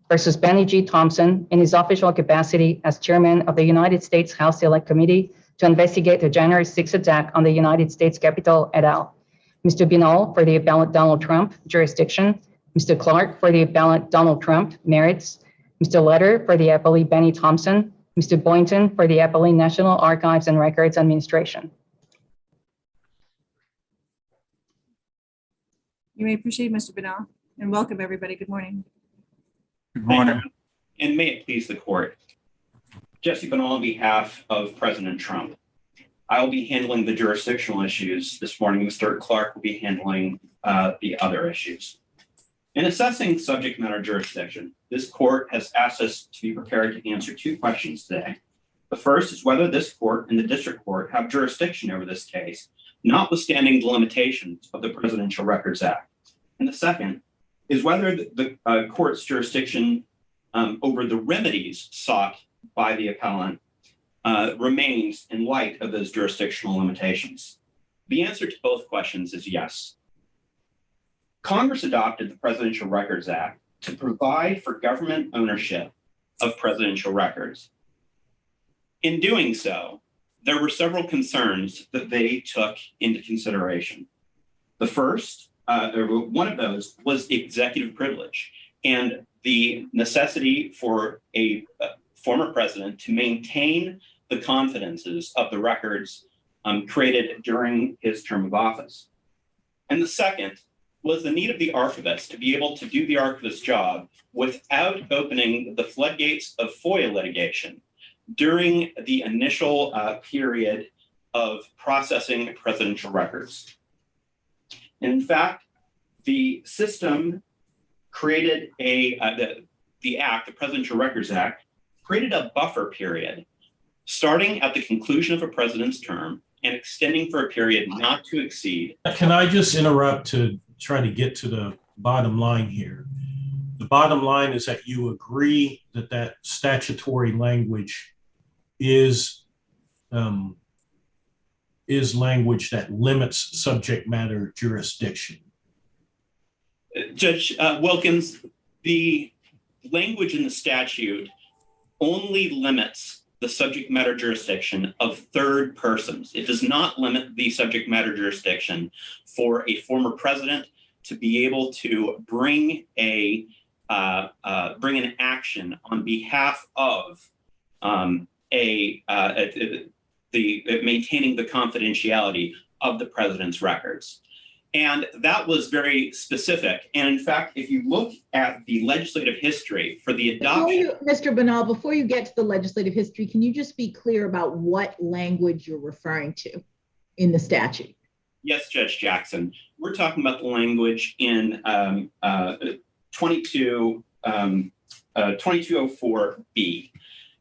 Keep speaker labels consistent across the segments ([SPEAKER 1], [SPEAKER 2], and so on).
[SPEAKER 1] versus Bennie G. Thompson in his official capacity as chairman of the United States House Select Committee to investigate the January 6th attack on the United States Capitol et al. Mr. Binal for the appellant Donald Trump, jurisdiction. Mr. Clark for the appellant Donald Trump, merits. Mr. Letter for the appellee Bennie Thompson. Mr. Boynton for the appellee National Archives and Records Administration.
[SPEAKER 2] You may proceed, Mr. Binal, and welcome everybody. Good morning.
[SPEAKER 3] Good morning.
[SPEAKER 4] And may it please the court. Jesse Binal on behalf of President Trump. I will be handling the jurisdictional issues this morning. Mr. Clark will be handling the other issues. In assessing subject matter jurisdiction, this court has asked us to be prepared to answer two questions today. The first is whether this court and the district court have jurisdiction over this case, notwithstanding the limitations of the Presidential Records Act. And the second is whether the court's jurisdiction over the remedies sought by the appellant remains in light of those jurisdictional limitations. The answer to both questions is yes. Congress adopted the Presidential Records Act to provide for government ownership of presidential records. In doing so, there were several concerns that they took into consideration. The first, one of those was executive privilege and the necessity for a former president to maintain the confidences of the records created during his term of office. And the second was the need of the archivist to be able to do the archivist's job without opening the floodgates of FOIA litigation during the initial period of processing presidential records. And in fact, the system created the Presidential Records Act, created a buffer period starting at the conclusion of a president's term and extending for a period not to exceed.
[SPEAKER 3] Can I just interrupt to try to get to the bottom line here? The bottom line is that you agree that that statutory language is language that limits subject matter jurisdiction.
[SPEAKER 4] Judge Wilkins, the language in the statute only limits the subject matter jurisdiction of third persons. It does not limit the subject matter jurisdiction for a former president to be able to bring an action on behalf of maintaining the confidentiality of the president's records. And that was very specific. And in fact, if you look at the legislative history for the adoption—
[SPEAKER 5] Mr. Binal, before you get to the legislative history, can you just be clear about what language you're referring to in the statute?
[SPEAKER 4] Yes, Judge Jackson. We're talking about the language in 2204B.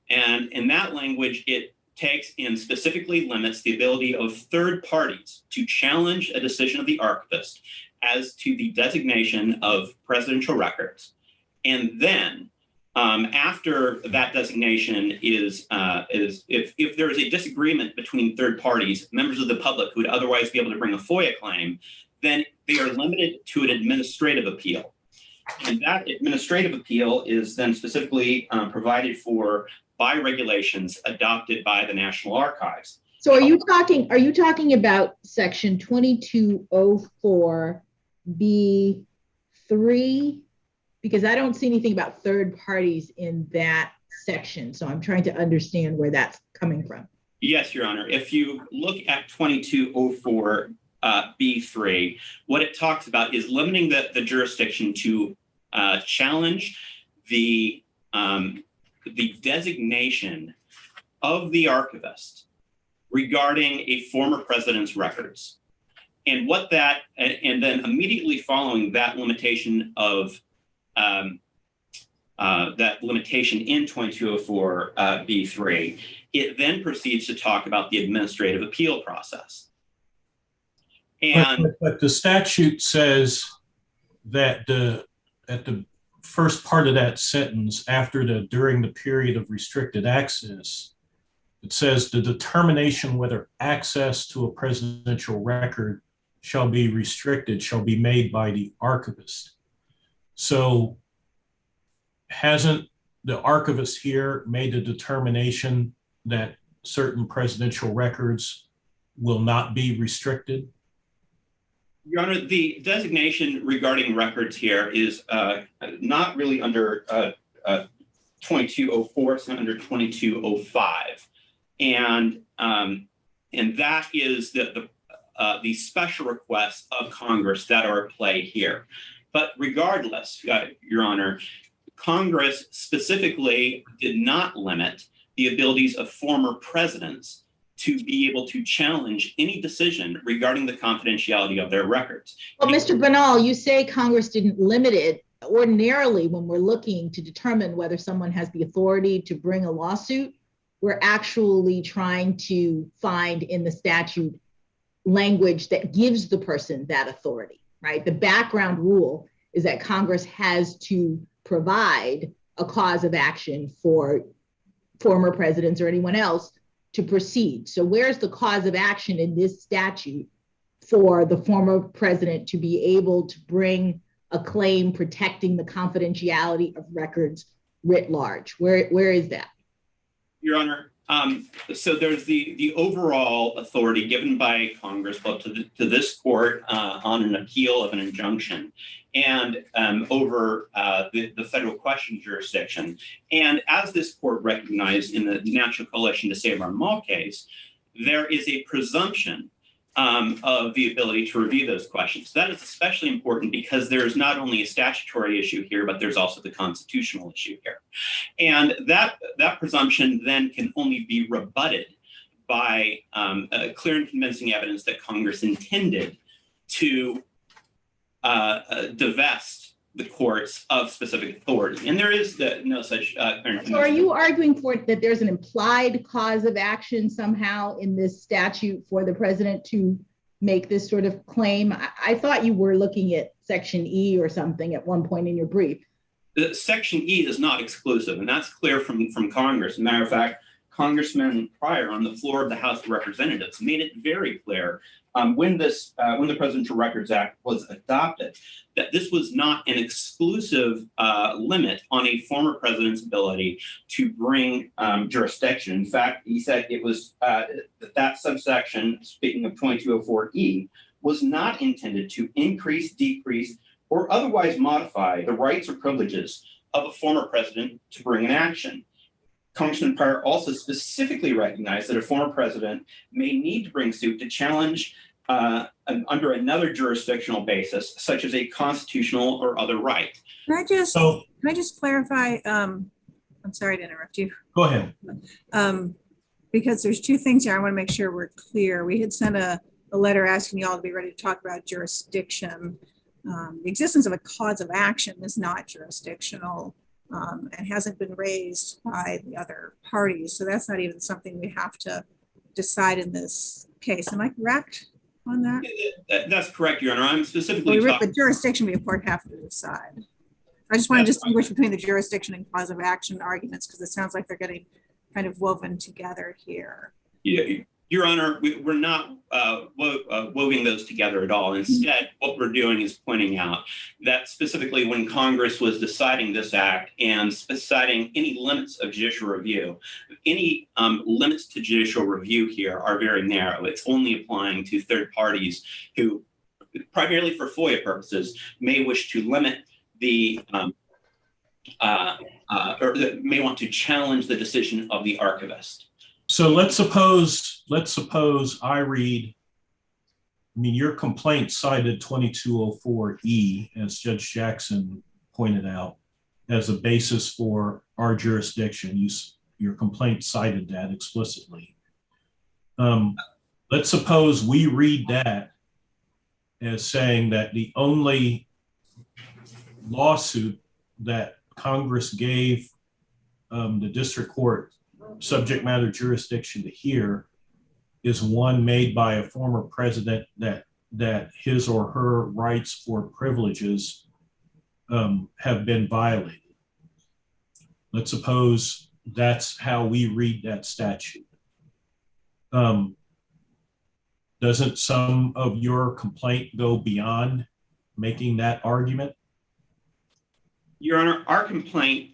[SPEAKER 4] And in that language, it takes and specifically limits the ability of third parties to challenge a decision of the archivist as to the designation of presidential records. And then after that designation is if there is a disagreement between third parties, members of the public who would otherwise be able to bring a FOIA claim, then they are limited to an administrative appeal. And that administrative appeal is then specifically provided for by regulations adopted by the National Archives.
[SPEAKER 5] So are you talking about section 2204B3? Because I don't see anything about third parties in that section. So I'm trying to understand where that's coming from.
[SPEAKER 4] Yes, Your Honor. If you look at 2204B3, what it talks about is limiting the jurisdiction to challenge the designation of the archivist regarding a former president's records. And what that, and then immediately following that limitation of that limitation in 2204B3, it then proceeds to talk about the administrative appeal process. And
[SPEAKER 3] but the statute says that at the first part of that sentence, during the period of restricted access, it says the determination whether access to a presidential record shall be restricted shall be made by the archivist. So hasn't the archivist here made a determination that certain presidential records will not be restricted?
[SPEAKER 4] Your Honor, the designation regarding records here is not really under 2204, it's under 2205. And that is the special requests of Congress that are at play here. But regardless, Your Honor, Congress specifically did not limit the abilities of former presidents to be able to challenge any decision regarding the confidentiality of their records.
[SPEAKER 5] Well, Mr. Banal, you say Congress didn't limit it. Ordinarily, when we're looking to determine whether someone has the authority to bring a lawsuit, we're actually trying to find in the statute language that gives the person that authority, right? The background rule is that Congress has to provide a cause of action for former presidents or anyone else to proceed. So where's the cause of action in this statute for the former president to be able to bring a claim protecting the confidentiality of records writ large? Where is that?
[SPEAKER 4] Your Honor, so there's the overall authority given by Congress to this court on an appeal of an injunction and over the federal question jurisdiction. And as this court recognized in the National Coalition to Save Our Mall case, there is a presumption of the ability to review those questions. That is especially important because there is not only a statutory issue here, but there's also the constitutional issue here. And that presumption then can only be rebutted by clear and convincing evidence that Congress intended to divest the courts of specific authority. And there is no such clear and
[SPEAKER 5] So are you arguing for that there's an implied cause of action somehow in this statute for the president to make this sort of claim? I thought you were looking at Section E or something at one point in your brief.
[SPEAKER 4] Section E is not exclusive, and that's clear from Congress. As a matter of fact, Congressman Pryor on the floor of the House of Representatives made it very clear when the Presidential Records Act was adopted that this was not an exclusive limit on a former president's ability to bring jurisdiction. In fact, he said it was that subsection, speaking of 2204E, was not intended to increase, decrease, or otherwise modify the rights or privileges of a former president to bring an action. Congressman Pryor also specifically recognized that a former president may need to bring suit to challenge under another jurisdictional basis, such as a constitutional or other right.
[SPEAKER 2] Can I just clarify? I'm sorry to interrupt you.
[SPEAKER 3] Go ahead.
[SPEAKER 2] Because there's two things here I want to make sure we're clear. We had sent a letter asking you all to be ready to talk about jurisdiction. The existence of a cause of action is not jurisdictional and hasn't been raised by the other parties. So that's not even something we have to decide in this case. Am I correct on that?
[SPEAKER 4] That's correct, Your Honor. I'm specifically
[SPEAKER 2] talking. The jurisdiction we, of course, have to decide. I just want to distinguish between the jurisdiction and cause of action arguments because it sounds like they're getting kind of woven together here.
[SPEAKER 4] Yeah, Your Honor, we're not woven those together at all. Instead, what we're doing is pointing out that specifically when Congress was deciding this act and deciding any limits of judicial review, any limits to judicial review here are very narrow. It's only applying to third parties who, primarily for FOIA purposes, may wish to limit the or may want to challenge the decision of the archivist.
[SPEAKER 3] So let's suppose I read, your complaint cited 2204E, as Judge Jackson pointed out, as a basis for our jurisdiction. Your complaint cited that explicitly. Let's suppose we read that as saying that the only lawsuit that Congress gave the district court subject matter jurisdiction to hear is one made by a former president that his or her rights or privileges have been violated. Let's suppose that's how we read that statute. Doesn't some of your complaint go beyond making that argument?
[SPEAKER 4] Your Honor, our complaint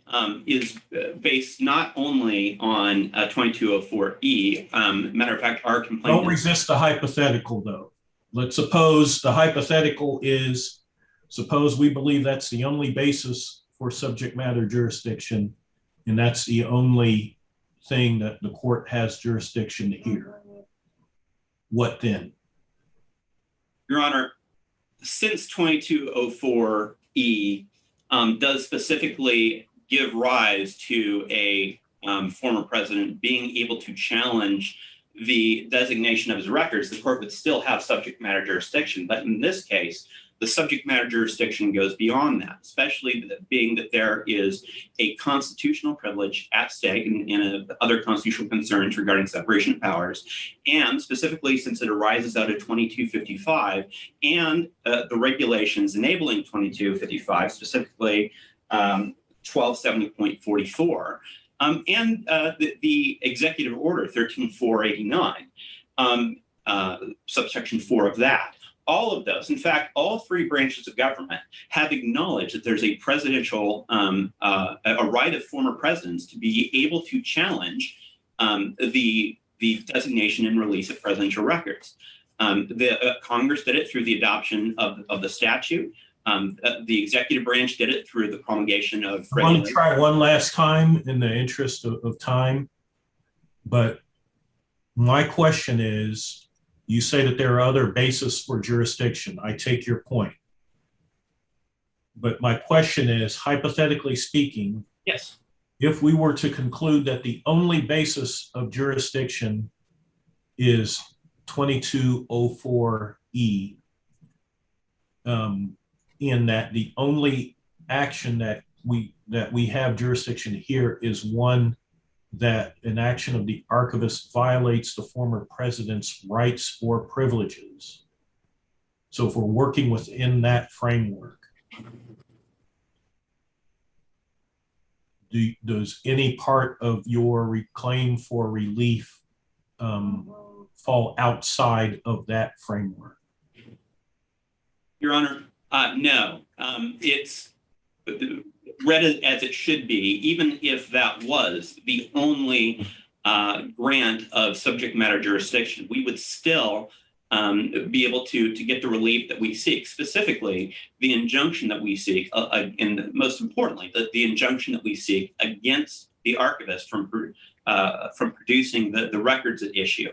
[SPEAKER 4] is based not only on 2204E. Matter of fact, our complaint.
[SPEAKER 3] Don't resist the hypothetical, though. Let's suppose the hypothetical is, suppose we believe that's the only basis for subject matter jurisdiction, and that's the only thing that the court has jurisdiction to hear. What then?
[SPEAKER 4] Your Honor, since 2204E does specifically give rise to a former president being able to challenge the designation of his records, the court would still have subject matter jurisdiction. But in this case, the subject matter jurisdiction goes beyond that, especially being that there is a constitutional privilege at stake and other constitutional concerns regarding separation of powers. And specifically, since it arises out of 2255 and the regulations enabling 2255, specifically 1270.44, and the executive order 13489, subsection 4 of that. All of those, in fact, all three branches of government have acknowledged that there's a presidential, a right of former presidents to be able to challenge the designation and release of presidential records. The Congress did it through the adoption of the statute. The executive branch did it through the promulgation of.
[SPEAKER 3] I want to try one last time in the interest of time, but my question is, you say that there are other bases for jurisdiction. I take your point. But my question is, hypothetically speaking,
[SPEAKER 4] yes,
[SPEAKER 3] if we were to conclude that the only basis of jurisdiction is 2204E, in that the only action that we have jurisdiction here is one that an action of the archivist violates the former president's rights or privileges. So if we're working within that framework, does any part of your claim for relief fall outside of that framework?
[SPEAKER 4] Your Honor, no. It's read as it should be, even if that was the only grant of subject matter jurisdiction, we would still be able to get the relief that we seek, specifically the injunction that we seek, and most importantly, the injunction that we seek against the archivist from producing the records at issue.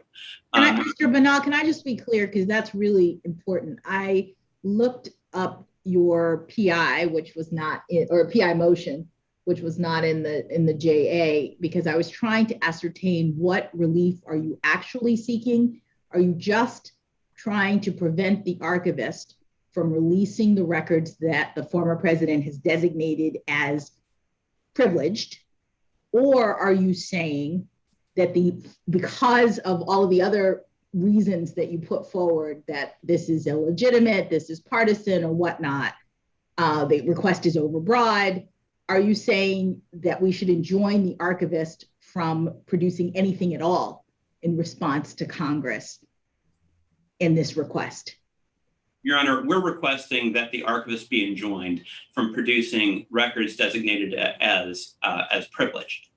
[SPEAKER 5] Mr. Benal, can I just be clear, because that's really important. I looked up your PI, which was not in, or PI motion, which was not in the JA, because I was trying to ascertain what relief are you actually seeking? Are you just trying to prevent the archivist from releasing the records that the former president has designated as privileged? Or are you saying that because of all of the other reasons that you put forward, that this is illegitimate, this is partisan or whatnot, the request is overbroad, are you saying that we should enjoin the archivist from producing anything at all in response to Congress in this request?
[SPEAKER 4] Your Honor, we're requesting that the archivist be enjoined from producing records designated as privileged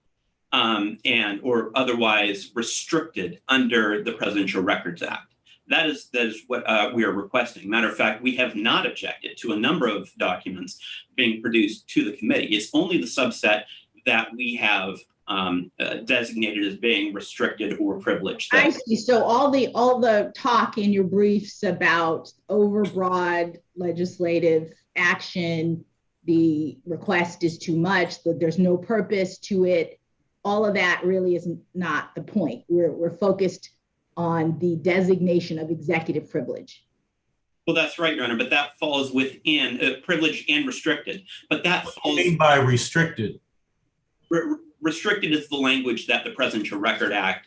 [SPEAKER 4] and or otherwise restricted under the Presidential Records Act. That is what we are requesting. Matter of fact, we have not objected to a number of documents being produced to the committee. It's only the subset that we have designated as being restricted or privileged.
[SPEAKER 5] I see. So all the talk in your briefs about overbroad legislative action, the request is too much, that there's no purpose to it, all of that really is not the point. We're focused on the designation of executive privilege.
[SPEAKER 4] Well, that's right, Your Honor, but that falls within privileged and restricted. But that falls.
[SPEAKER 3] What do you mean by restricted?
[SPEAKER 4] Restricted is the language that the Presidential Record Act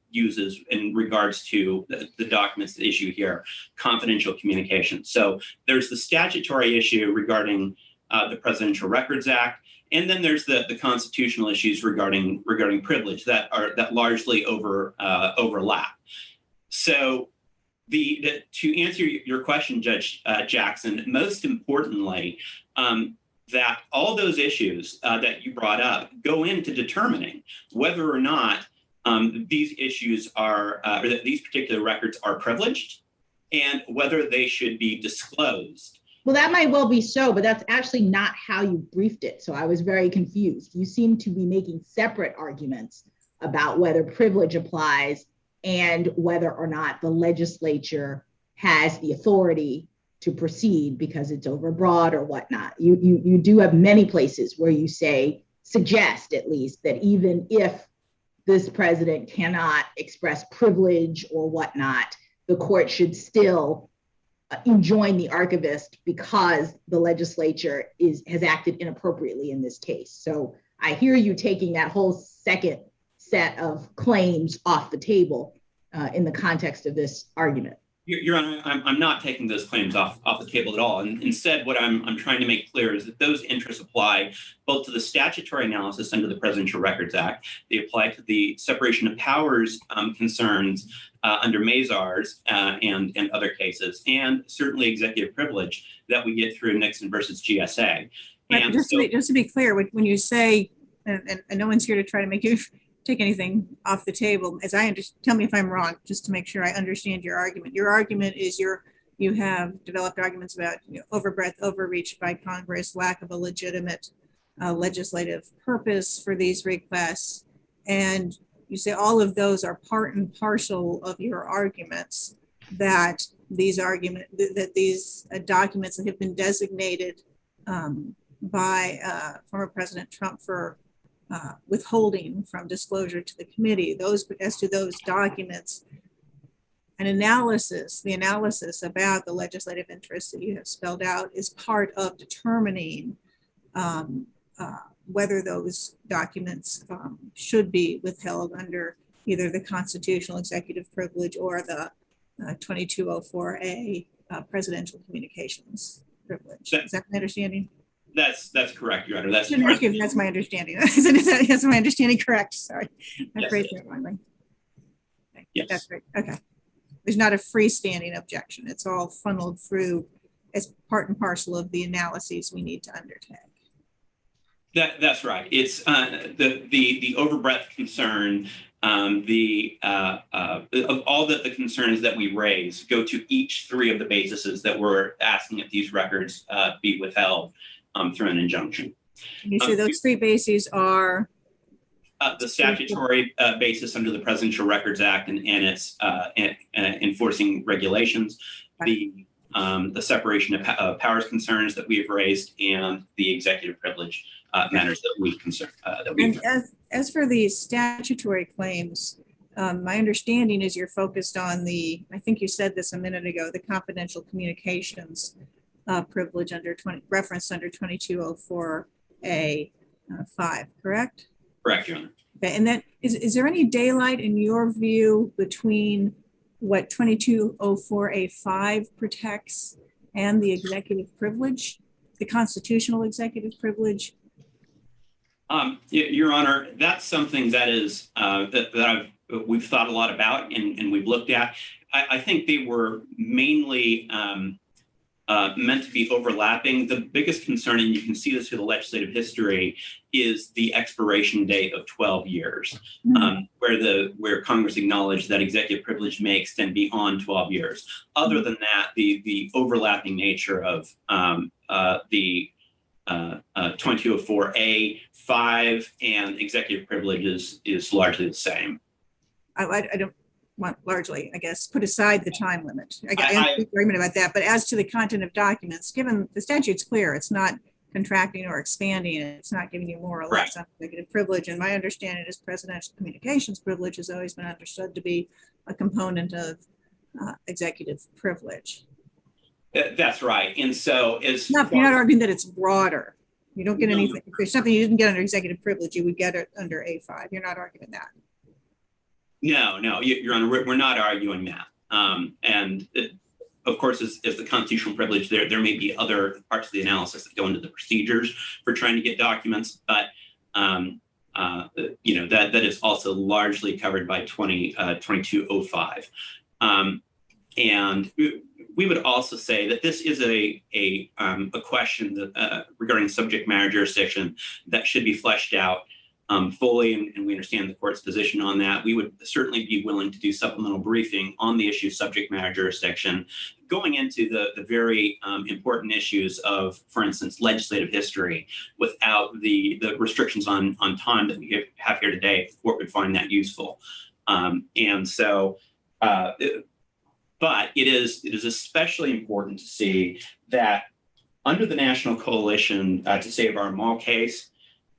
[SPEAKER 4] uses in regards to the documents issue here, confidential communication. So there's the statutory issue regarding the Presidential Records Act, and then there's the constitutional issues regarding privilege that largely overlap. So to answer your question, Judge Jackson, most importantly, that all those issues that you brought up go into determining whether or not these issues are, or that these particular records are privileged and whether they should be disclosed.
[SPEAKER 5] Well, that might well be so, but that's actually not how you briefed it. So I was very confused. You seem to be making separate arguments about whether privilege applies and whether or not the legislature has the authority to proceed because it's overbroad or whatnot. You do have many places where you suggest at least that even if this president cannot express privilege or whatnot, the court should still enjoin the archivist because the legislature has acted inappropriately in this case. So I hear you taking that whole second set of claims off the table in the context of this argument.
[SPEAKER 4] Your Honor, I'm not taking those claims off the table at all. And instead, what I'm trying to make clear is that those interests apply both to the statutory analysis under the Presidential Records Act. They apply to the separation of powers concerns under Mazars and other cases, and certainly executive privilege that we get through Nixon versus GSA. And
[SPEAKER 2] just to be clear, when you say, and no one's here to try to make you take anything off the table, as I understand, tell me if I'm wrong, just to make sure I understand your argument. Your argument is you have developed arguments about overbreadth, overreach by Congress, lack of a legitimate legislative purpose for these requests, and you say all of those are part and parcel of your arguments that these documents that have been designated by former President Trump for withholding from disclosure to the committee, as to those documents, the analysis about the legislative interests that you have spelled out is part of determining whether those documents should be withheld under either the constitutional executive privilege or the 2204A presidential communications privilege. Is that my understanding?
[SPEAKER 4] That's correct, Your Honor. That's
[SPEAKER 2] my understanding. That's my understanding correct? Sorry, I phrased that wrongly.
[SPEAKER 4] Yes.
[SPEAKER 2] That's right. Okay. There's not a freestanding objection. It's all funneled through as part and parcel of the analyses we need to undertake.
[SPEAKER 4] That's right. It's the overbreadth concern. Of all the concerns that we raise go to each three of the bases that we're asking that these records be withheld through an injunction.
[SPEAKER 2] You say those three bases are?
[SPEAKER 4] The statutory basis under the Presidential Records Act and its enforcing regulations, the separation of powers concerns that we have raised, and the executive privilege matters that we concern.
[SPEAKER 2] As for the statutory claims, my understanding is you're focused on I think you said this a minute ago, the confidential communications privilege referenced under 2204A 5, correct?
[SPEAKER 4] Correct, Your Honor.
[SPEAKER 2] Okay, and then is there any daylight in your view between what 2204A 5 protects and the executive privilege, the constitutional executive privilege?
[SPEAKER 4] Your Honor, that's something that is we've thought a lot about and we've looked at. I think they were mainly meant to be overlapping. The biggest concern, and you can see this through the legislative history, is the expiration date of 12 years, where Congress acknowledged that executive privilege may extend beyond 12 years. Other than that, the overlapping nature of the 2204A 5 and executive privilege is largely the same.
[SPEAKER 2] I don't want largely, I guess, put aside the time limit. I have an agreement about that, but as to the content of documents, given the statute's clear, it's not contracting or expanding, it's not giving you more or less on executive privilege. And my understanding is presidential communications privilege has always been understood to be a component of executive privilege.
[SPEAKER 4] That's right. And so you're
[SPEAKER 2] not arguing that it's broader. You don't get anything. If there's something you didn't get under executive privilege, you would get it under A5. You're not arguing that.
[SPEAKER 4] No, Your Honor, we're not arguing that. Of course, as the constitutional privilege, there may be other parts of the analysis that go into the procedures for trying to get documents, but that is also largely covered by 2205. And we would also say that this is a question that, regarding subject matter jurisdiction that should be fleshed out fully, and we understand the court's position on that. We would certainly be willing to do supplemental briefing on the issue of subject matter jurisdiction, going into the very important issues of, for instance, legislative history, without the restrictions on time that we have here today. If the court would find that useful. But it is especially important to see that under the National Coalition to Save Our Mall case,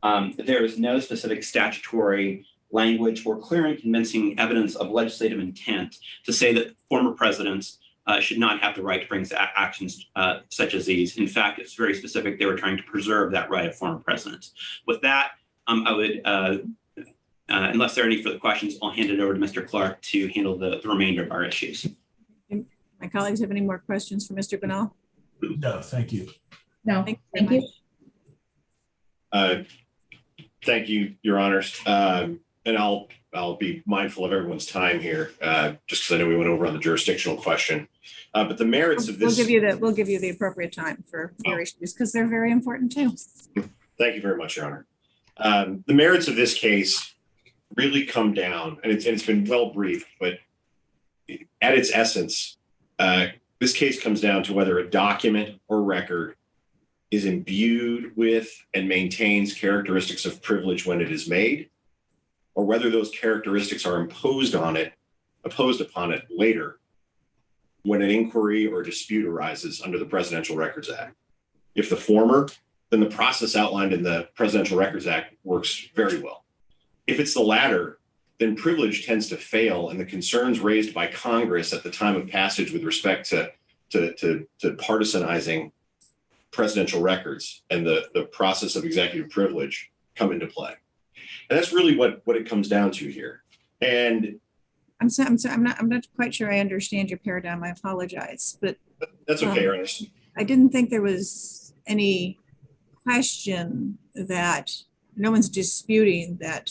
[SPEAKER 4] there is no specific statutory language or clear and convincing evidence of legislative intent to say that former presidents should not have the right to bring actions such as these. In fact, it's very specific. They were trying to preserve that right of former presidents. With that, I would, unless there are any further questions, I'll hand it over to Mr. Clark to handle the remainder of our issues.
[SPEAKER 2] My colleagues have any more questions for Mr. Benall?
[SPEAKER 3] No, thank you.
[SPEAKER 5] No,
[SPEAKER 2] Thank
[SPEAKER 5] you.
[SPEAKER 6] Thank you, Your Honors. And I'll be mindful of everyone's time here, just because I know we went over on the jurisdictional question. But the merits of this.
[SPEAKER 2] We'll give you the appropriate time for your issues because they're very important too.
[SPEAKER 6] Thank you very much, Your Honor. The merits of this case really come down, and it's been well briefed, but at its essence, this case comes down to whether a document or record is imbued with and maintains characteristics of privilege when it is made, or whether those characteristics are imposed upon it later when an inquiry or dispute arises under the Presidential Records Act. If the former, then the process outlined in the Presidential Records Act works very well. If it's the latter, then privilege tends to fail, and the concerns raised by Congress at the time of passage with respect to partisanizing presidential records and the process of executive privilege come into play. And that's really what it comes down to here. And
[SPEAKER 2] I'm not quite sure I understand your paradigm. I apologize, but
[SPEAKER 6] that's okay, Ernest.
[SPEAKER 2] I didn't think there was any question that no one's disputing that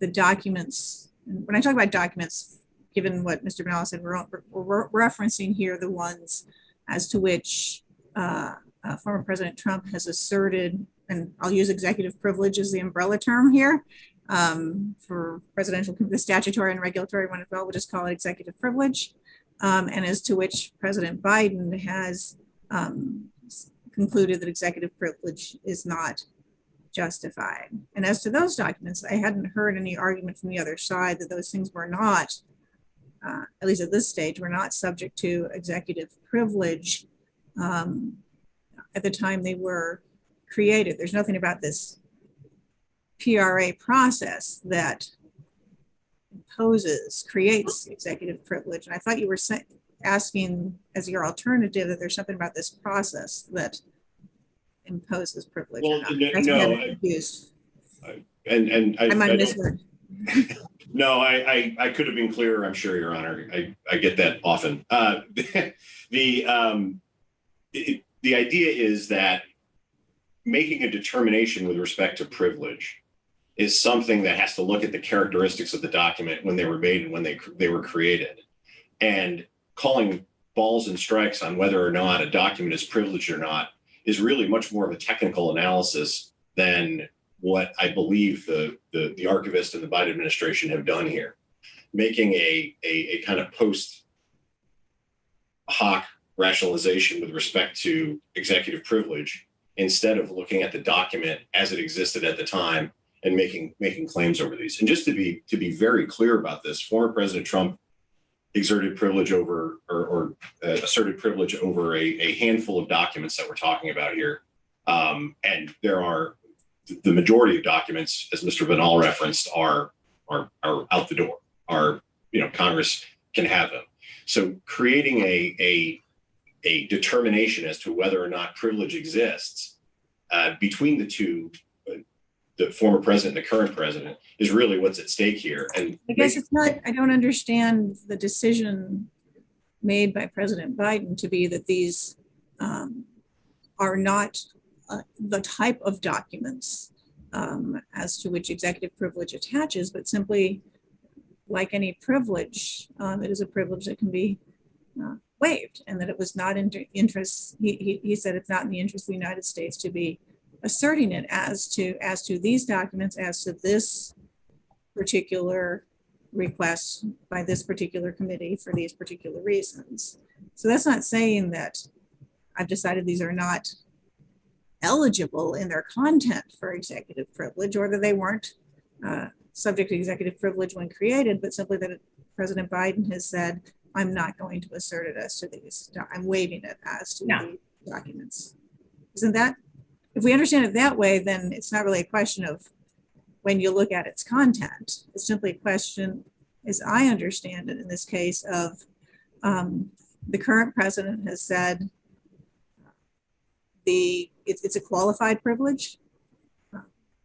[SPEAKER 2] the documents, when I talk about documents, given what Mr. Benall said, we're referencing here the ones as to which former President Trump has asserted, and I'll use executive privilege as the umbrella term here for presidential, the statutory and regulatory one as well, we'll just call it executive privilege, and as to which President Biden has concluded that executive privilege is not justified. And as to those documents, I hadn't heard any argument from the other side that those things were not, at least at this stage, were not subject to executive privilege at the time they were created. There's nothing about this PRA process that creates executive privilege. And I thought you were asking as your alternative that there's something about this process that imposes privilege.
[SPEAKER 6] Well,
[SPEAKER 2] I might have misheard.
[SPEAKER 6] No, I could have been clearer, I'm sure, Your Honor. I get that often. The idea is that making a determination with respect to privilege is something that has to look at the characteristics of the document when they were made and when they were created. And calling balls and strikes on whether or not a document is privileged or not is really much more of a technical analysis than what I believe the archivist and the Biden administration have done here. Making a kind of post hoc rationalization with respect to executive privilege instead of looking at the document as it existed at the time and making claims over these. And just to be very clear about this, former President Trump exerted privilege over or asserted privilege over a handful of documents that we're talking about here. And there are the majority of documents, as Mr. Benall referenced, are out the door. Congress can have them. So creating a determination as to whether or not privilege exists between the two, the former president and the current president, is really what's at stake here. And
[SPEAKER 2] I guess it's not, I don't understand the decision made by President Biden to be that these are not the type of documents as to which executive privilege attaches, but simply like any privilege, it is a privilege that can be waived, and that it was not in interest. He said it's not in the interest of the United States to be asserting it as to these documents, as to this particular request by this particular committee for these particular reasons. So that's not saying that I've decided these are not eligible in their content for executive privilege, or that they weren't subject to executive privilege when created, but simply that President Biden has said, I'm not going to assert it as to these, I'm waiving it as to the documents. Isn't that, if we understand it that way, then it's not really a question of when you look at its content. It's simply a question, as I understand it in this case, of the current president has said it's a qualified privilege,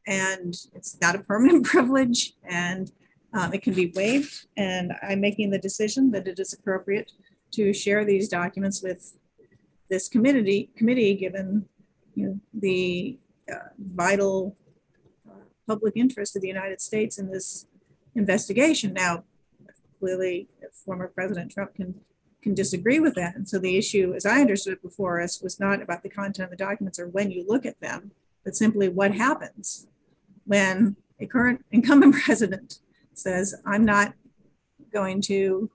[SPEAKER 2] and it's not a permanent privilege, and it can be waived. And I'm making the decision that it is appropriate to share these documents with this committee given the vital public interest of the United States in this investigation. Now, clearly, former President Trump can disagree with that. And so the issue, as I understood it before us, was not about the content of the documents or when you look at them, but simply what happens when a current incumbent president says, I'm not going to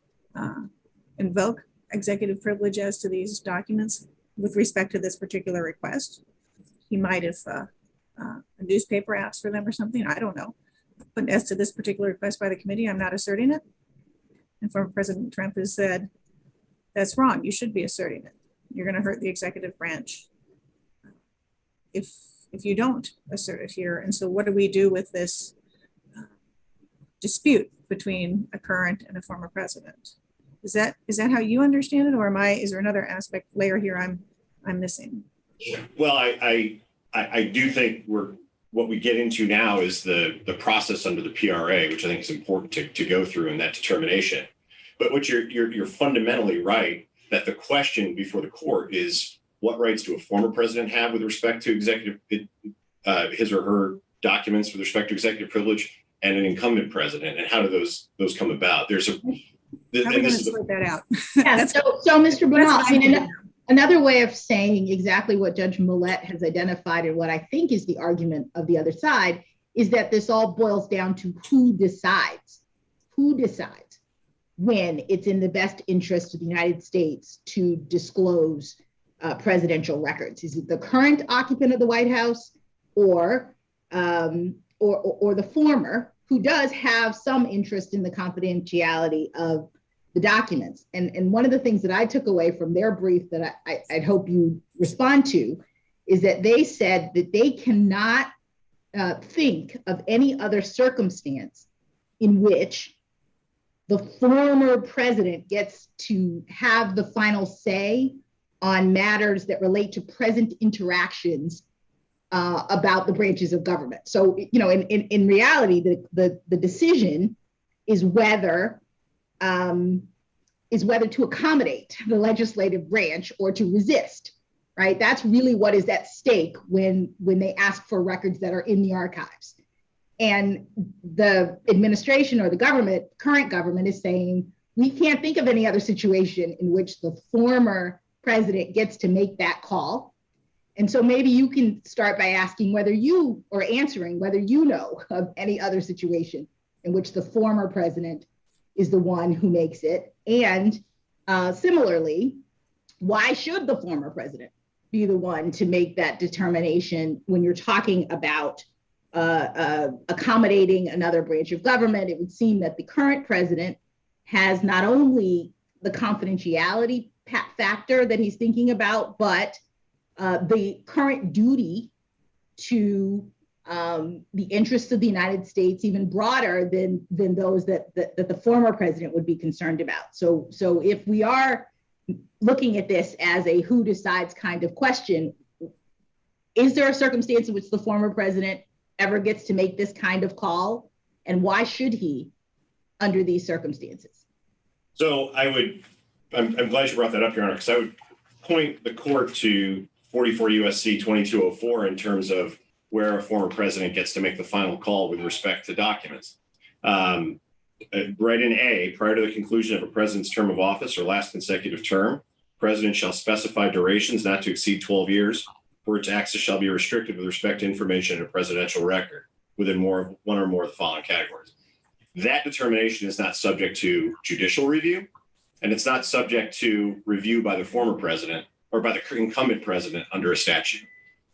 [SPEAKER 2] invoke executive privilege as to these documents with respect to this particular request. He might have a newspaper asked for them or something, I don't know. But as to this particular request by the committee, I'm not asserting it. And former President Trump has said, that's wrong, you should be asserting it. You're going to hurt the executive branch if you don't assert it here. And so what do we do with this dispute between a current and a former president? Is that how you understand it, or is there another aspect layer here I'm missing?
[SPEAKER 6] Well, I do think what we get into now is the process under the PRA, which I think is important to go through in that determination. But what you're fundamentally right, that the question before the court is, what rights do a former president have with respect to executive, his or her documents with respect to executive privilege, and an incumbent president, and how do those come about? There's a,
[SPEAKER 2] how are we going to sort that out?
[SPEAKER 5] Yeah, so Mr. Bernal, another way of saying exactly what Judge Millett has identified, and what I think is the argument of the other side, is that this all boils down to who decides when it's in the best interest of the United States to disclose presidential records. Is it the current occupant of the White House, or the former, who does have some interest in the confidentiality of the documents? And one of the things that I took away from their brief that I'd hope you respond to is that they said that they cannot think of any other circumstance in which the former president gets to have the final say on matters that relate to present interactions about the branches of government. So, in reality, the decision is whether to accommodate the legislative branch or to resist, right? That's really what is at stake when they ask for records that are in the archives. And the administration or the current government is saying, we can't think of any other situation in which the former president gets to make that call. And so maybe you can start by answering whether you know of any other situation in which the former president is the one who makes it. And similarly, why should the former president be the one to make that determination when you're talking about accommodating another branch of government? It would seem that the current president has not only the confidentiality factor that he's thinking about, but the current duty to the interests of the United States, even broader than those that the former president would be concerned about. So if we are looking at this as a who decides kind of question, is there a circumstance in which the former president ever gets to make this kind of call? And why should he under these circumstances?
[SPEAKER 6] So I'm glad you brought that up, Your Honor, because I would point the court to 44 USC 2204 in terms of where a former president gets to make the final call with respect to documents. Right in A, prior to the conclusion of a president's term of office or last consecutive term, president shall specify durations not to exceed 12 years, for its access shall be restricted with respect to information in a presidential record within one or more of the following categories. That determination is not subject to judicial review, and it's not subject to review by the former president or by the incumbent president under a statute.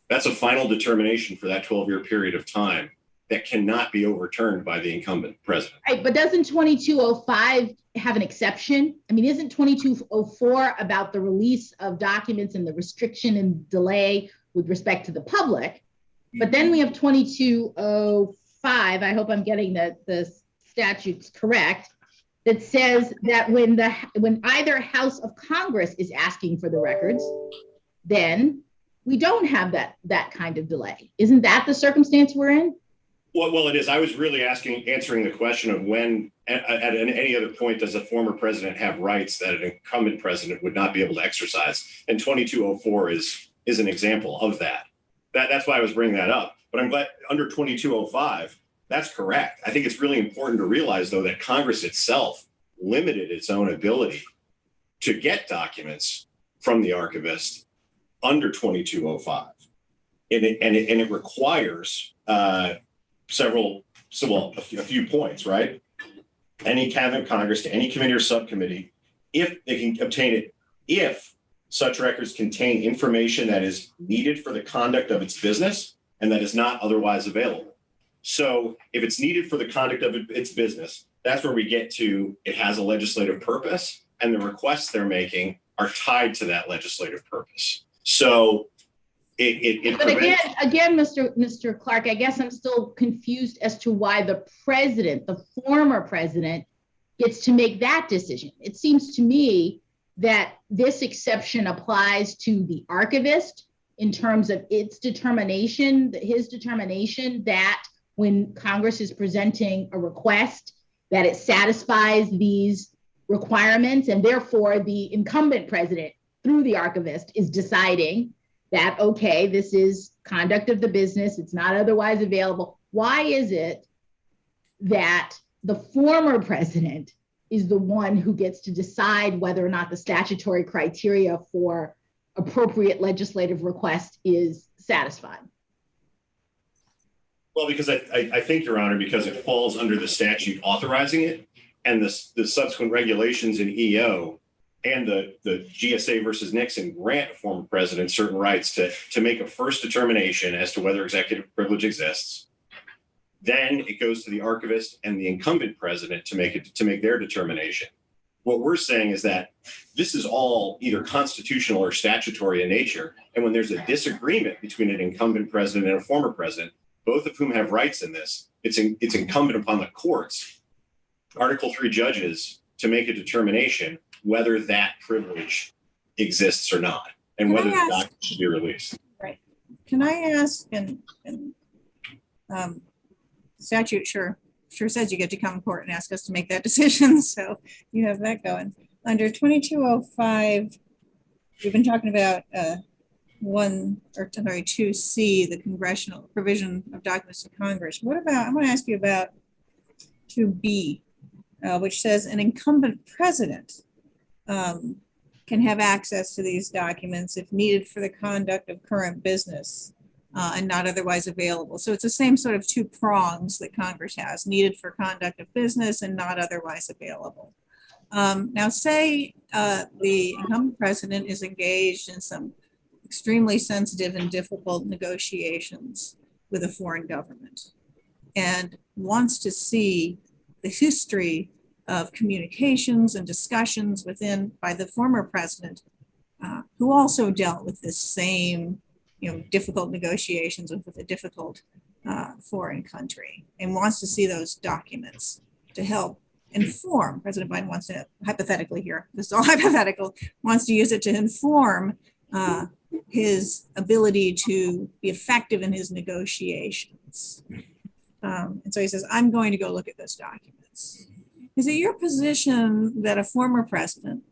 [SPEAKER 6] That's a final determination for that 12-year period of time that cannot be overturned by the incumbent president.
[SPEAKER 5] Right, but doesn't 2205 have an exception? I mean, isn't 2204 about the release of documents and the restriction and delay with respect to the public? But then we have 2205, I hope I'm getting the statutes correct, that says that when either House of Congress is asking for the records, then we don't have that kind of delay. Isn't that the circumstance we're in?
[SPEAKER 6] Well, it is. I was really answering the question of when, at any other point, does a former president have rights that an incumbent president would not be able to exercise? And 2204 is an example of that. That's why I was bringing that up. But I'm glad under 2205, that's correct. I think it's really important to realize, though, that Congress itself limited its own ability to get documents from the archivist under 2205. And it requires a few points, right? Any cabinet of Congress to any committee or subcommittee, if they can obtain it, if such records contain information that is needed for the conduct of its business and that is not otherwise available. So if it's needed for the conduct of its business, that's where we get to it has a legislative purpose, and the requests they're making are tied to that legislative purpose. So
[SPEAKER 5] But again, Mr. Clark, I guess I'm still confused as to why the former president, gets to make that decision. It seems to me that this exception applies to the archivist in terms of his determination that when Congress is presenting a request, that it satisfies these requirements, and therefore the incumbent president, through the archivist, is deciding that, okay, this is conduct of the business, it's not otherwise available. Why is it that the former president is the one who gets to decide whether or not the statutory criteria for appropriate legislative request is satisfied?
[SPEAKER 6] Well, because I think, Your Honor, because it falls under the statute authorizing it, and the subsequent regulations in EO and the GSA versus Nixon grant a former president certain rights to make a first determination as to whether executive privilege exists. Then it goes to the archivist and the incumbent president to make their determination. What we're saying is that this is all either constitutional or statutory in nature. And when there's a disagreement between an incumbent president and a former president, both of whom have rights in this, it's incumbent upon the courts, Article 3 judges, to make a determination whether that privilege exists or not, and whether the document should be released.
[SPEAKER 2] Right. Can I ask, and statute sure says you get to come to court and ask us to make that decision, so you have that going. Under 2205, we've been talking about 2C, the congressional provision of documents to Congress. What about, I want to ask you about 2B, which says an incumbent president can have access to these documents if needed for the conduct of current business and not otherwise available. So it's the same sort of two prongs that Congress has, needed for conduct of business and not otherwise available. Now say the incumbent president is engaged in some extremely sensitive and difficult negotiations with a foreign government and wants to see the history of communications and discussions by the former president, who also dealt with this same, difficult negotiations with a difficult foreign country, and wants to see those documents to help inform. President Biden wants to, hypothetically here, this is all hypothetical, wants to use it to inform his ability to be effective in his negotiations. And so he says, I'm going to go look at those documents. Is it your position that a former president,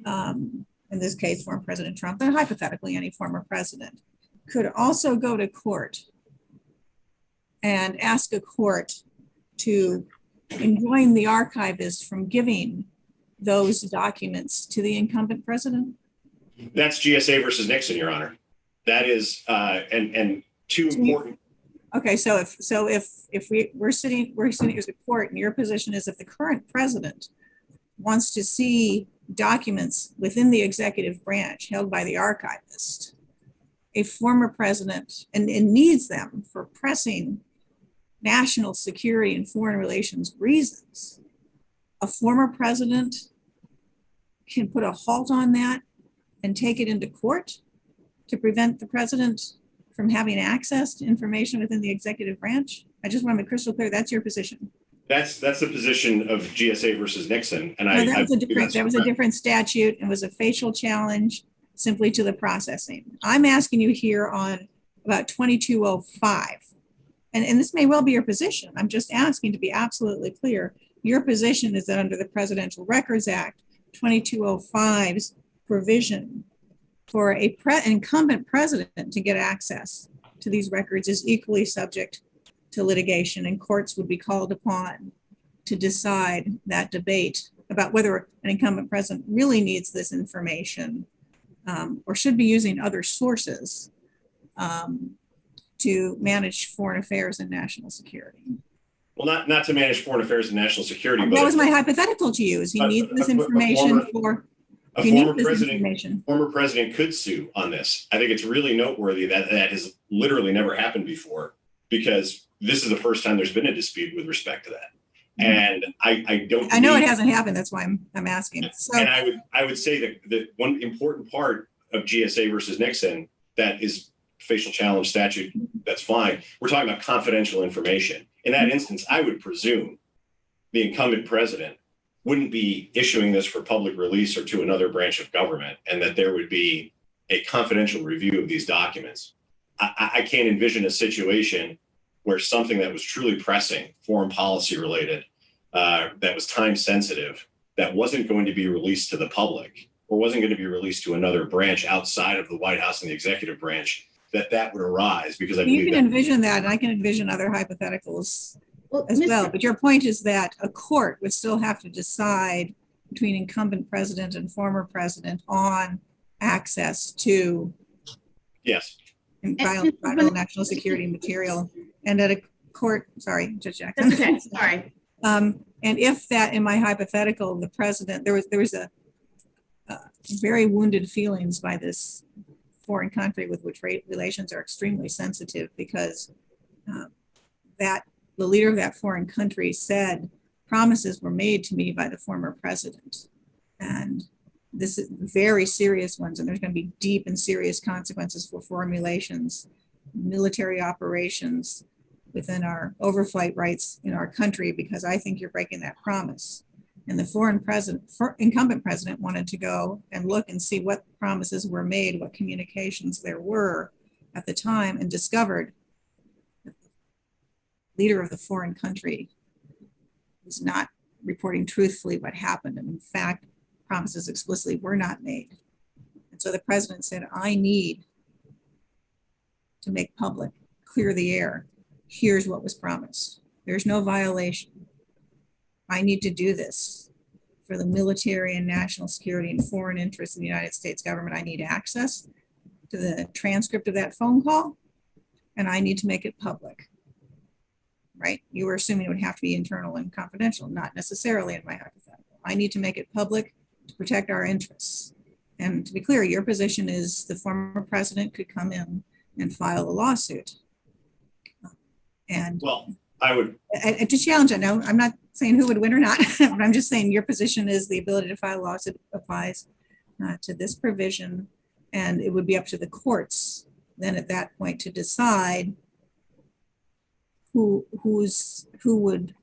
[SPEAKER 2] in this case, former President Trump, but hypothetically any former president, could also go to court and ask a court to enjoin the archivist from giving those documents to the incumbent president?
[SPEAKER 6] That's GSA versus Nixon, Your Honor. That is, and two important.
[SPEAKER 2] Okay, so if we're sitting as a court, and your position is if the current president wants to see documents within the executive branch held by the archivist, a former president, and needs them for pressing national security and foreign relations reasons, a former president can put a halt on that and take it into court to prevent the president from having access to information within the executive branch? I just want to be crystal clear, that's your position.
[SPEAKER 6] That's the position of GSA versus Nixon. And
[SPEAKER 2] that was a different statute and was a facial challenge simply to the processing. I'm asking you here on about 2205. And this may well be your position. I'm just asking to be absolutely clear. Your position is that under the Presidential Records Act, 2205's provision for an incumbent president to get access to these records is equally subject to litigation, and courts would be called upon to decide that debate about whether an incumbent president really needs this information or should be using other sources to manage foreign affairs and national security.
[SPEAKER 6] Well, not to manage foreign affairs and national security, but
[SPEAKER 2] that was my hypothetical to you. Is he needs this information for
[SPEAKER 6] a former president could sue on this. I think it's really noteworthy that has literally never happened before, because this is the first time there's been a dispute with respect to that. And I
[SPEAKER 2] know it hasn't happened. That's why I'm asking. So,
[SPEAKER 6] and I would say that one important part of GSA versus Nixon that is facial challenge statute, that's fine. We're talking about confidential information. In that instance, I would presume the incumbent president wouldn't be issuing this for public release or to another branch of government, and that there would be a confidential review of these documents. I can't envision a situation where something that was truly pressing, foreign policy related, that was time sensitive, that wasn't going to be released to the public or wasn't going to be released to another branch outside of the White House and the executive branch, that would arise, because I believe
[SPEAKER 2] you can envision that, and I can envision other hypotheticals as well. But your point is that a court would still have to decide between incumbent president and former president on access to vital national security material, and at a court. Sorry, Judge Jackson.
[SPEAKER 5] That's okay. Sorry.
[SPEAKER 2] And if that, in my hypothetical, the president, there was a very wounded feelings by this foreign country with which relations are extremely sensitive, because that the leader of that foreign country said promises were made to me by the former president, and this is very serious ones, and there's going to be deep and serious consequences for foreign relations, military operations within our overflight rights in our country, because I think you're breaking that promise. And the incumbent president wanted to go and look and see what promises were made, what communications there were at the time, and discovered that the leader of the foreign country was not reporting truthfully what happened. And in fact, promises explicitly were not made. And so the president said, I need to make public, clear the air. Here's what was promised. There's no violation. I need to do this for the military and national security and foreign interests of the United States government. I need access to the transcript of that phone call, and I need to make it public, right? You were assuming it would have to be internal and confidential, not necessarily in my hypothetical. I need to make it public to protect our interests. And to be clear, your position is the former president could come in and file a lawsuit. And
[SPEAKER 6] well, I would
[SPEAKER 2] to challenge it. No, I'm not saying who would win or not, but I'm just saying your position is the ability to file a lawsuit applies to this provision, and it would be up to the courts then at that point to decide who would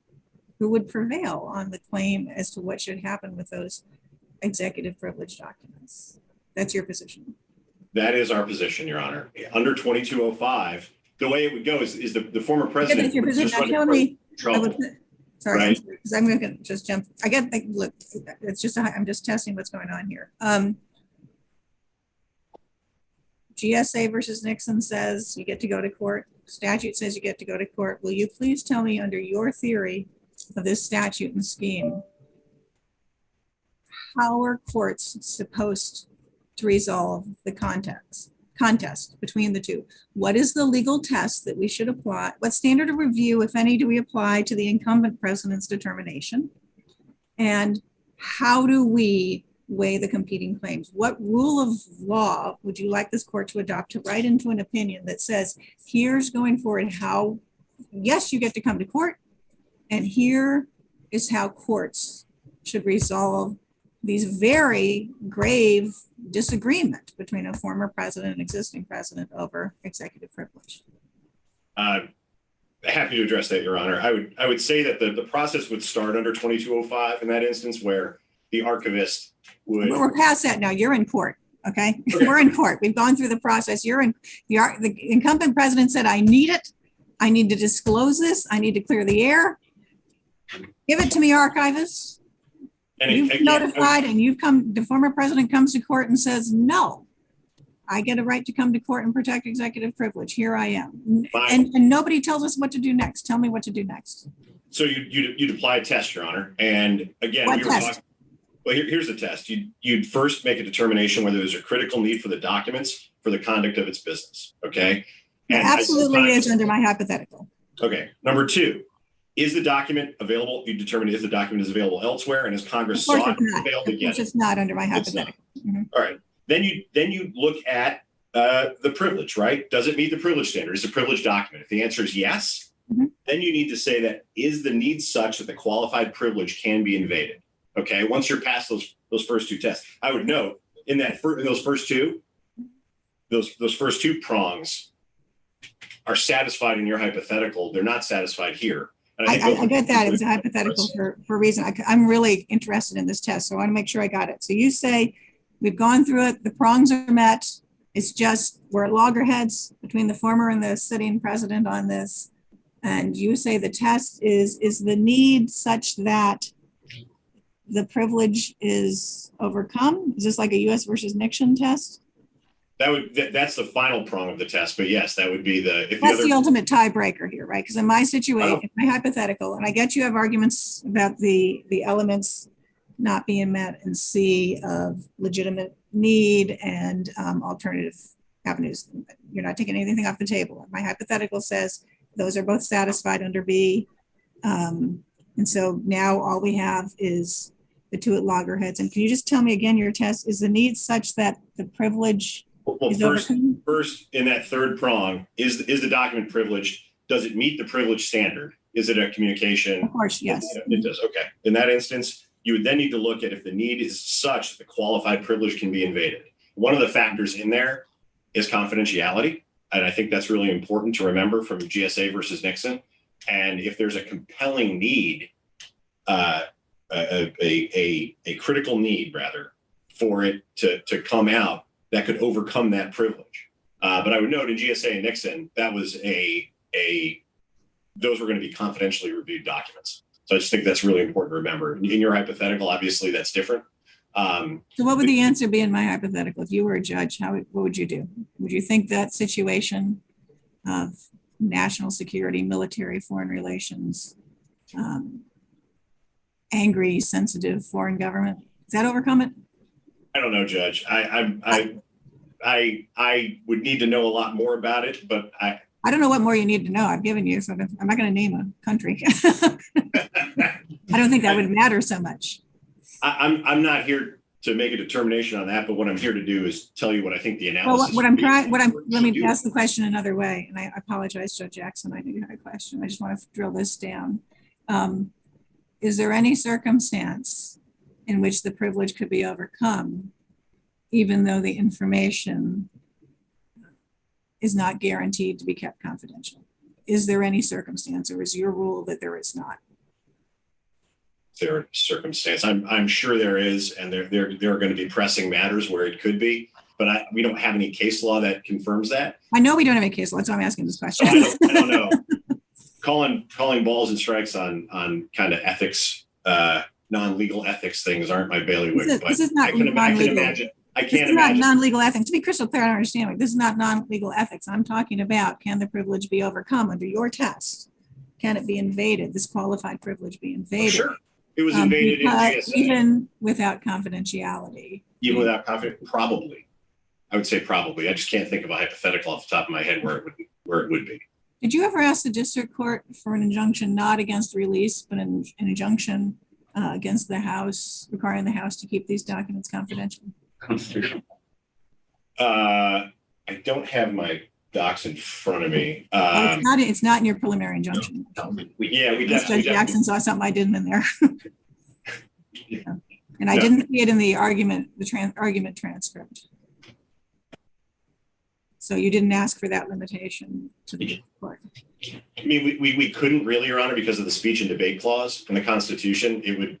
[SPEAKER 2] prevail on the claim as to what should happen with those executive privilege documents. That's your position.
[SPEAKER 6] That is our position, Your Honor. Under 2205, the way it would go is the former president.
[SPEAKER 2] That's your position. Tell me. Sorry, because I'm going to just jump. Look, it's just I'm just testing what's going on here. GSA versus Nixon says you get to go to court. Statute says you get to go to court. Will you please tell me, under your theory, of this statute and scheme, how are courts supposed to resolve the contest between the two? What is the legal test that we should apply? What standard of review, if any, do we apply to the incumbent president's determination? And how do we weigh the competing claims? What rule of law would you like this court to adopt to write into an opinion that says, here's going forward how, yes, you get to come to court, and here is how courts should resolve these very grave disagreement between a former president and existing president over executive privilege?
[SPEAKER 6] Happy to address that, Your Honor. I would say that the process would start under 2205 in that instance, where the archivist would.
[SPEAKER 2] We're past that now. You're in court. Okay. We're in court. We've gone through the process. You're in the incumbent president said, I need it. I need to disclose this. I need to clear the air. Give it to me, archivist. And you've notified and you've come, the former president comes to court and says, no, I get a right to come to court and protect executive privilege. Here I am. And nobody tells us what to do next. Tell me what to do next.
[SPEAKER 6] So you'd apply a test, Your Honor. And again,
[SPEAKER 2] what test?
[SPEAKER 6] Well, here's the test. You'd first make a determination whether there's a critical need for the documents for the conduct of its business. Okay.
[SPEAKER 2] And absolutely is under my hypothetical.
[SPEAKER 6] Okay. Number two, is the document available? You determine if the document is available elsewhere, and as Congress sought, failed to get it.
[SPEAKER 2] It's not under my hypothetical.
[SPEAKER 6] Mm-hmm. All right. Then you look at the privilege, right? Does it meet the privilege standard? Is it a privileged document? If the answer is yes, then you need to say that is the need such that the qualified privilege can be invaded? Okay. Once you're past those first two tests, I would note in those first two prongs are satisfied in your hypothetical. They're not satisfied here.
[SPEAKER 2] I get that. It was a hypothetical for a reason. I'm really interested in this test, so I want to make sure I got it. So you say we've gone through it. The prongs are met. It's just we're at loggerheads between the former and the sitting president on this. And you say the test is the need such that the privilege is overcome? Is this like a U.S. versus Nixon test?
[SPEAKER 6] That's the final prong of the test, but yes, that would be
[SPEAKER 2] that's the ultimate tiebreaker here, right? Because in my situation, my hypothetical, and I get you have arguments about the elements not being met in C of legitimate need and alternative avenues. You're not taking anything off the table. My hypothetical says those are both satisfied under B, and so now all we have is the two at loggerheads. And can you just tell me again your test? Is the need such that the privilege?
[SPEAKER 6] Well, first in that third prong, is the document privileged? Does it meet the privilege standard? Is it a communication?
[SPEAKER 2] Of course, yes.
[SPEAKER 6] It does. Okay. In that instance, you would then need to look at if the need is such that the qualified privilege can be invaded. One of the factors in there is confidentiality. And I think that's really important to remember from GSA versus Nixon. And if there's a compelling need, a critical need rather, for it to come out, that could overcome that privilege. But I would note in GSA and Nixon, that was those were going to be confidentially reviewed documents. So I just think that's really important to remember. In your hypothetical, obviously that's different.
[SPEAKER 2] So what would the answer be in my hypothetical? If you were a judge, what would you do? Would you think that situation of national security, military, foreign relations, angry, sensitive foreign government, does that overcome it?
[SPEAKER 6] I don't know, Judge. I would need to know a lot more about it, but I
[SPEAKER 2] don't know what more you need to know. I've given you, so I'm not going to name a country. I don't think that would matter so much.
[SPEAKER 6] I'm not here to make a determination on that, but what I'm here to do is tell you what I think the analysis.
[SPEAKER 2] Well, let me ask the question another way, and I apologize, Judge Jackson. I knew you had a question. I just want to drill this down. Is there any circumstance in which the privilege could be overcome, even though the information is not guaranteed to be kept confidential? Is there any circumstance, or is your rule that there is not?
[SPEAKER 6] There are circumstances. I'm sure there is, and there are going to be pressing matters where it could be, but we don't have any case law that confirms that.
[SPEAKER 2] I know we don't have any case law. That's why I'm asking this question.
[SPEAKER 6] I don't know. Calling balls and strikes on kind of ethics, non-legal ethics things aren't my bailiwick.
[SPEAKER 2] This is not non-legal. This is not non-legal ethics. To be crystal clear, I don't understand. This is not non-legal ethics. I'm talking about, can the privilege be overcome under your test? can it be invaded, this qualified privilege be invaded?
[SPEAKER 6] Sure. It was invaded in GSA.
[SPEAKER 2] Even without confidentiality.
[SPEAKER 6] Even without confidence, probably. I would say probably. I just can't think of a hypothetical off the top of my head where it would be.
[SPEAKER 2] Did you ever ask the district court for an injunction not against release, but an injunction against the House, requiring the House to keep these documents confidential?
[SPEAKER 4] Constitutional.
[SPEAKER 6] I don't have my docs in front of me.
[SPEAKER 2] It's not in your preliminary injunction.
[SPEAKER 6] Yeah, we
[SPEAKER 2] Judge
[SPEAKER 6] definitely.
[SPEAKER 2] Jackson saw something I didn't in there.
[SPEAKER 6] Yeah.
[SPEAKER 2] And I didn't see it in the argument, argument transcript. So you didn't ask for that limitation to the court.
[SPEAKER 6] I mean, we couldn't really, Your Honor, because of the speech and debate clause in the Constitution. It would,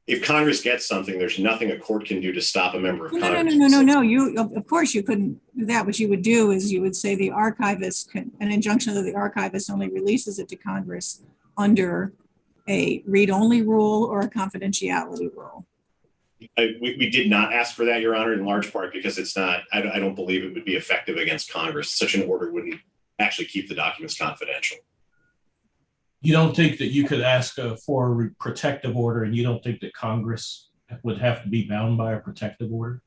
[SPEAKER 6] if Congress gets something, there's nothing a court can do to stop a member of Congress.
[SPEAKER 2] No. You, of course, you couldn't do that. What you would do is you would say the archivist can, an injunction that the archivist only releases it to Congress under a read-only rule or a confidentiality rule.
[SPEAKER 6] We did not ask for that, Your Honor, in large part because it's not, I don't believe it would be effective against Congress. Such an order wouldn't actually keep the documents confidential.
[SPEAKER 3] You don't think that you could ask for a protective order, and you don't think that Congress would have to be bound by a protective order?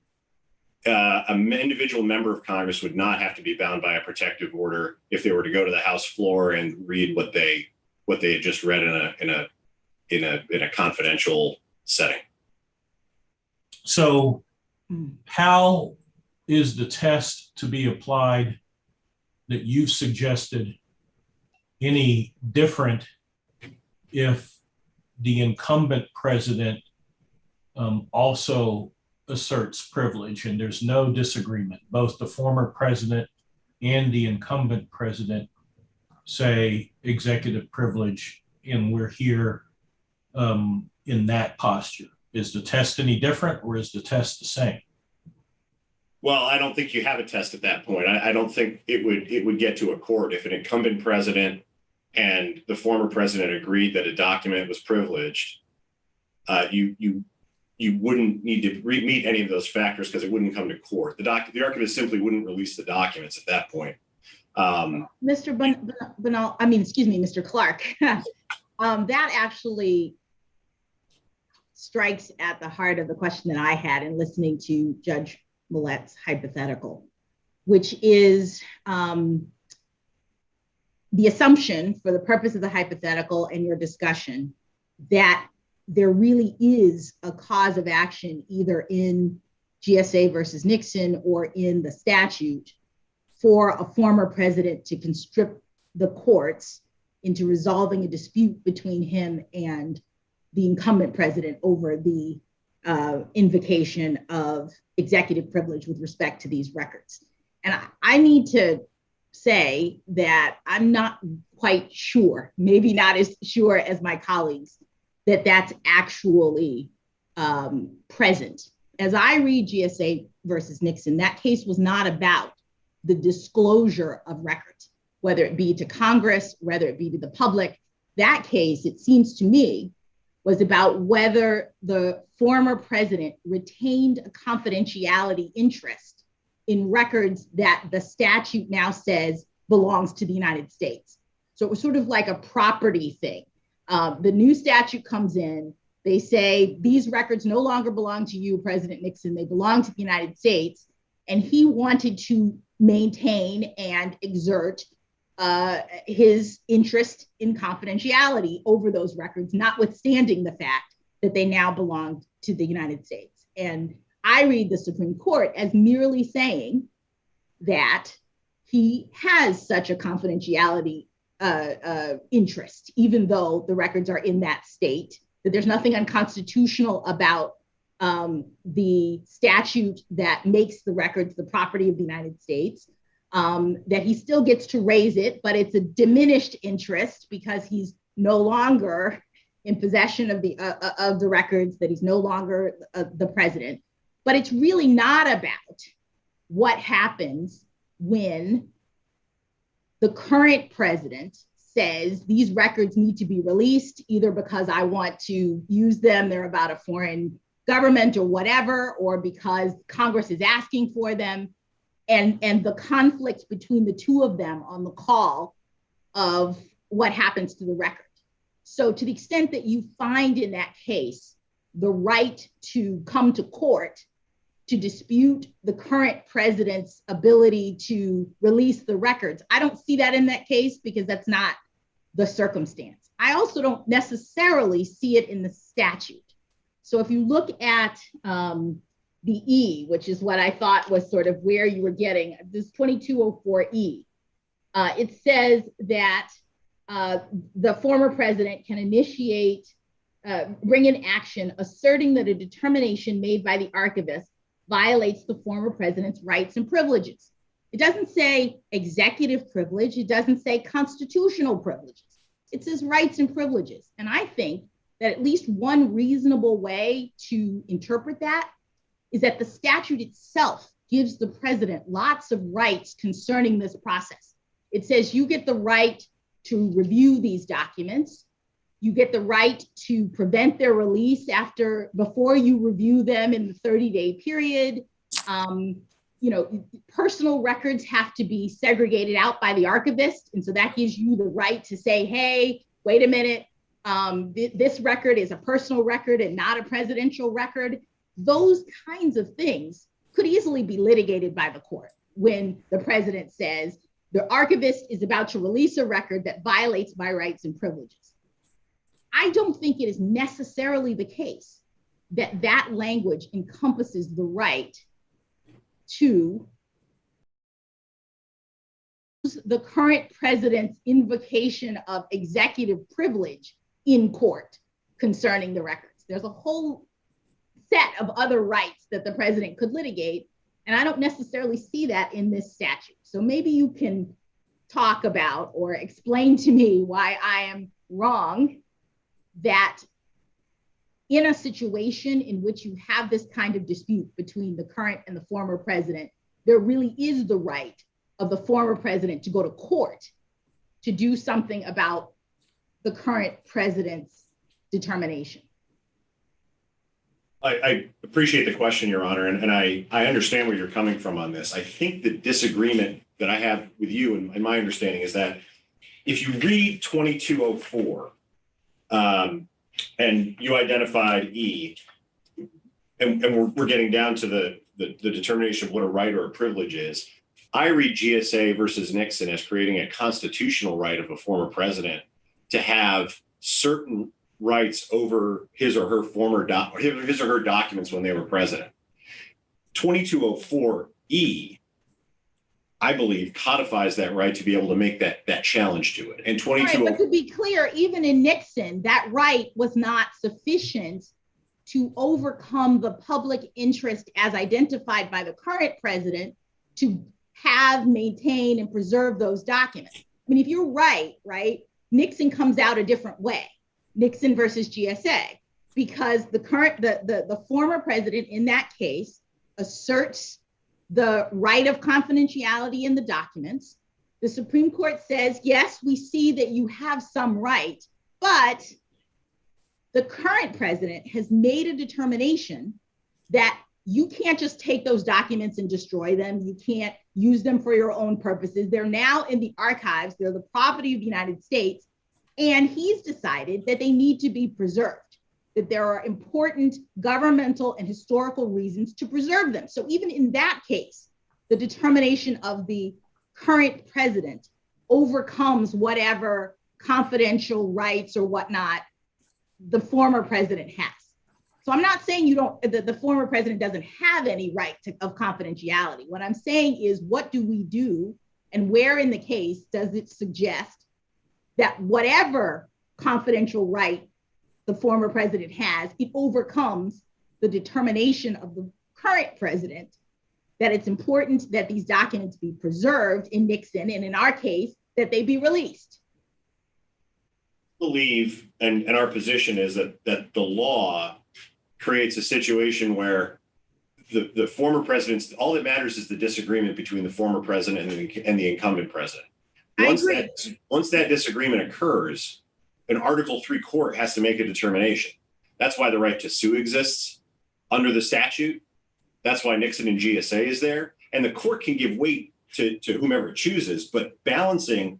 [SPEAKER 6] An individual member of Congress would not have to be bound by a protective order if they were to go to the House floor and read what they had just read in a confidential setting.
[SPEAKER 3] So how is the test to be applied that you've suggested any different if the incumbent president also asserts privilege and there's no disagreement? Both the former president and the incumbent president say executive privilege, and we're here in that posture. Is the test any different, or is the test the same?
[SPEAKER 6] Well, I don't think you have a test at that point. I don't think it would get to a court if an incumbent president and the former president agreed that a document was privileged. You wouldn't need to meet any of those factors because it wouldn't come to court. The archivist simply wouldn't release the documents at that point.
[SPEAKER 5] Mr. Banal, I mean, excuse me, Mr. Clark. That actually strikes at the heart of the question that I had in listening to Judge Millett's hypothetical, which is the assumption for the purpose of the hypothetical and your discussion that there really is a cause of action either in GSA versus Nixon or in the statute for a former president to constrict the courts into resolving a dispute between him and the incumbent president over the invocation of executive privilege with respect to these records. And I need to say that I'm not quite sure, maybe not as sure as my colleagues, that that's actually present. As I read GSA versus Nixon, that case was not about the disclosure of records, whether it be to Congress, whether it be to the public. That case, it seems to me, was about whether the former president retained a confidentiality interest in records that the statute now says belongs to the United States. So it was sort of like a property thing. The new statute comes in, they say these records no longer belong to you, President Nixon, they belong to the United States. And he wanted to maintain and exert his interest in confidentiality over those records, notwithstanding the fact that they now belong to the United States. And I read the Supreme Court as merely saying that he has such a confidentiality interest, even though the records are in that state, that there's nothing unconstitutional about the statute that makes the records the property of the United States. That he still gets to raise it, but it's a diminished interest because he's no longer in possession of the records, that he's no longer the president. But it's really not about what happens when the current president says these records need to be released, either because I want to use them, they're about a foreign government or whatever, or because Congress is asking for them. And the conflict between the two of them on the call of what happens to the record. So to the extent that you find in that case the right to come to court to dispute the current president's ability to release the records, I don't see that in that case because that's not the circumstance. I also don't necessarily see it in the statute. So if you look at the E, which is what I thought was sort of where you were getting, this 2204E, it says that the former president can initiate, bring in action asserting that a determination made by the archivist violates the former president's rights and privileges. It doesn't say executive privilege. It doesn't say constitutional privileges. It says rights and privileges. And I think that at least one reasonable way to interpret that is that the statute itself gives the president lots of rights concerning this process. It says you get the right to review these documents. You get the right to prevent their release before you review them in the 30-day period. Personal records have to be segregated out by the archivist. And so that gives you the right to say, hey, wait a minute, this record is a personal record and not a presidential record. Those kinds of things could easily be litigated by the court when the president says the archivist is about to release a record that violates my rights and privileges. I don't think it is necessarily the case that that language encompasses the right to the current president's invocation of executive privilege in court concerning the records. There's a whole set of other rights that the president could litigate, and I don't necessarily see that in this statute. So maybe you can talk about or explain to me why I am wrong that in a situation in which you have this kind of dispute between the current and the former president, there really is the right of the former president to go to court to do something about the current president's determination.
[SPEAKER 6] I appreciate the question, Your Honor, and I understand where you're coming from on this. I think the disagreement that I have with you and my understanding is that if you read 2204, and you identified E, and we're getting down to the determination of what a right or a privilege is. I read GSA versus Nixon as creating a constitutional right of a former president to have certain rights over his or her documents when they were president. 2204E, I believe, codifies that right to be able to make that challenge to it. And 2204.
[SPEAKER 5] Right, but to be clear, even in Nixon, that right was not sufficient to overcome the public interest as identified by the current president to have, maintain, and preserve those documents. I mean, if you're right, Nixon comes out a different way, Nixon versus GSA, because the former president in that case asserts the right of confidentiality in the documents. The Supreme Court says, yes, we see that you have some right, but the current president has made a determination that you can't just take those documents and destroy them. You can't use them for your own purposes. They're now in the archives. They're the property of the United States. And he's decided that they need to be preserved, that there are important governmental and historical reasons to preserve them. So even in that case, the determination of the current president overcomes whatever confidential rights or whatnot the former president has. So I'm not saying the former president doesn't have any right of confidentiality. What I'm saying is, what do we do, and where in the case does it suggest that whatever confidential right the former president has, it overcomes the determination of the current president that it's important that these documents be preserved in Nixon, and in our case, that they be released?
[SPEAKER 6] I believe, and our position is that the law creates a situation where the former president's, all that matters is the disagreement between the former president and the incumbent president. Once that disagreement occurs, an Article III court has to make a determination. That's why the right to sue exists under the statute. That's why Nixon and GSA is there. And the court can give weight to whomever it chooses, but balancing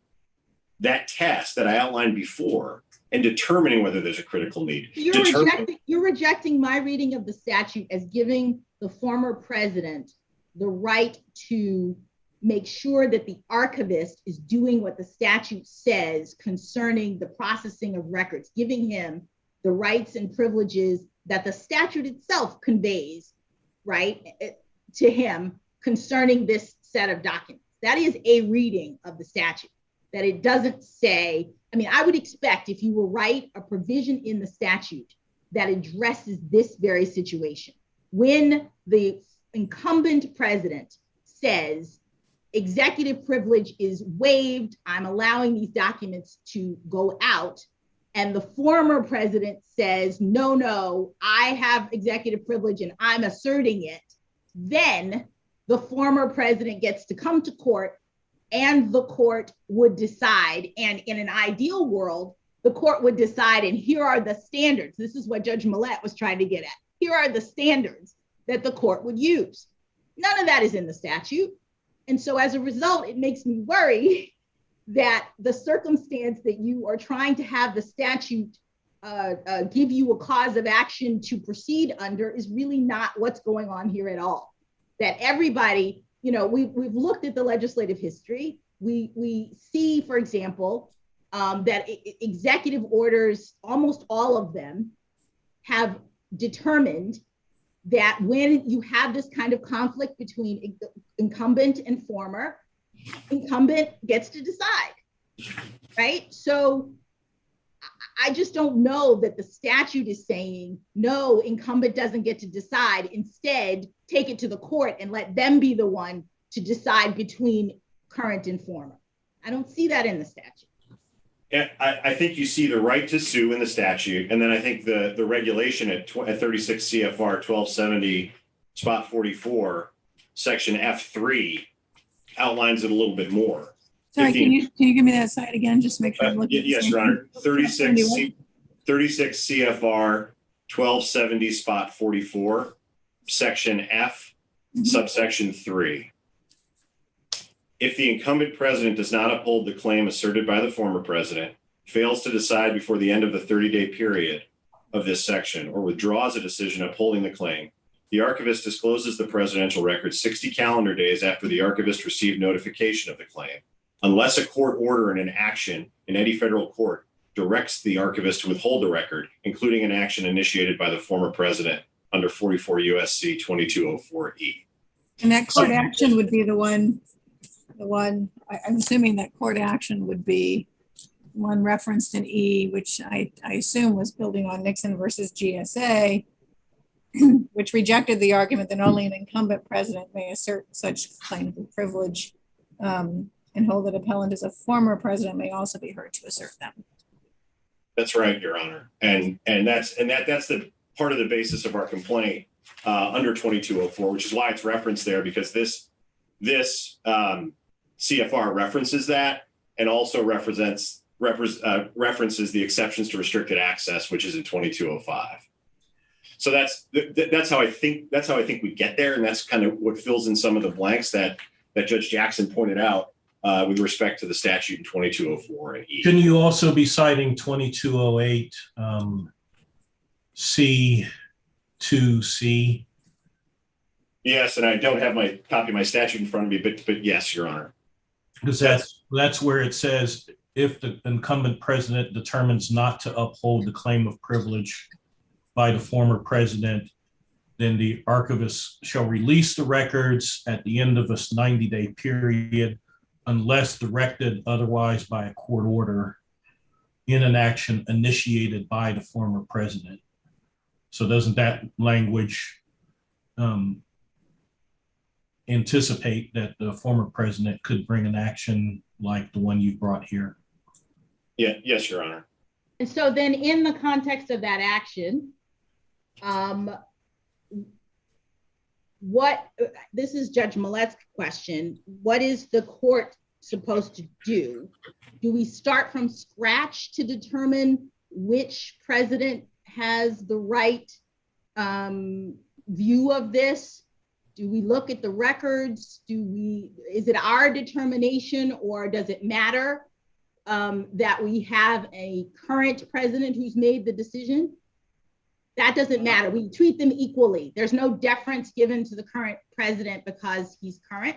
[SPEAKER 6] that test that I outlined before and determining whether there's a critical need.
[SPEAKER 5] You're rejecting my reading of the statute as giving the former president the right to make sure that the archivist is doing what the statute says concerning the processing of records, giving him the rights and privileges that the statute itself conveys, right, to him concerning this set of documents. That is a reading of the statute, that it doesn't say, I mean, I would expect if you will write a provision in the statute that addresses this very situation, when the incumbent president says executive privilege is waived, I'm allowing these documents to go out, and the former president says, no, I have executive privilege and I'm asserting it, then the former president gets to come to court and the court would decide. And in an ideal world, the court would decide, and here are the standards. This is what Judge Millett was trying to get at. Here are the standards that the court would use. None of that is in the statute. And so as a result, it makes me worry that the circumstance that you are trying to have the statute give you a cause of action to proceed under is really not what's going on here at all. That everybody, you know, we've looked at the legislative history. We see, for example, that executive orders, almost all of them, have determined that when you have this kind of conflict between incumbent and former, incumbent gets to decide, right? So I just don't know that the statute is saying, no, incumbent doesn't get to decide. Instead, take it to the court and let them be the one to decide between current and former. I don't see that in the statute.
[SPEAKER 6] Yeah, I think you see the right to sue in the statute. And then I think the regulation at 36 CFR 1270(44), section F3 outlines it a little bit more.
[SPEAKER 2] Sorry, can you give me that slide again? Just make sure I'm looking.
[SPEAKER 6] Yes, Your Honor. 36 CFR 1270(44), section F, subsection 3. If the incumbent president does not uphold the claim asserted by the former president, fails to decide before the end of the 30-day period of this section, or withdraws a decision upholding the claim, the archivist discloses the presidential record 60 calendar days after the archivist received notification of the claim, unless a court order and an action in any federal court directs the archivist to withhold the record, including an action initiated by the former president under 44 USC 2204E.
[SPEAKER 2] And that court action would be the one, I'm assuming that court action would be one referenced in E, which I assume was building on Nixon versus GSA, which rejected the argument that only an incumbent president may assert such claims of privilege, and hold that appellant as a former president may also be heard to assert them.
[SPEAKER 6] That's right, Your Honor. And that's the part of the basis of our complaint under 2204, which is why it's referenced there, because this CFR references that and also references the exceptions to restricted access, which is in 2205. So that's how I think we get there, and that's kind of what fills in some of the blanks that Judge Jackson pointed out with respect to the statute in 2204 and E.
[SPEAKER 3] Can you also be citing 2208 C2C?
[SPEAKER 6] Yes, and I don't have my copy of my statute in front of me, but yes, Your Honor.
[SPEAKER 3] Because that's where it says, if the incumbent president determines not to uphold the claim of privilege by the former president, then the archivist shall release the records at the end of this 90-day period, unless directed otherwise by a court order in an action initiated by the former president. So doesn't that language anticipate that the former president could bring an action like the one you brought here?
[SPEAKER 6] Yeah, yes, Your Honor.
[SPEAKER 5] And so then in the context of that action, this is Judge Millett's question, what is the court supposed to do? Do we start from scratch to determine which president has the right view of this? Do we look at the records? Is it our determination, or does it matter that we have a current president who's made the decision? That doesn't matter. We treat them equally. There's no deference given to the current president because he's current.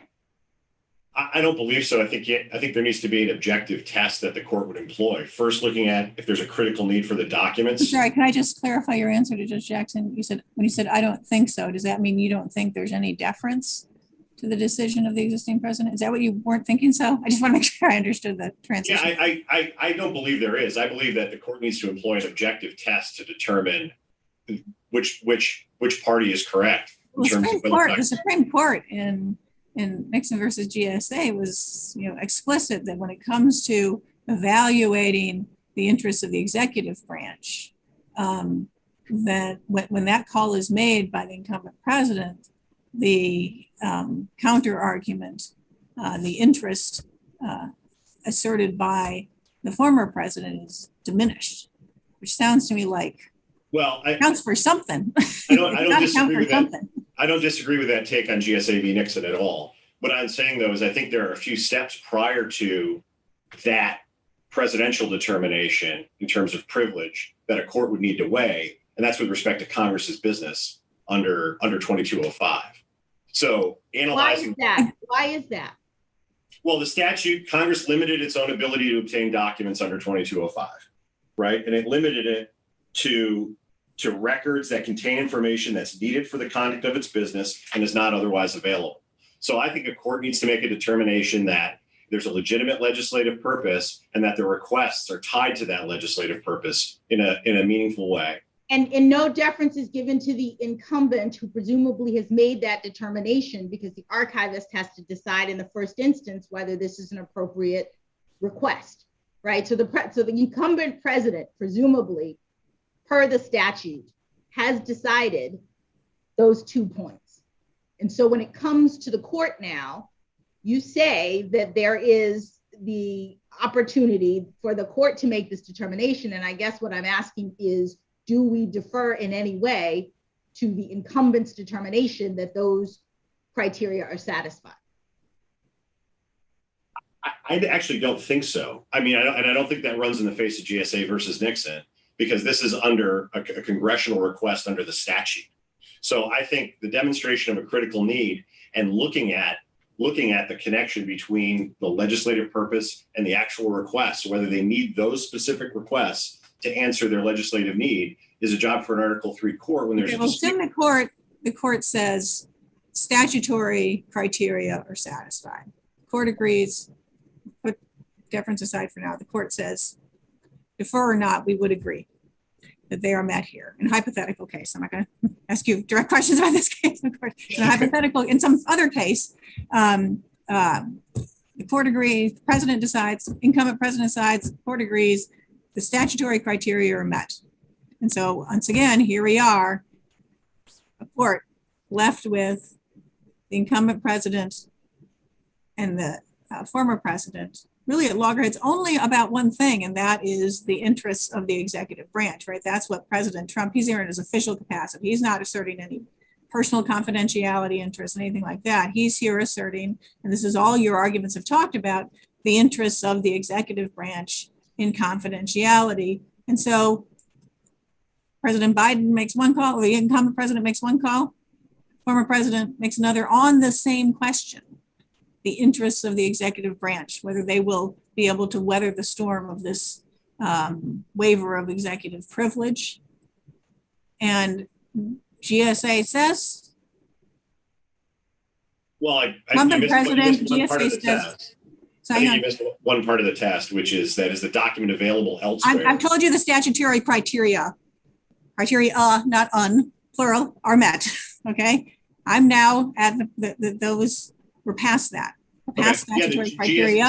[SPEAKER 6] I don't believe so. I think there needs to be an objective test that the court would employ. First, looking at if there's a critical need for the documents.
[SPEAKER 2] Sorry, can I just clarify your answer to Judge Jackson? When you said, I don't think so, does that mean you don't think there's any deference to the decision of the existing president? Is that what you weren't thinking so? I just want to make sure I understood the transition.
[SPEAKER 6] Yeah, I don't believe there is. I believe that the court needs to employ an objective test to determine which party is correct.
[SPEAKER 2] Well, the Supreme Court in Nixon versus GSA was, explicit that when it comes to evaluating the interests of the executive branch, that when that call is made by the incumbent president, the counter argument, the interest asserted by the former president is diminished, which sounds to me like counts for something.
[SPEAKER 6] I don't disagree with that. I don't disagree with that take on GSA v. Nixon at all. What I'm saying, though, is I think there are a few steps prior to that presidential determination in terms of privilege that a court would need to weigh, and that's with respect to Congress's business under 2205. So analyzing
[SPEAKER 5] why is that?
[SPEAKER 6] Well, the statute, Congress limited its own ability to obtain documents under 2205, right? And it limited it to records that contain information that's needed for the conduct of its business and is not otherwise available. So I think a court needs to make a determination that there's a legitimate legislative purpose and that the requests are tied to that legislative purpose in a meaningful way.
[SPEAKER 5] And no deference is given to the incumbent who presumably has made that determination, because the archivist has to decide in the first instance whether this is an appropriate request, right? So the incumbent president, presumably, per the statute, has decided those 2 points. And so when it comes to the court now, you say that there is the opportunity for the court to make this determination. And I guess what I'm asking is, do we defer in any way to the incumbent's determination that those criteria are satisfied?
[SPEAKER 6] I actually don't think so. I mean, I don't think that runs in the face of GSA versus Nixon, because this is under a congressional request under the statute. So I think the demonstration of a critical need and looking at the connection between the legislative purpose and the actual requests, whether they need those specific requests to answer their legislative need, is a job for an Article III court when there's
[SPEAKER 2] in the court says statutory criteria are satisfied. The court agrees, put deference aside for now. The court says, defer or not, we would agree that they are met here. In a hypothetical case, I'm not going to ask you direct questions about this case, of course. In a hypothetical, in some other case, the court agrees, the president decides, incumbent president decides, the court agrees, the statutory criteria are met. And so once again, here we are, a court left with the incumbent president and the former president really at loggerheads only about one thing, and that is the interests of the executive branch, right? That's what President Trump, he's here in his official capacity. He's not asserting any personal confidentiality interests, anything like that. He's here asserting, and this is all your arguments have talked about, the interests of the executive branch in confidentiality. And so President Biden makes one call, or the incumbent president makes one call, former president makes another on the same question, the interests of the executive branch, whether they will be able to weather the storm of this waiver of executive privilege. And GSA says,
[SPEAKER 6] well, I think you missed one part of the test, which is that is the document available elsewhere.
[SPEAKER 2] I've told you the statutory criteria, not plural, are met. Okay, I'm now at those. We're past that. Past statutory criteria.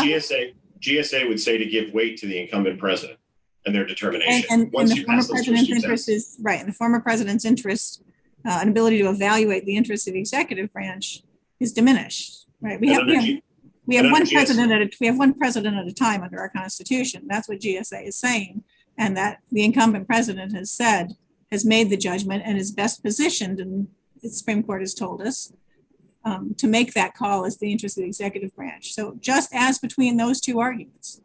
[SPEAKER 6] GSA would say to give weight to the incumbent president and their determination.
[SPEAKER 2] And the former president's interest is right. And the former president's interest and ability to evaluate the interests of the executive branch is diminished. Right. We have one president at a time under our Constitution. That's what GSA is saying, and that the incumbent president has made the judgment and is best positioned, and the Supreme Court has told us, to make that call as the interest of the executive branch. So just as between those two arguments,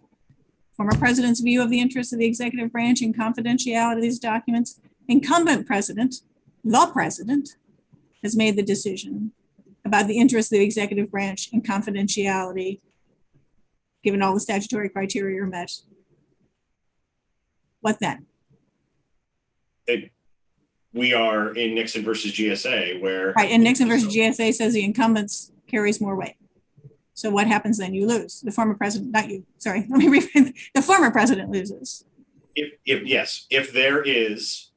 [SPEAKER 2] former president's view of the interests of the executive branch and confidentiality of these documents. Incumbent president, the president, has made the decision about the interests of the executive branch and confidentiality, given all the statutory criteria are met. What then?
[SPEAKER 6] We are in Nixon versus GSA where.
[SPEAKER 2] Right, and Nixon versus GSA says the incumbents carries more weight. So what happens then? You lose. The former president, not you, sorry, let me rephrase. The former president loses.
[SPEAKER 6] If there is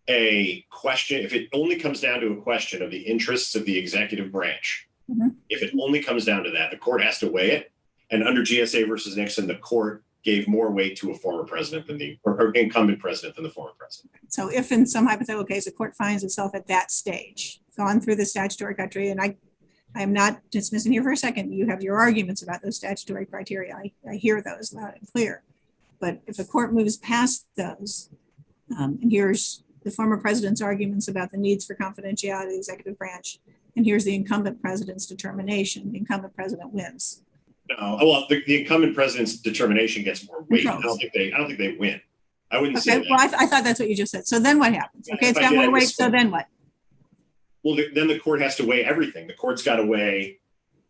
[SPEAKER 6] a question, if it only comes down to a question of the interests of the executive branch, if it only comes down to that, the court has to weigh it. And under GSA versus Nixon, the court gave more weight to a former president than or incumbent president than the former president.
[SPEAKER 2] So if in some hypothetical case, the court finds itself at that stage, gone through the statutory criteria, and I am not dismissing here for a second, you have your arguments about those statutory criteria. I hear those loud and clear. But if the court moves past those, and here's the former president's arguments about the needs for confidentiality of the executive branch, and here's the incumbent president's determination, the incumbent president wins.
[SPEAKER 6] No, well, the incumbent president's determination gets more weight. I don't think they win. I wouldn't say that.
[SPEAKER 2] Well, I thought that's what you just said. So then what happens? Okay, it's got more weight. So then what?
[SPEAKER 6] Well, then the court has to weigh everything. The court's got to weigh,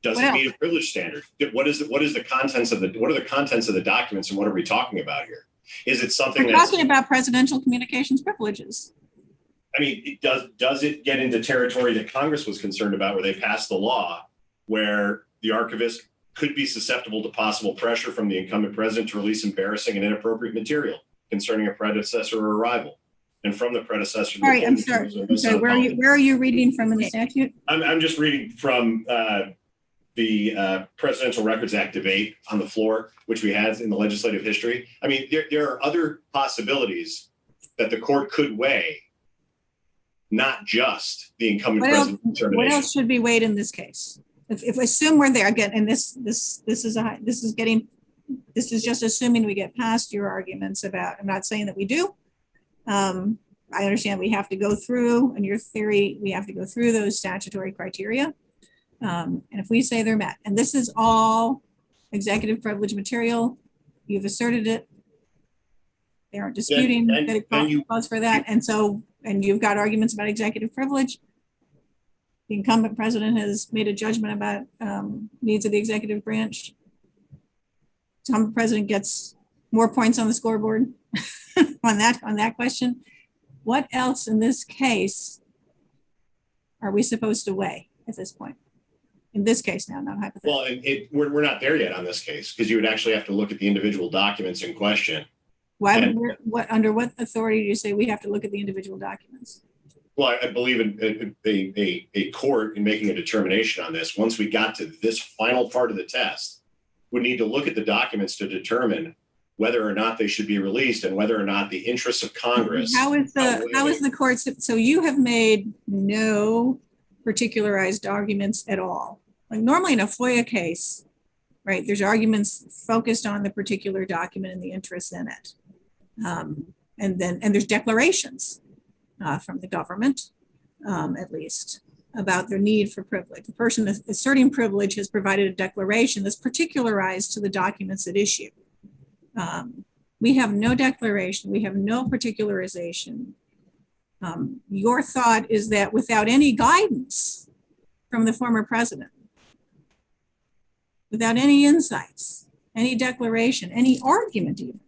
[SPEAKER 6] does it meet a privilege standard? What are the contents of the documents, and what are we talking about here? Is it something
[SPEAKER 2] we're talking about presidential communications privileges?
[SPEAKER 6] I mean, does it get into territory that Congress was concerned about, where they passed the law where the archivist could be susceptible to possible pressure from the incumbent president to release embarrassing and inappropriate material concerning a predecessor or a rival, and from the predecessor.
[SPEAKER 2] All right, I'm sorry. Where are you reading from in the statute?
[SPEAKER 6] I'm just reading from the Presidential Records Act debate on the floor, which we had in the legislative history. I mean, there are other possibilities that the court could weigh, not just the incumbent president determination.
[SPEAKER 2] What else should be weighed in this case? If we assume we're there again, and this is just assuming we get past your arguments about, I'm not saying that we do. I understand we have to go through, in your theory, we have to go through those statutory criteria. And if we say they're met, and this is all executive privilege material, you've asserted it. They aren't disputing that it calls for that. And you've got arguments about executive privilege. The incumbent president has made a judgment about needs of the executive branch. The incumbent president gets more points on the scoreboard on that question. What else in this case are we supposed to weigh at this point? In this case now, not hypothetical.
[SPEAKER 6] Well, we're not there yet on this case, because you would actually have to look at the individual documents in question.
[SPEAKER 2] Why? Under what authority do you say we have to look at the individual documents?
[SPEAKER 6] Well, I believe in a court in making a determination on this. Once we got to this final part of the test, we need to look at the documents to determine whether or not they should be released and whether or not the interests of Congress.
[SPEAKER 2] How is the court? So you have made no particularized arguments at all. Like normally in a FOIA case, right? There's arguments focused on the particular document and the interest in it, and there's declarations from the government, at least, about their need for privilege. The person asserting privilege has provided a declaration that's particularized to the documents at issue. We have no declaration. We have no particularization. Your thought is that without any guidance from the former president, without any insights, any declaration, any argument even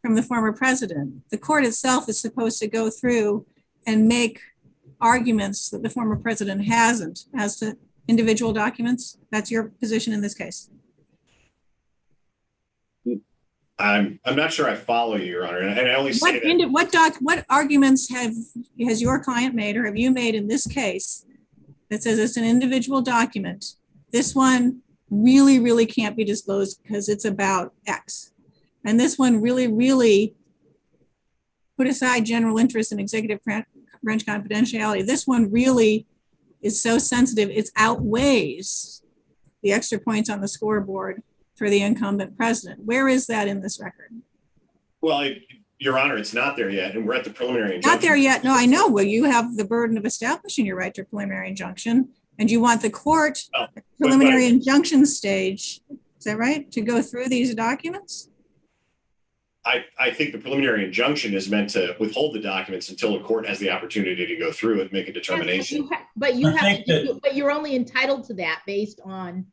[SPEAKER 2] from the former president, the court itself is supposed to go through and make arguments that the former president hasn't as to individual documents. That's your position in this case.
[SPEAKER 6] I'm not sure I follow you, Your Honor, and I only say
[SPEAKER 2] what arguments has your client made or have you made in this case that says it's an individual document? This one really, really can't be disclosed because it's about X. And this one really put aside general interest in executive branch confidentiality. This one really is so sensitive, it outweighs the extra points on the scoreboard for the incumbent president. Where is that in this record?
[SPEAKER 6] Well, Your Honor, it's not there yet, and we're at the preliminary injunction.
[SPEAKER 2] Not there yet. No, I know. Well, you have the burden of establishing your right to preliminary injunction, and you want the court preliminary injunction stage, is that right, to go through these documents?
[SPEAKER 6] I think the preliminary injunction is meant to withhold the documents until a court has the opportunity to go through and make a determination.
[SPEAKER 5] Yes, but you
[SPEAKER 3] I think that-
[SPEAKER 5] but you're only entitled to that based on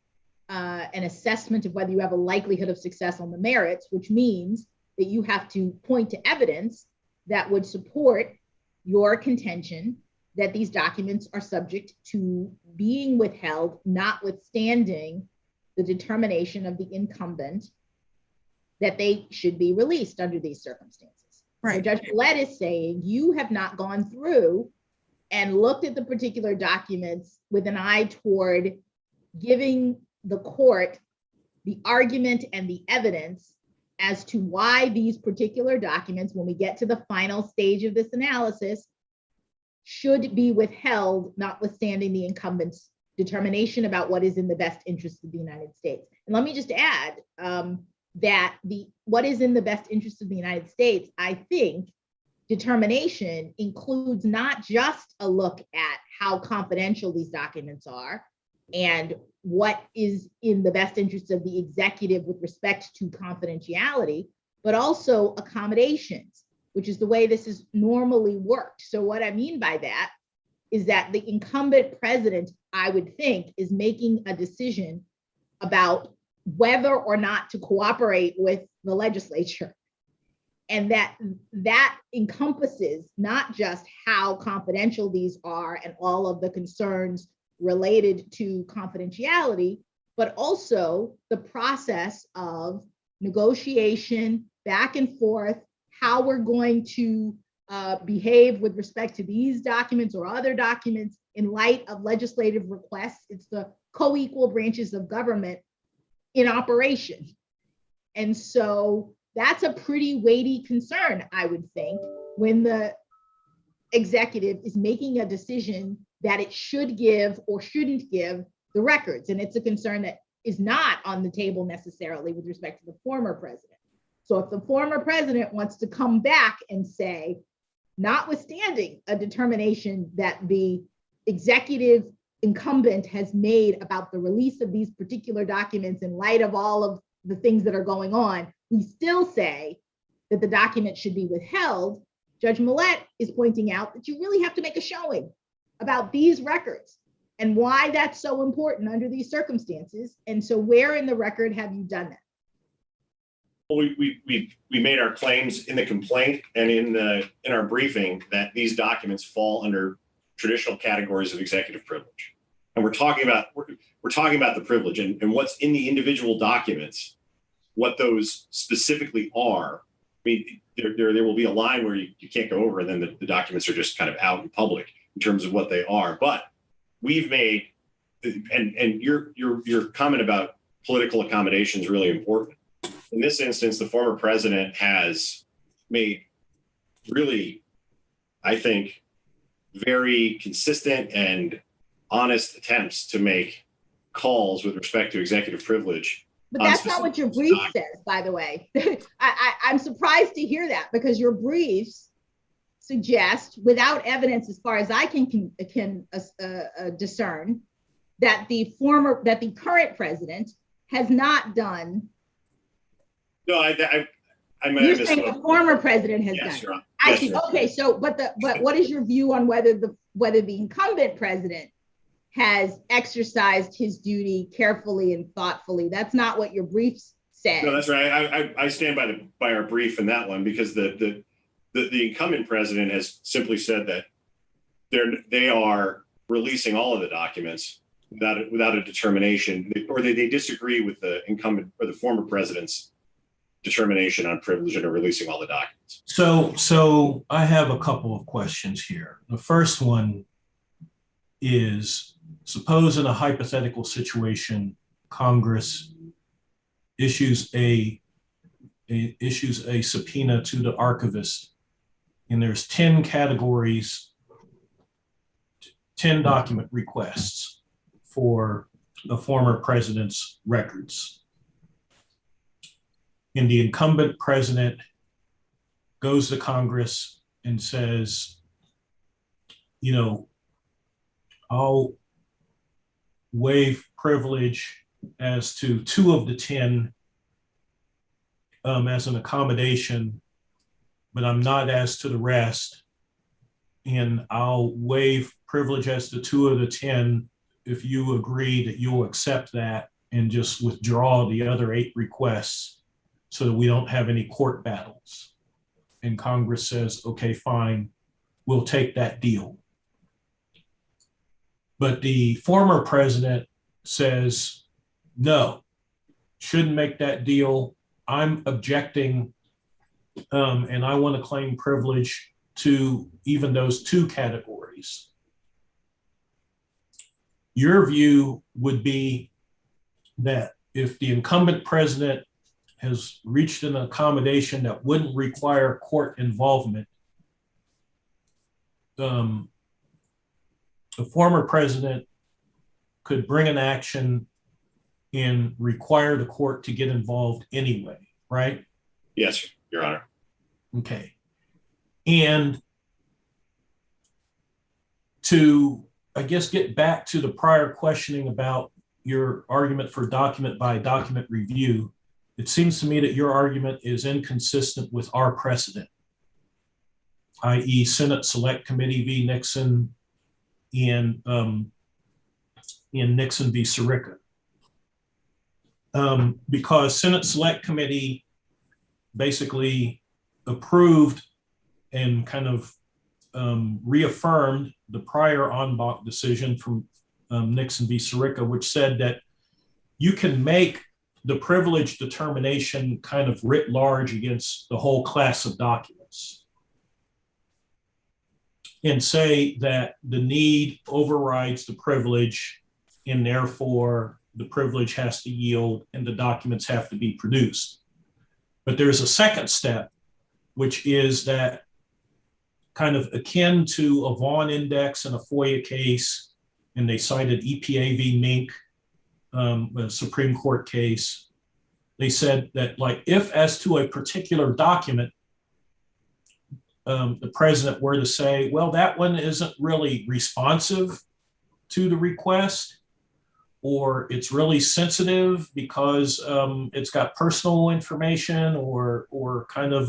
[SPEAKER 5] an assessment of whether you have a likelihood of success on the merits, which means that you have to point to evidence that would support your contention that these documents are subject to being withheld, notwithstanding the determination of the incumbent that they should be released under these circumstances.
[SPEAKER 2] Right.
[SPEAKER 5] So Judge Millett is saying you have not gone through and looked at the particular documents with an eye toward giving the court the argument and the evidence as to why these particular documents, when we get to the final stage of this analysis, should be withheld, notwithstanding the incumbent's determination about what is in the best interest of the United States. And let me just add that what is in the best interest of the United States, I think, determination includes not just a look at how confidential these documents are and what is in the best interest of the executive with respect to confidentiality, but also accommodations, which is the way this is normally worked. So what I mean by that is that the incumbent president, I would think, is making a decision about whether or not to cooperate with the legislature. And that encompasses not just how confidential these are and all of the concerns related to confidentiality, but also the process of negotiation, back and forth, how we're going to behave with respect to these documents or other documents in light of legislative requests. It's the co-equal branches of government in operation. And so that's a pretty weighty concern, I would think, when the executive is making a decision that it should give or shouldn't give the records. And it's a concern that is not on the table necessarily with respect to the former president. So if the former president wants to come back and say, notwithstanding a determination that the executive incumbent has made about the release of these particular documents in light of all of the things that are going on, we still say that the document should be withheld. Judge Millett is pointing out that you really have to make a showing about these records and why that's so important under these circumstances. And so where in the record have you done that?
[SPEAKER 6] Well, we made our claims in the complaint and in our briefing that these documents fall under traditional categories of executive privilege. And we're talking about the privilege and what's in the individual documents, what those specifically are. I mean, there will be a line where you can't go over, and then the documents are just kind of out in public in terms of what they are. But we've made, and your comment about political accommodation is really important. In this instance, the former president has made really, I think, very consistent and honest attempts to make calls with respect to executive privilege.
[SPEAKER 5] But that's not what your brief says, by the way. I'm surprised to hear that, because your briefs suggest, without evidence as far as I can discern, that the current president has not done.
[SPEAKER 6] No, I
[SPEAKER 5] You're saying the former president has
[SPEAKER 6] yes,
[SPEAKER 5] done.
[SPEAKER 6] I
[SPEAKER 5] see. Okay, so but what is your view on whether the incumbent president has exercised his duty carefully and thoughtfully? That's not what your briefs say.
[SPEAKER 6] No, that's right. I stand by our brief in that one, because the incumbent president has simply said that they are releasing all of the documents without a determination, or they disagree with the incumbent or the former president's determination on privilege and are releasing all the documents.
[SPEAKER 3] So I have a couple of questions here. The first one is, suppose in a hypothetical situation, Congress issues a subpoena to the archivist, and there's 10 categories, 10 document requests for the former president's records. And the incumbent president goes to Congress and says, you know, I'll waive privilege as to 2 of the 10 as an accommodation, but I'm not as to the rest. And I'll waive privilege as to 2 of the 10 if you agree that you'll accept that and just withdraw the other 8 requests so that we don't have any court battles. And Congress says, okay, fine, we'll take that deal. But the former president says, no, shouldn't make that deal. I'm objecting, and I want to claim privilege to even those 2 categories. Your view would be that if the incumbent president has reached an accommodation that wouldn't require court involvement, the former president could bring an action and require the court to get involved anyway, right?
[SPEAKER 6] Yes, Your Honor.
[SPEAKER 3] Okay. And to, I guess, get back to the prior questioning about your argument for document by document review, it seems to me that your argument is inconsistent with our precedent, i.e. Senate Select Committee v. Nixon and in Nixon v. Sirica. Because Senate Select Committee basically approved and kind of reaffirmed the prior en banc decision from Nixon v. Sirica, which said that you can make the privilege determination kind of writ large against the whole class of documents and say that the need overrides the privilege and therefore the privilege has to yield and the documents have to be produced. But there's a second step, which is that kind of akin to a Vaughan index in a FOIA case, and they cited EPA v. Mink, a Supreme Court case. They said that, like, if as to a particular document, the president were to say, well, that one isn't really responsive to the request, or it's really sensitive because it's got personal information, or kind of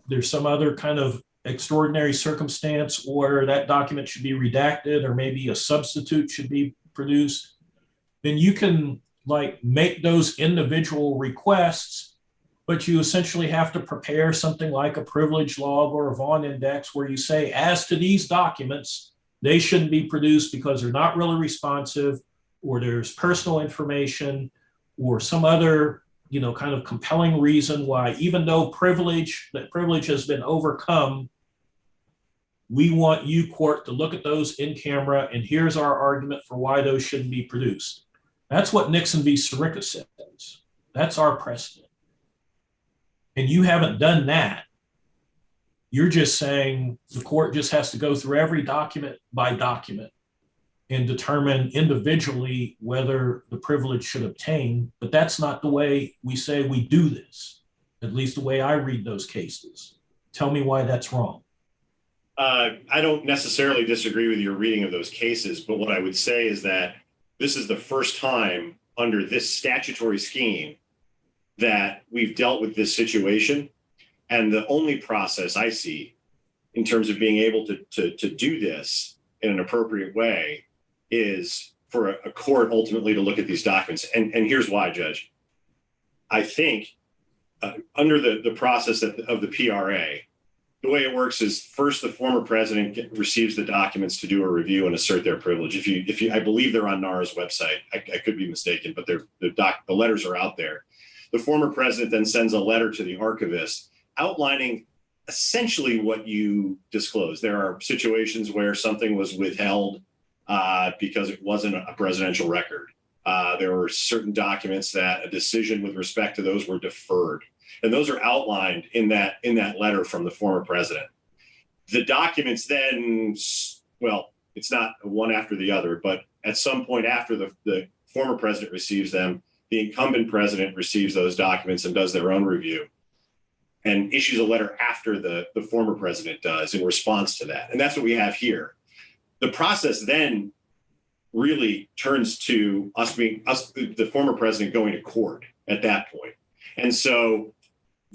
[SPEAKER 3] there's some other kind of extraordinary circumstance, or that document should be redacted, or maybe a substitute should be produced, then you can like make those individual requests, but you essentially have to prepare something like a privilege log or a Vaughan index where you say, as to these documents, they shouldn't be produced because they're not really responsive, or there's personal information, or some other, you know, kind of compelling reason why, even though that privilege has been overcome, we want you, court, to look at those in camera, and here's our argument for why those shouldn't be produced. That's what Nixon v. Sirica says. That's our precedent. And you haven't done that. You're just saying the court just has to go through every document by document and determine individually whether the privilege should obtain. But that's not the way we say we do this, at least the way I read those cases. Tell me why that's wrong.
[SPEAKER 6] I don't necessarily disagree with your reading of those cases, but what I would say is that this is the first time under this statutory scheme that we've dealt with this situation. And the only process I see in terms of being able to do this in an appropriate way is for a court ultimately to look at these documents. And here's why, Judge. I think under the process of the PRA, the way it works is first the former president receives the documents to do a review and assert their privilege. If you, I believe they're on NARA's website. I could be mistaken, but the letters are out there. The former president then sends a letter to the archivist outlining essentially what you disclosed. There are situations where something was withheld because it wasn't a presidential record. There were certain documents that a decision with respect to those were deferred. And those are outlined in that letter from the former president. The documents then, well, it's not one after the other, but at some point after the former president receives them, the incumbent president receives those documents and does their own review and issues a letter after the former president does in response to that. And that's what we have here. The process then really turns to the former president going to court at that point. And so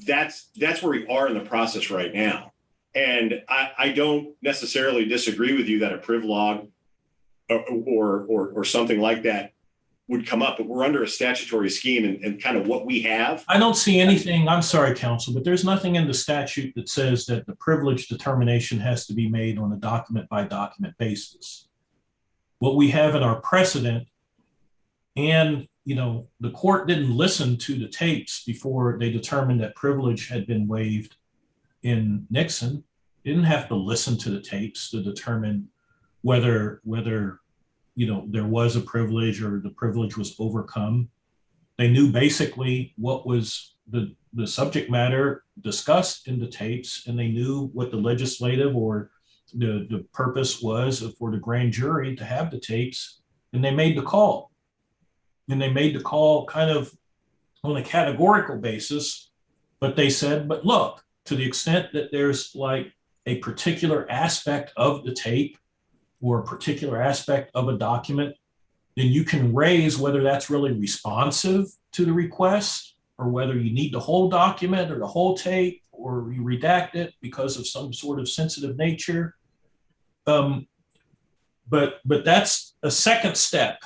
[SPEAKER 6] that's where we are in the process right now. And I don't necessarily disagree with you that a priv log or something like that would come up, but we're under a statutory scheme and kind of what we have.
[SPEAKER 3] I don't see anything, I'm sorry, counsel, but there's nothing in the statute that says that the privilege determination has to be made on a document by document basis. What we have in our precedent, and the court didn't listen to the tapes before they determined that privilege had been waived in Nixon. They didn't have to listen to the tapes to determine whether there was a privilege or the privilege was overcome. They knew basically what was the subject matter discussed in the tapes, and they knew what the legislative or the purpose was for the grand jury to have the tapes, and they made the call. And they made the call kind of on a categorical basis, but they said, but look, to the extent that there's like a particular aspect of the tape or a particular aspect of a document, then you can raise whether that's really responsive to the request or whether you need the whole document or the whole tape or you redact it because of some sort of sensitive nature. But that's a second step.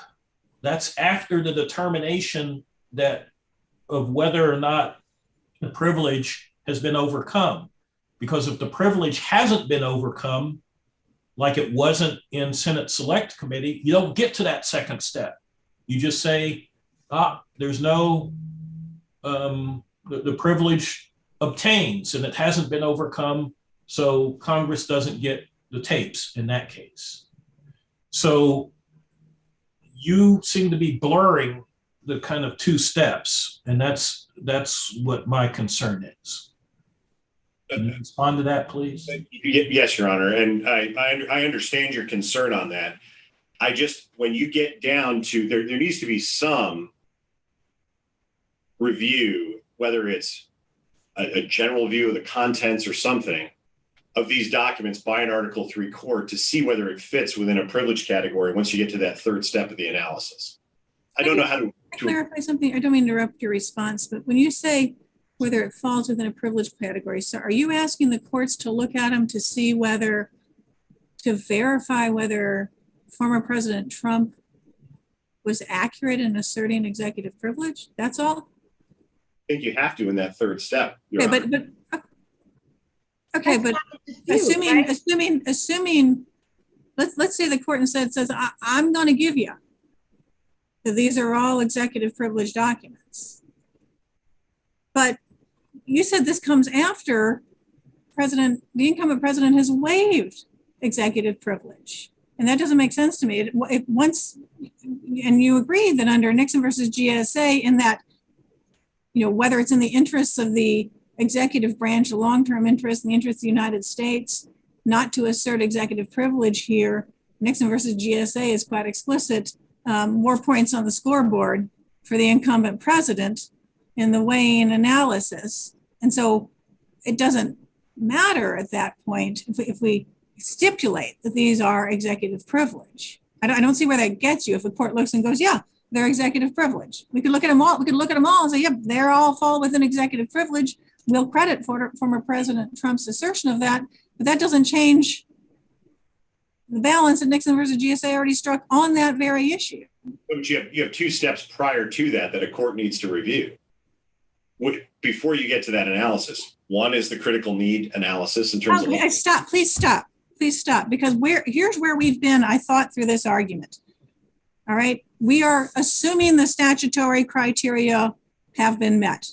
[SPEAKER 3] That's after the determination of whether or not the privilege has been overcome. Because if the privilege hasn't been overcome, like it wasn't in Senate Select Committee, you don't get to that second step. You just say, there's no, the privilege obtains and it hasn't been overcome, so Congress doesn't get the tapes in that case. So you seem to be blurring the kind of two steps, and that's what my concern is. Can you respond to that, please?
[SPEAKER 6] Yes, Your Honor, and I understand your concern on that. When you get down to there needs to be some review, whether it's a general view of the contents or something of these documents by an Article III court to see whether it fits within a privilege category once you get to that third step of the analysis. I don't know how to
[SPEAKER 2] clarify something. I don't mean to interrupt your response, but when you say whether it falls within a privilege category, so are you asking the courts to look at them to see to verify whether former President Trump was accurate in asserting executive privilege? That's all?
[SPEAKER 6] I think you have to in that third step.
[SPEAKER 2] Okay, but assuming, let's say the court instead says, I'm going to give you that these are all executive privilege documents. But you said this comes after the incumbent president has waived executive privilege. And that doesn't make sense to me. And you agreed that under Nixon versus GSA, in that, whether it's in the interests of the executive branch, the long-term interest, and the interest of the United States, not to assert executive privilege here, Nixon versus GSA is quite explicit. More points on the scoreboard for the incumbent president in the weighing analysis. And so it doesn't matter at that point if we stipulate that these are executive privilege. I don't see where that gets you if the court looks and goes, yeah, they're executive privilege. We could look at them all. We could look at them all and say, yep, they're all fall within executive privilege. We'll credit former President Trump's assertion of that, but that doesn't change the balance that Nixon versus GSA already struck on that very issue.
[SPEAKER 6] But you have two steps prior to that a court needs to review before you get to that analysis. One is the critical need analysis in terms of.
[SPEAKER 2] Please stop, because here's where we've been, I thought, through this argument. All right, we are assuming the statutory criteria have been met.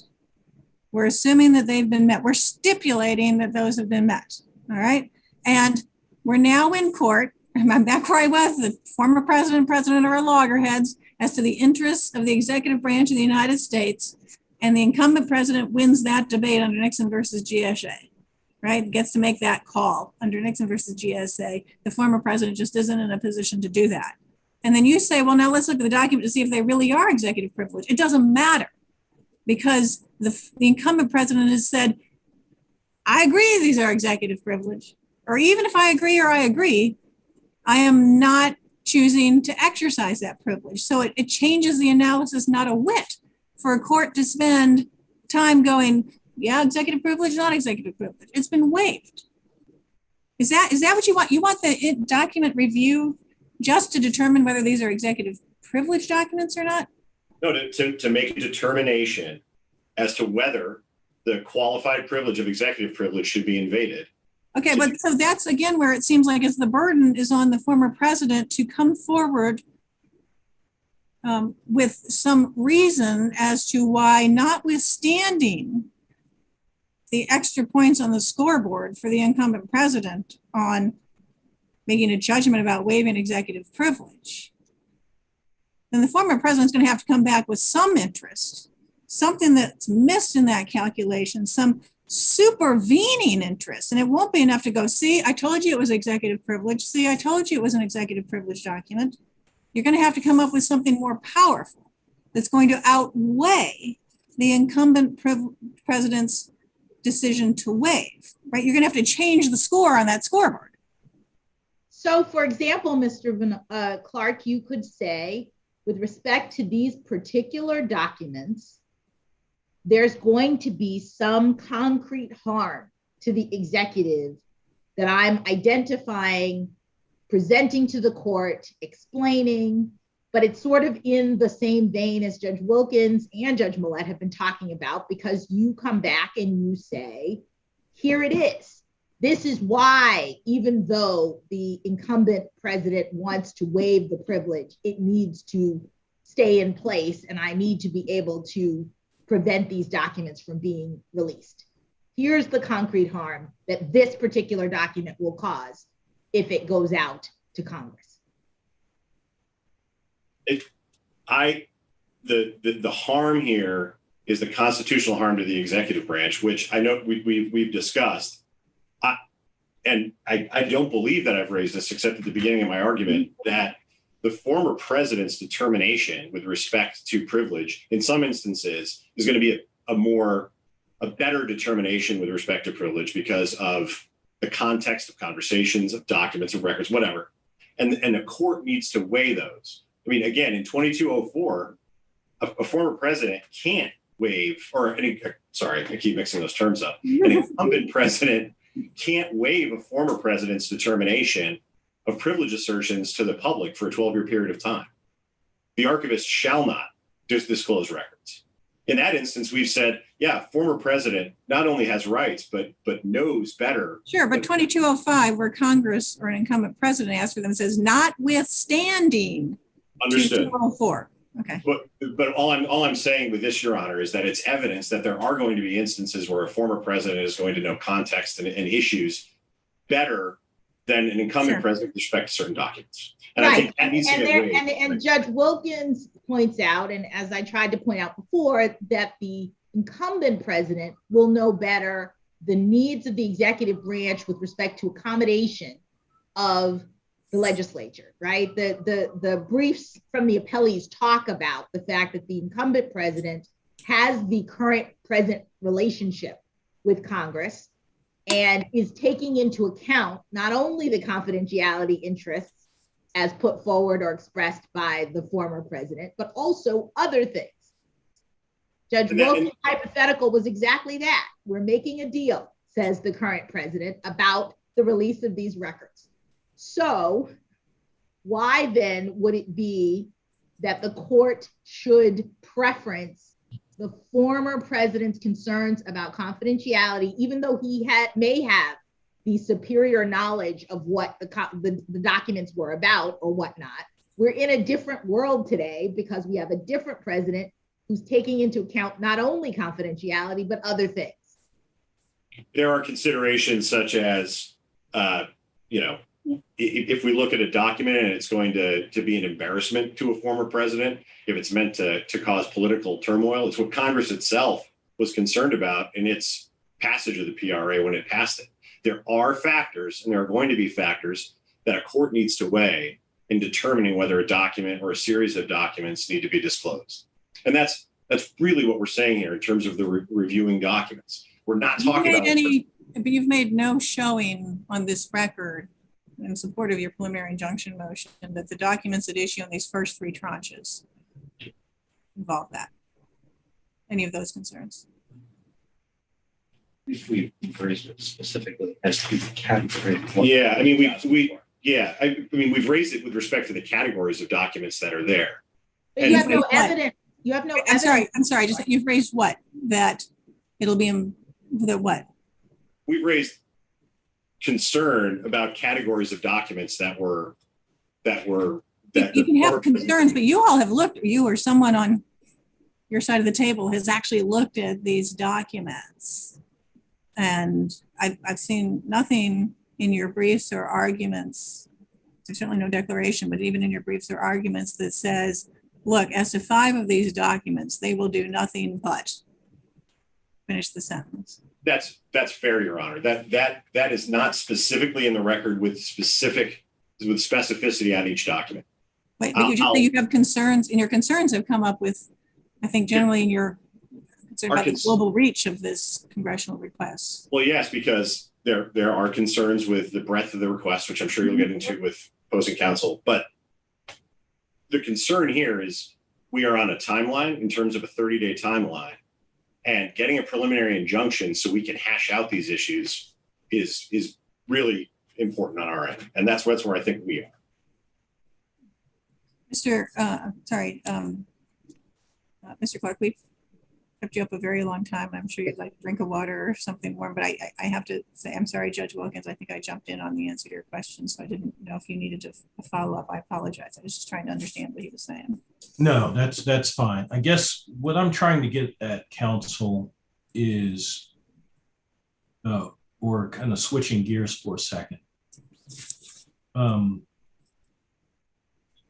[SPEAKER 2] We're assuming that they've been met. We're stipulating that those have been met. All right, and we're now in court. I'm back where I was, the former president of our loggerheads, as to the interests of the executive branch of the United States, and the incumbent president wins that debate under Nixon versus GSA, right? Gets to make that call under Nixon versus GSA. The former president just isn't in a position to do that. And then you say, well, now let's look at the document to see if they really are executive privilege. It doesn't matter, because the incumbent president has said, I agree these are executive privilege. Or even if I agree or I agree, I am not choosing to exercise that privilege. So it changes the analysis not a whit for a court to spend time going, yeah, executive privilege, not executive privilege. It's been waived. Is that what you want? You want the document review just to determine whether these are executive privilege documents or not?
[SPEAKER 6] No, to make a determination as to whether the qualified privilege of executive privilege should be invaded.
[SPEAKER 2] Okay, but so that's again where it seems like the burden is on the former president to come forward with some reason as to why, notwithstanding the extra points on the scoreboard for the incumbent president on making a judgment about waiving executive privilege, then the former president's going to have to come back with some interest, something that's missed in that calculation, some supervening interest. And it won't be enough to go, see, I told you it was executive privilege. See, I told you it was an executive privilege document. You're going to have to come up with something more powerful that's going to outweigh the incumbent president's decision to waive, right? You're going to have to change the score on that scoreboard.
[SPEAKER 5] So for example, Mr. Clark, you could say, with respect to these particular documents, there's going to be some concrete harm to the executive that I'm identifying, presenting to the court, explaining, but it's sort of in the same vein as Judge Wilkins and Judge Millett have been talking about, because you come back and you say, here it is. This is why, even though the incumbent president wants to waive the privilege, it needs to stay in place, and I need to be able to prevent these documents from being released. Here's the concrete harm that this particular document will cause if it goes out to Congress.
[SPEAKER 6] The harm here is the constitutional harm to the executive branch, which I know we've discussed. And I don't believe that I've raised this except at the beginning of my argument, that the former president's determination with respect to privilege in some instances is going to be a better determination with respect to privilege because of the context of conversations, of documents, of records, whatever. And the court needs to weigh those. I mean, again, in 2204, a former president can't waive, sorry, I keep mixing those terms up. An incumbent president can't waive a former president's determination of privilege assertions to the public for a 12-year period of time. The archivist shall not disclose records. In that instance, we've said, yeah, former president not only has rights, but knows better.
[SPEAKER 2] Sure, but 2205, where Congress or an incumbent president asks for them, says notwithstanding.
[SPEAKER 6] Understood.
[SPEAKER 2] 2204. Okay.
[SPEAKER 6] But all I'm saying with this, Your Honor, is that it's evidence that there are going to be instances where a former president is going to know context and issues better than an incumbent president with respect to certain documents. And
[SPEAKER 5] right.
[SPEAKER 6] I think that needs to get weighed.
[SPEAKER 5] And Judge Wilkins points out, and as I tried to point out before, that the incumbent president will know better the needs of the executive branch with respect to accommodation of the legislature, right? The briefs from the appellees talk about the fact that the incumbent president has the current present relationship with Congress and is taking into account not only the confidentiality interests as put forward or expressed by the former president, but also other things. Judge Wilkins' hypothetical was exactly that. We're making a deal, says the current president, about the release of these records. So why then would it be that the court should preference the former president's concerns about confidentiality, even though he may have the superior knowledge of what the documents were about or whatnot? We're in a different world today because we have a different president who's taking into account not only confidentiality, but other things.
[SPEAKER 6] There are considerations such as, if we look at a document and it's going to be an embarrassment to a former president, if it's meant to cause political turmoil, it's what Congress itself was concerned about in its passage of the PRA when it passed it. There are factors, and there are going to be factors that a court needs to weigh in determining whether a document or a series of documents need to be disclosed. And that's really what we're saying here in terms of the reviewing documents. We're not talking about
[SPEAKER 2] but you've made no showing on this record in support of your preliminary injunction motion that the documents at issue on these first three tranches involve that. Any of those concerns?
[SPEAKER 4] if we phrased it specifically as to the category.
[SPEAKER 6] Yeah, I mean, we've raised it with respect to the categories of documents that are there.
[SPEAKER 5] But
[SPEAKER 6] And
[SPEAKER 5] you have no
[SPEAKER 2] what?
[SPEAKER 5] evidence. You have no
[SPEAKER 2] I'm
[SPEAKER 5] evidence.
[SPEAKER 2] sorry, just you've raised what? That it'll be in the what?
[SPEAKER 6] We've raised concern about categories of documents that
[SPEAKER 2] You can have concerns, but you all have looked, you or someone on your side of the table has actually looked at these documents. And I've seen nothing in your briefs or arguments. There's certainly no declaration, but even in your briefs or arguments that says, look, as to 5 of these documents, they will do nothing but finish the sentence.
[SPEAKER 6] That's fair, Your Honor. That is not specifically in the record with specificity on each document.
[SPEAKER 2] But you just say you have concerns, and your concerns have come up with, I think, generally in your concern about the global reach of this congressional request.
[SPEAKER 6] Well, yes, because there are concerns with the breadth of the request, which I'm sure you'll get into with opposing counsel. But the concern here is we are on a timeline in terms of a 30-day timeline, and getting a preliminary injunction so we can hash out these issues is really important on our end, and that's where I think we are.
[SPEAKER 2] Mr. Clark, we've kept you up a very long time. I'm sure you'd like a drink of water or something warm, but I have to say, I'm sorry, Judge Wilkins, I think I jumped in on the answer to your question, so I didn't know if you needed to follow up. I apologize. I was just trying to understand what he was saying.
[SPEAKER 3] No, that's fine. I guess what I'm trying to get at, counsel, is, or kind of switching gears for a second.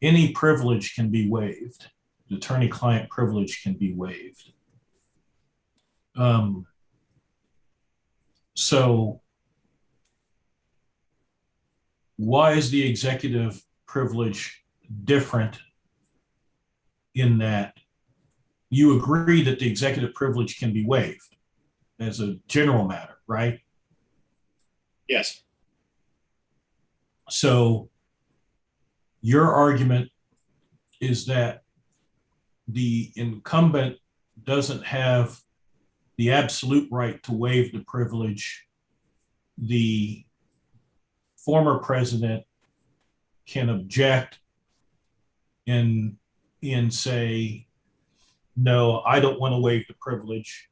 [SPEAKER 3] Any privilege can be waived. The attorney-client privilege can be waived. So why is the executive privilege different in that you agree that the executive privilege can be waived as a general matter, right?
[SPEAKER 6] Yes.
[SPEAKER 3] So your argument is that the incumbent doesn't have the absolute right to waive the privilege. The former president can object and say, no, I don't want to waive the privilege.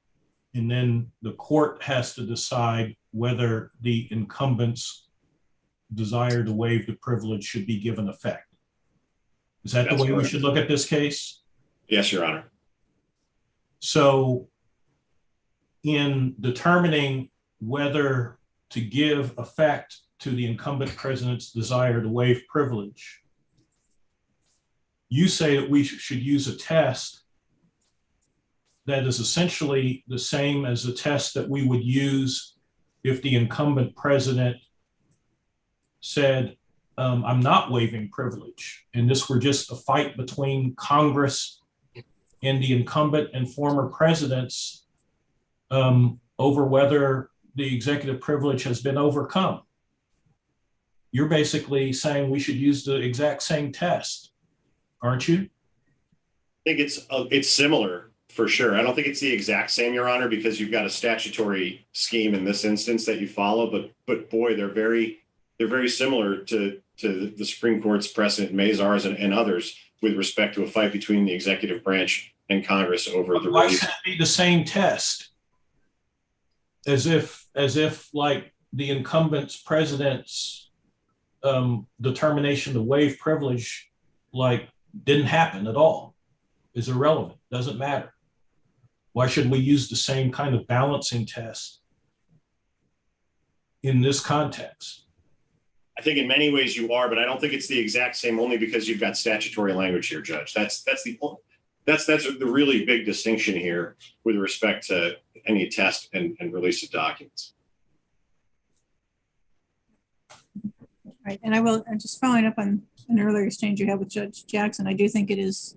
[SPEAKER 3] And then the court has to decide whether the incumbent's desire to waive the privilege should be given effect. Is that the way we should look at this case?
[SPEAKER 6] Yes, Your Honor.
[SPEAKER 3] So in determining whether to give effect to the incumbent president's desire to waive privilege, you say that we should use a test that is essentially the same as the test that we would use if the incumbent president said, I'm not waiving privilege, and this were just a fight between Congress and the incumbent and former presidents over whether the executive privilege has been overcome. You're basically saying we should use the exact same test, aren't you?
[SPEAKER 6] I think it's similar for sure. I don't think it's the exact same, Your Honor, because you've got a statutory scheme in this instance that you follow, but boy, they're very similar to the Supreme Court's precedent, Mazars and others, with respect to a fight between the executive branch and Congress over the
[SPEAKER 3] Why should it be the same test? As if like the incumbent's president's determination to waive privilege like didn't happen at all, is irrelevant, doesn't matter. Why should we use the same kind of balancing test in this context?
[SPEAKER 6] I think in many ways you are, but I don't think it's the exact same, only because you've got statutory language here, Judge. That's the really big distinction here with respect to any test and release of documents.
[SPEAKER 2] Right, and I'm just following up on an earlier exchange you had with Judge Jackson. I do think it is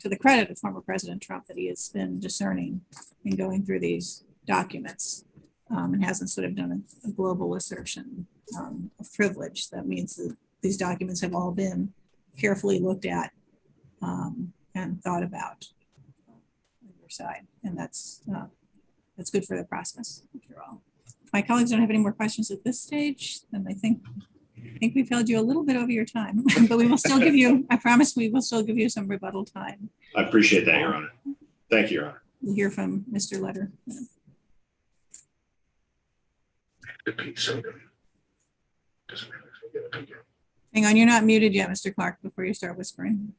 [SPEAKER 2] to the credit of former President Trump that he has been discerning in going through these documents and hasn't sort of done a global assertion of privilege. That means that these documents have all been carefully looked at and thought about on your side, and that's that's good for the process, after all. If my colleagues don't have any more questions at this stage, then I think we've held you a little bit over your time, but we will still give you, I promise we will still give you some rebuttal time.
[SPEAKER 6] I appreciate that, Your Honor. Thank you, Your Honor.
[SPEAKER 2] We'll hear from Mr. Letter. Hang on, you're not muted yet, Mr. Clark, before you start whispering.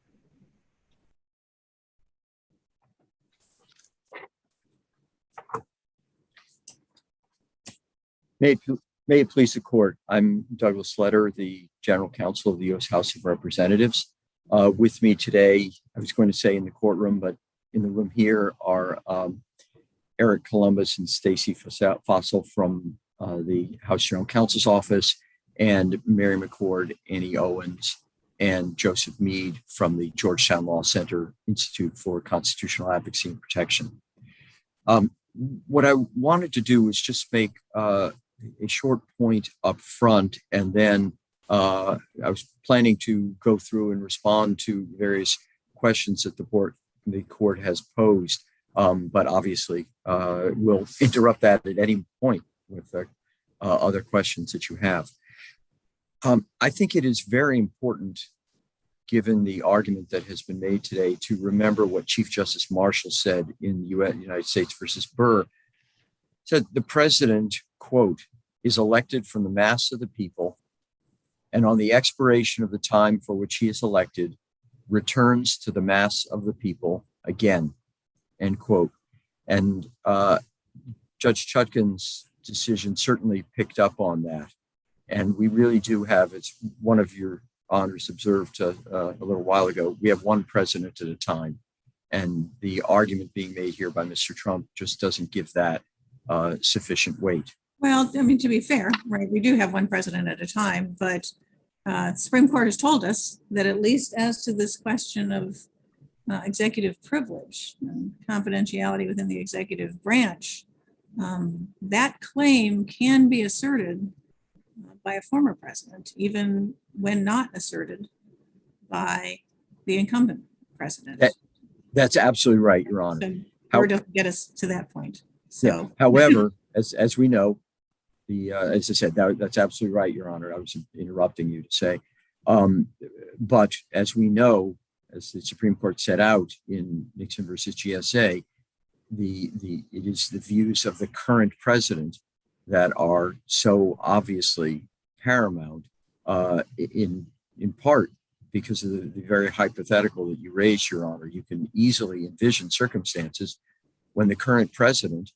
[SPEAKER 7] May it please the court. I'm Douglas Letter, the General Counsel of the U.S. House of Representatives. With me today, I was going to say in the courtroom, but in the room here are Eric Columbus and Stacy Fossil from the House General Counsel's Office, and Mary McCord, Annie Owens, and Joseph Mead from the Georgetown Law Center Institute for Constitutional Advocacy and Protection. What I wanted to do was just make a short point up front, and then I was planning to go through and respond to various questions that the court has posed, but obviously we'll interrupt that at any point with other questions that you have. I think it is very important, given the argument that has been made today, to remember what Chief Justice Marshall said in United States versus Burr. Said the president, quote, is elected from the mass of the people, and on the expiration of the time for which he is elected, returns to the mass of the people again, end quote. And Judge Chutkan's decision certainly picked up on that. And we really do have, as one of your honors observed a little while ago, we have one president at a time. And the argument being made here by Mr. Trump just doesn't give that sufficient weight.
[SPEAKER 2] Well, I mean, to be fair, right, we do have one president at a time, but the Supreme Court has told us that at least as to this question of executive privilege and confidentiality within the executive branch, that claim can be asserted by a former president, even when not asserted by the incumbent president.
[SPEAKER 7] That's absolutely right, Your Honor.
[SPEAKER 2] So Burr doesn't get us to that point. So,
[SPEAKER 7] yeah. However, as we know, as I said, that's absolutely right, Your Honor. I was interrupting you to say, but as we know, as the Supreme Court set out in Nixon versus GSA, it is the views of the current president that are so obviously paramount, in part because of the very hypothetical that you raised, Your Honor. You can easily envision circumstances when the current president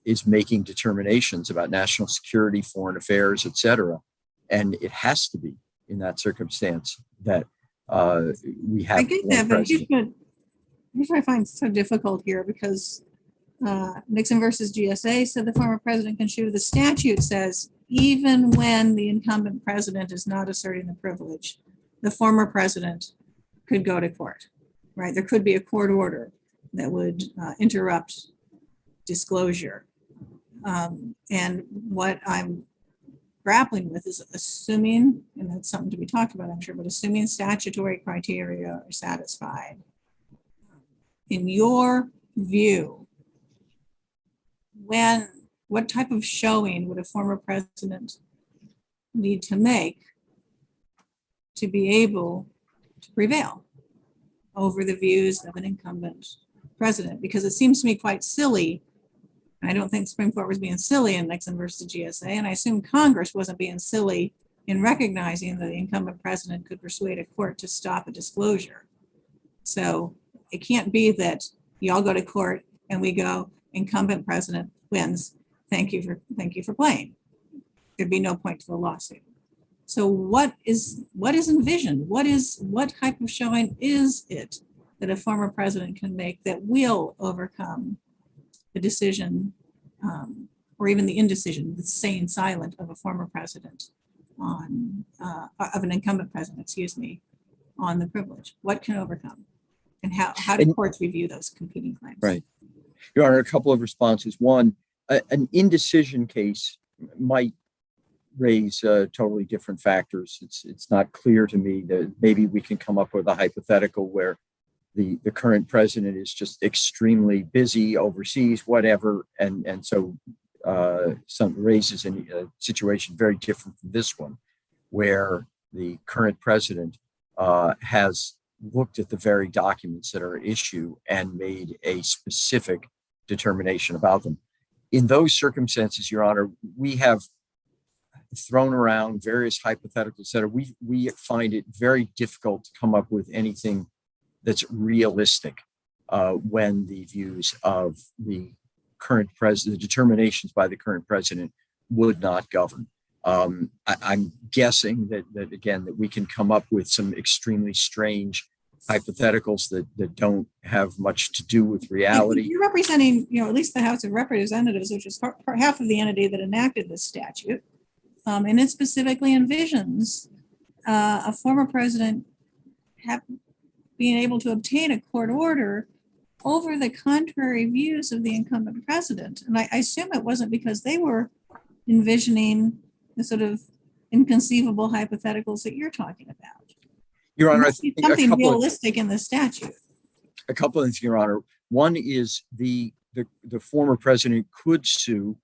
[SPEAKER 7] is making determinations about national security, foreign affairs, et cetera. And it has to be in that circumstance that we have.
[SPEAKER 2] I get that, but here's what I find so difficult here, because Nixon versus GSA said the former president can shoot. The statute says even when the incumbent president is not asserting the privilege, the former president could go to court, right? There could be a court order that would interrupt disclosure. And what I'm grappling with is assuming, and that's something to be talked about, I'm sure, but assuming statutory criteria are satisfied. In your view, what type of showing would a former president need to make to be able to prevail over the views of an incumbent president? Because it seems to me quite silly. I don't think the Supreme Court was being silly in Nixon versus GSA, and I assume Congress wasn't being silly in recognizing that the incumbent president could persuade a court to stop a disclosure. So it can't be that y'all go to court and we go, incumbent president wins. Thank you for playing. There'd be no point to the lawsuit. So what is envisioned? What type of showing is it that a former president can make that will overcome the decision, or even the indecision, the staying silent of a former president of an incumbent president, on the privilege? What can overcome? And how do courts review those competing claims?
[SPEAKER 7] Right. Your Honor, a couple of responses. One, an indecision case might raise totally different factors. It's not clear to me that maybe we can come up with a hypothetical where the current president is just extremely busy overseas, whatever, and so some raises a situation very different from this one, where the current president has looked at the very documents that are at issue and made a specific determination about them. In those circumstances, Your Honor, we have thrown around various hypotheticals that we find it very difficult to come up with anything that's realistic when the views of the current president, the determinations by the current president would not govern. I'm guessing that again, that we can come up with some extremely strange hypotheticals that don't have much to do with reality.
[SPEAKER 2] You're representing, at least the House of Representatives, which is half of the entity that enacted this statute. And it specifically envisions a former president being able to obtain a court order over the contrary views of the incumbent president. And I assume it wasn't because they were envisioning the sort of inconceivable hypotheticals that you're talking about.
[SPEAKER 7] Your Honor,
[SPEAKER 2] something realistic in the statute.
[SPEAKER 7] A couple of things, Your Honor. One is the former president could sue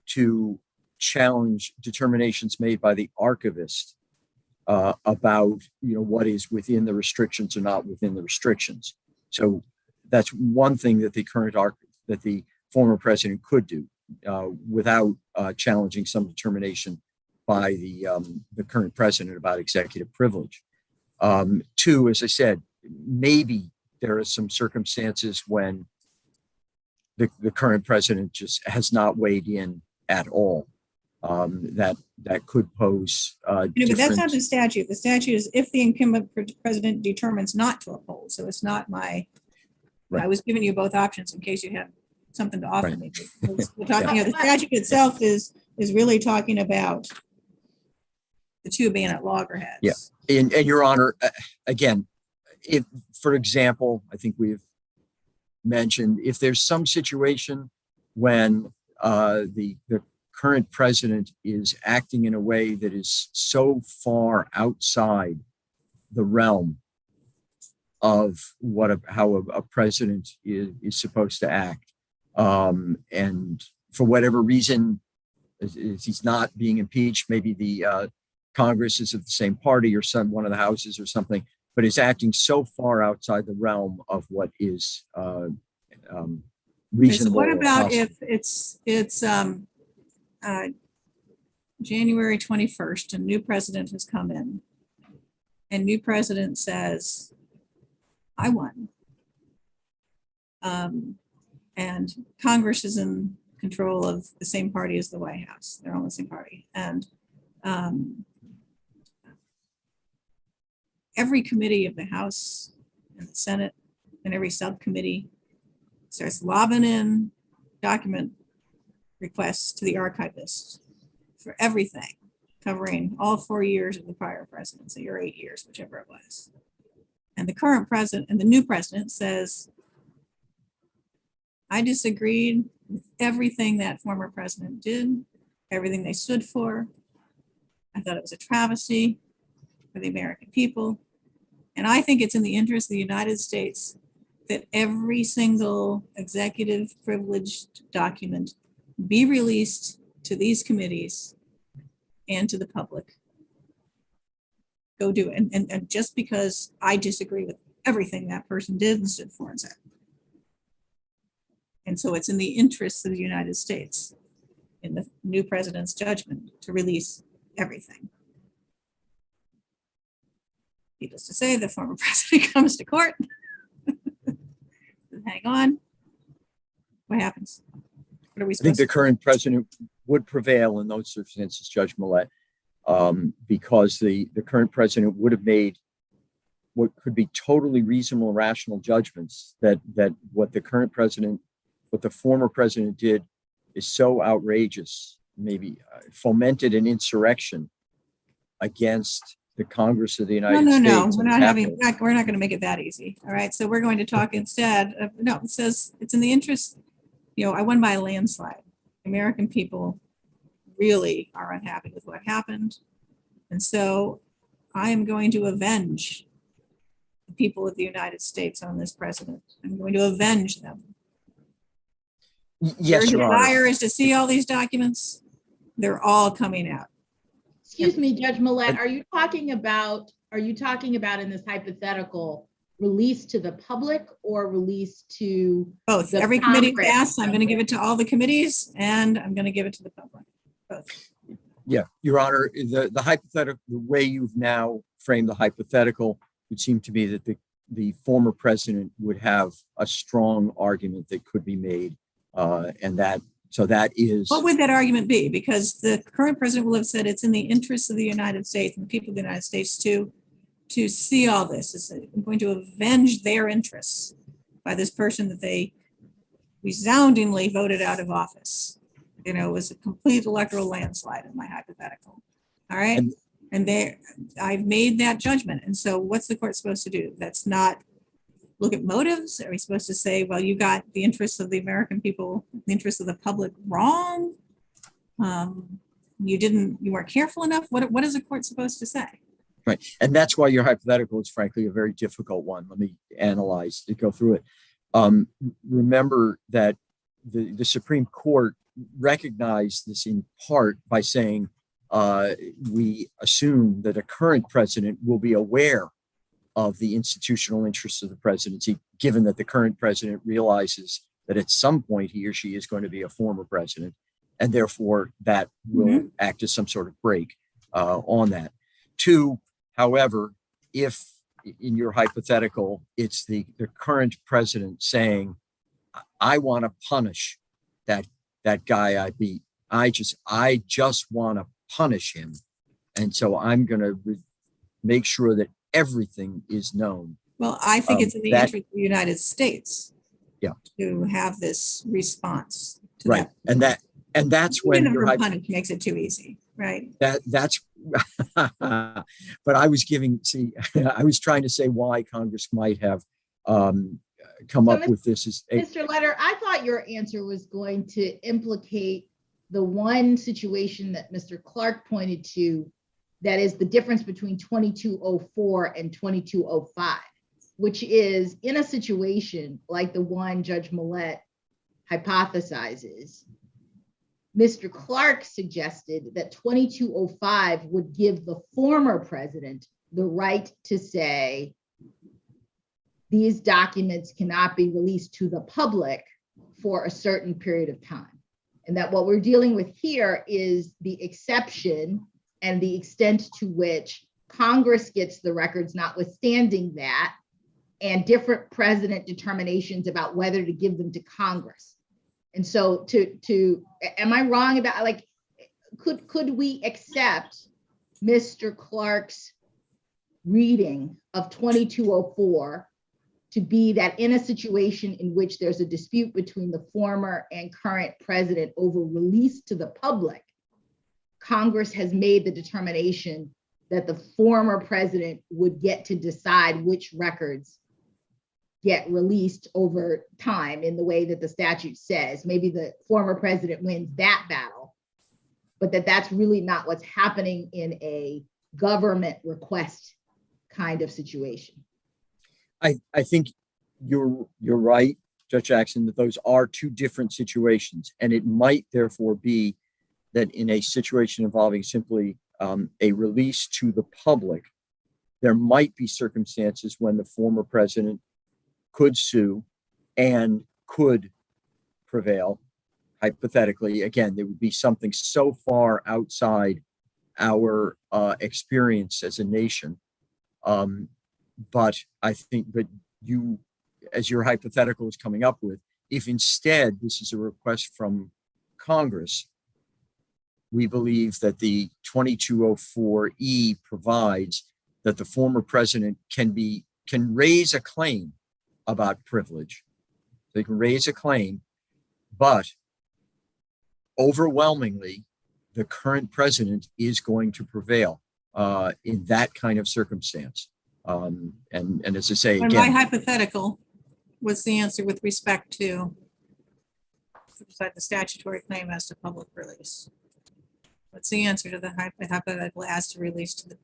[SPEAKER 7] to challenge determinations made by the archivist about what is within the restrictions or not within the restrictions. So that's one thing that the former president could do without challenging some determination by the current president about executive privilege. Two, as I said, maybe there are some circumstances when the current president just has not weighed in at all. That could pose. But
[SPEAKER 2] that's not the statute. The statute is if the incumbent president determines not to uphold. So it's not my. Right. I was giving you both options in case you had something to offer me. We're talking. The statute itself is really talking about the two being at loggerheads.
[SPEAKER 7] Yeah, and Your Honor, again, if, for example, I think we've mentioned if there's some situation when the current president is acting in a way that is so far outside the realm of how a president is supposed to act, and for whatever reason, he's not being impeached. Maybe the Congress is of the same party or one of the houses or something, but is acting so far outside the realm of what is reasonable.
[SPEAKER 2] So what about if it's January 21st, a new president has come in, and new president says, I won. And Congress is in control of the same party as the White House. They're on the same party. And every committee of the House and the Senate and every subcommittee starts lobbing in document requests to the archivist for everything, covering all 4 years of the prior presidency or 8 years, whichever it was. And the current president and the new president says, I disagreed with everything that former president did, everything they stood for. I thought it was a travesty for the American people. And I think it's in the interest of the United States that every single executive privileged document be released to these committees and to the public. Go do it. And just because I disagree with everything that person did and stood for and said. And so it's in the interests of the United States, in the new president's judgment, to release everything. Needless to say, the former president comes to court. Hang on. What happens? What are we supposed to do?
[SPEAKER 7] I think the current president would prevail in those circumstances, Judge Millett, because the current president would have made what could be totally reasonable, rational judgments that what the former president did is so outrageous, maybe fomented an insurrection against the Congress of the United States.
[SPEAKER 2] No, we're not going to make it that easy. All right. So we're going to talk instead. It says it's in the interest, I won by a landslide. American people really are unhappy with what happened. And so I am going to avenge the people of the United States on this president. I'm going to avenge them.
[SPEAKER 7] Yes,
[SPEAKER 2] Your
[SPEAKER 7] Your Honor.
[SPEAKER 2] desire is to see all these documents. They're all coming out.
[SPEAKER 5] Excuse me, Judge Millett, are you talking about in this hypothetical release to the public or release to
[SPEAKER 2] Both.
[SPEAKER 5] the
[SPEAKER 2] Every committee
[SPEAKER 5] Congress?
[SPEAKER 2] asks, I'm going to give it to all the committees, and I'm going to give it to the public. Both.
[SPEAKER 7] Yeah, Your Honor, the hypothetical, the way you've now framed the hypothetical would seem to be that the former president would have a strong argument that could be made, and that is.
[SPEAKER 2] What would that argument be? Because the current president will have said it's in the interests of the United States and the people of the United States to see all this. I'm going to avenge their interests by this person that they resoundingly voted out of office. You know, it was a complete electoral landslide in my hypothetical. All right. And I've made that judgment. And so what's the court supposed to do? That's not look at motives. Are we supposed to say, well, you got the interests of the American people, the interests of the public wrong? You weren't careful enough. What is the court supposed to say?
[SPEAKER 7] Right. And that's why your hypothetical is frankly a very difficult one. Let me go through it. Remember that the Supreme Court recognized this in part by saying we assume that a current president will be aware of the institutional interests of the presidency, given that the current president realizes that at some point he or she is going to be a former president, and therefore that will act as some sort of break on that. Two, however, if in your hypothetical, it's the current president saying, I want to punish that guy I beat. I just want to punish him. And so I'm going to make sure that everything is known.
[SPEAKER 2] Well, I think it's in the interest of the United States to have this response.
[SPEAKER 7] Right. That. And that's when your
[SPEAKER 2] punish makes it too easy, right?
[SPEAKER 7] That's but I was trying to say why Congress might have come up with this as
[SPEAKER 5] Mr. Letter, I thought your answer was going to implicate the one situation that Mr. Clark pointed to, that is the difference between 2204 and 2205, which is in a situation like the one Judge Millett hypothesizes. Mr. Clark suggested that 2205 would give the former president the right to say, these documents cannot be released to the public for a certain period of time. And that what we're dealing with here is the exception and the extent to which Congress gets the records, notwithstanding that, and different president determinations about whether to give them to Congress. And so am I wrong about, like, could we accept Mr. Clark's reading of 2204 to be that in a situation in which there's a dispute between the former and current president over release to the public, Congress has made the determination that the former president would get to decide which records get released over time in the way that the statute says. Maybe the former president wins that battle, but that's really not what's happening in a government request kind of situation.
[SPEAKER 7] I think you're right, Judge Jackson, that those are two different situations. And it might therefore be that in a situation involving simply a release to the public, there might be circumstances when the former president could sue and could prevail. Hypothetically, again, there would be something so far outside our experience as a nation. But I think that you, as your hypothetical is coming up with, if instead this is a request from Congress, we believe that the 2204E provides that the former president can raise a claim about privilege. They can raise a claim, but overwhelmingly, the current president is going to prevail in that kind of circumstance. And as I say,
[SPEAKER 2] again, my hypothetical, what's the answer with respect to the statutory claim as to public release? What's the answer to the hypothetical asked to release to the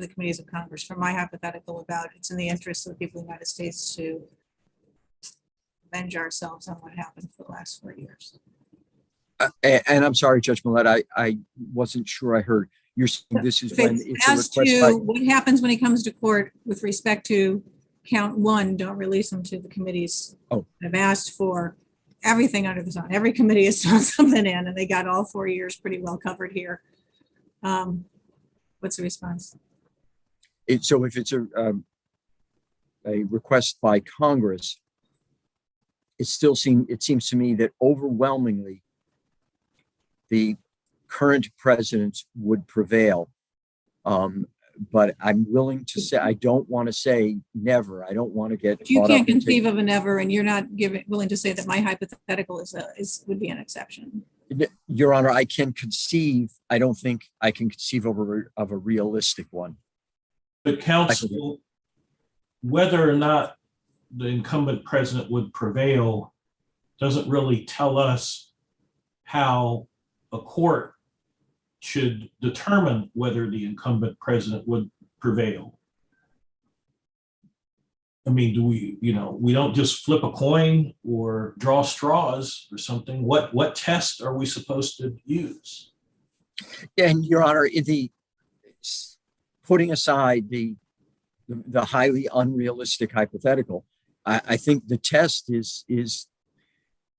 [SPEAKER 2] committees of Congress? For my hypothetical about it's in the interest of the people of the United States to avenge ourselves on what happened for the last 4 years.
[SPEAKER 7] And I'm sorry, Judge Millett, I wasn't sure I heard. You're saying this is when it's a
[SPEAKER 2] As
[SPEAKER 7] request
[SPEAKER 2] to
[SPEAKER 7] by,
[SPEAKER 2] what happens when he comes to court with respect to count one, don't release them to the committees.
[SPEAKER 7] Oh.
[SPEAKER 2] I've asked for everything under the sun. Every committee has thrown something in, and they got all 4 years pretty well covered here. What's the response?
[SPEAKER 7] so if it's a request by Congress, it seems to me that overwhelmingly the current president would prevail. But I'm willing to say, I don't want to say never. I don't want to get
[SPEAKER 2] If you
[SPEAKER 7] caught
[SPEAKER 2] can't
[SPEAKER 7] up in
[SPEAKER 2] conceive of an ever, and you're not willing to say that my hypothetical would be an exception.
[SPEAKER 7] Your Honor, I can conceive. I don't think I can conceive of a realistic one.
[SPEAKER 3] But counsel, whether or not the incumbent president would prevail doesn't really tell us how a court should determine whether the incumbent president would prevail. I mean, do we, we don't just flip a coin or draw straws or something. What test are we supposed to use?
[SPEAKER 7] And Your Honor, putting aside the highly unrealistic hypothetical, I think the test is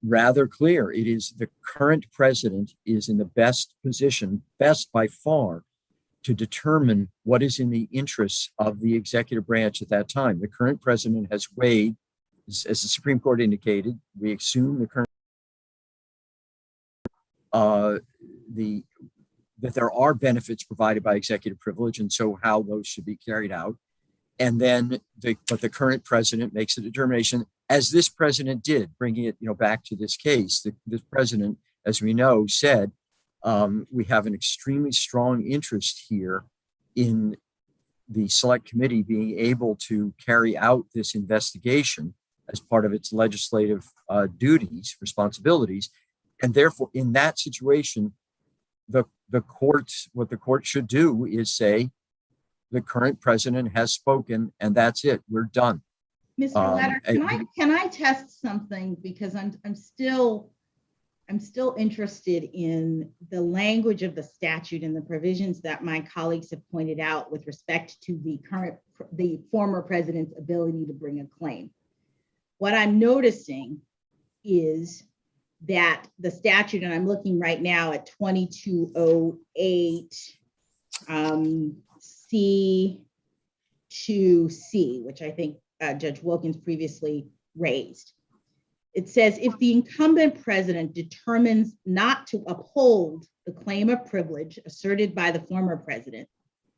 [SPEAKER 7] rather clear. It is the current president is in the best position, best by far, to determine what is in the interests of the executive branch at that time. The current president has weighed, as the Supreme Court indicated, we assume the current that there are benefits provided by executive privilege, and so how those should be carried out. And then, but the current president makes a determination, as this president did, bringing it, back to this case. This president, as we know, said, we have an extremely strong interest here in the Select Committee being able to carry out this investigation as part of its legislative responsibilities, and therefore, in that situation, what the court should do is say, the current president has spoken, and that's it. We're done.
[SPEAKER 5] Mr. Letter, can I test something, because I'm still interested in the language of the statute and the provisions that my colleagues have pointed out with respect to the former president's ability to bring a claim. What I'm noticing is that the statute, and I'm looking right now at 2208 C2C, which I think Judge Wilkins previously raised. It says, if the incumbent president determines not to uphold the claim of privilege asserted by the former president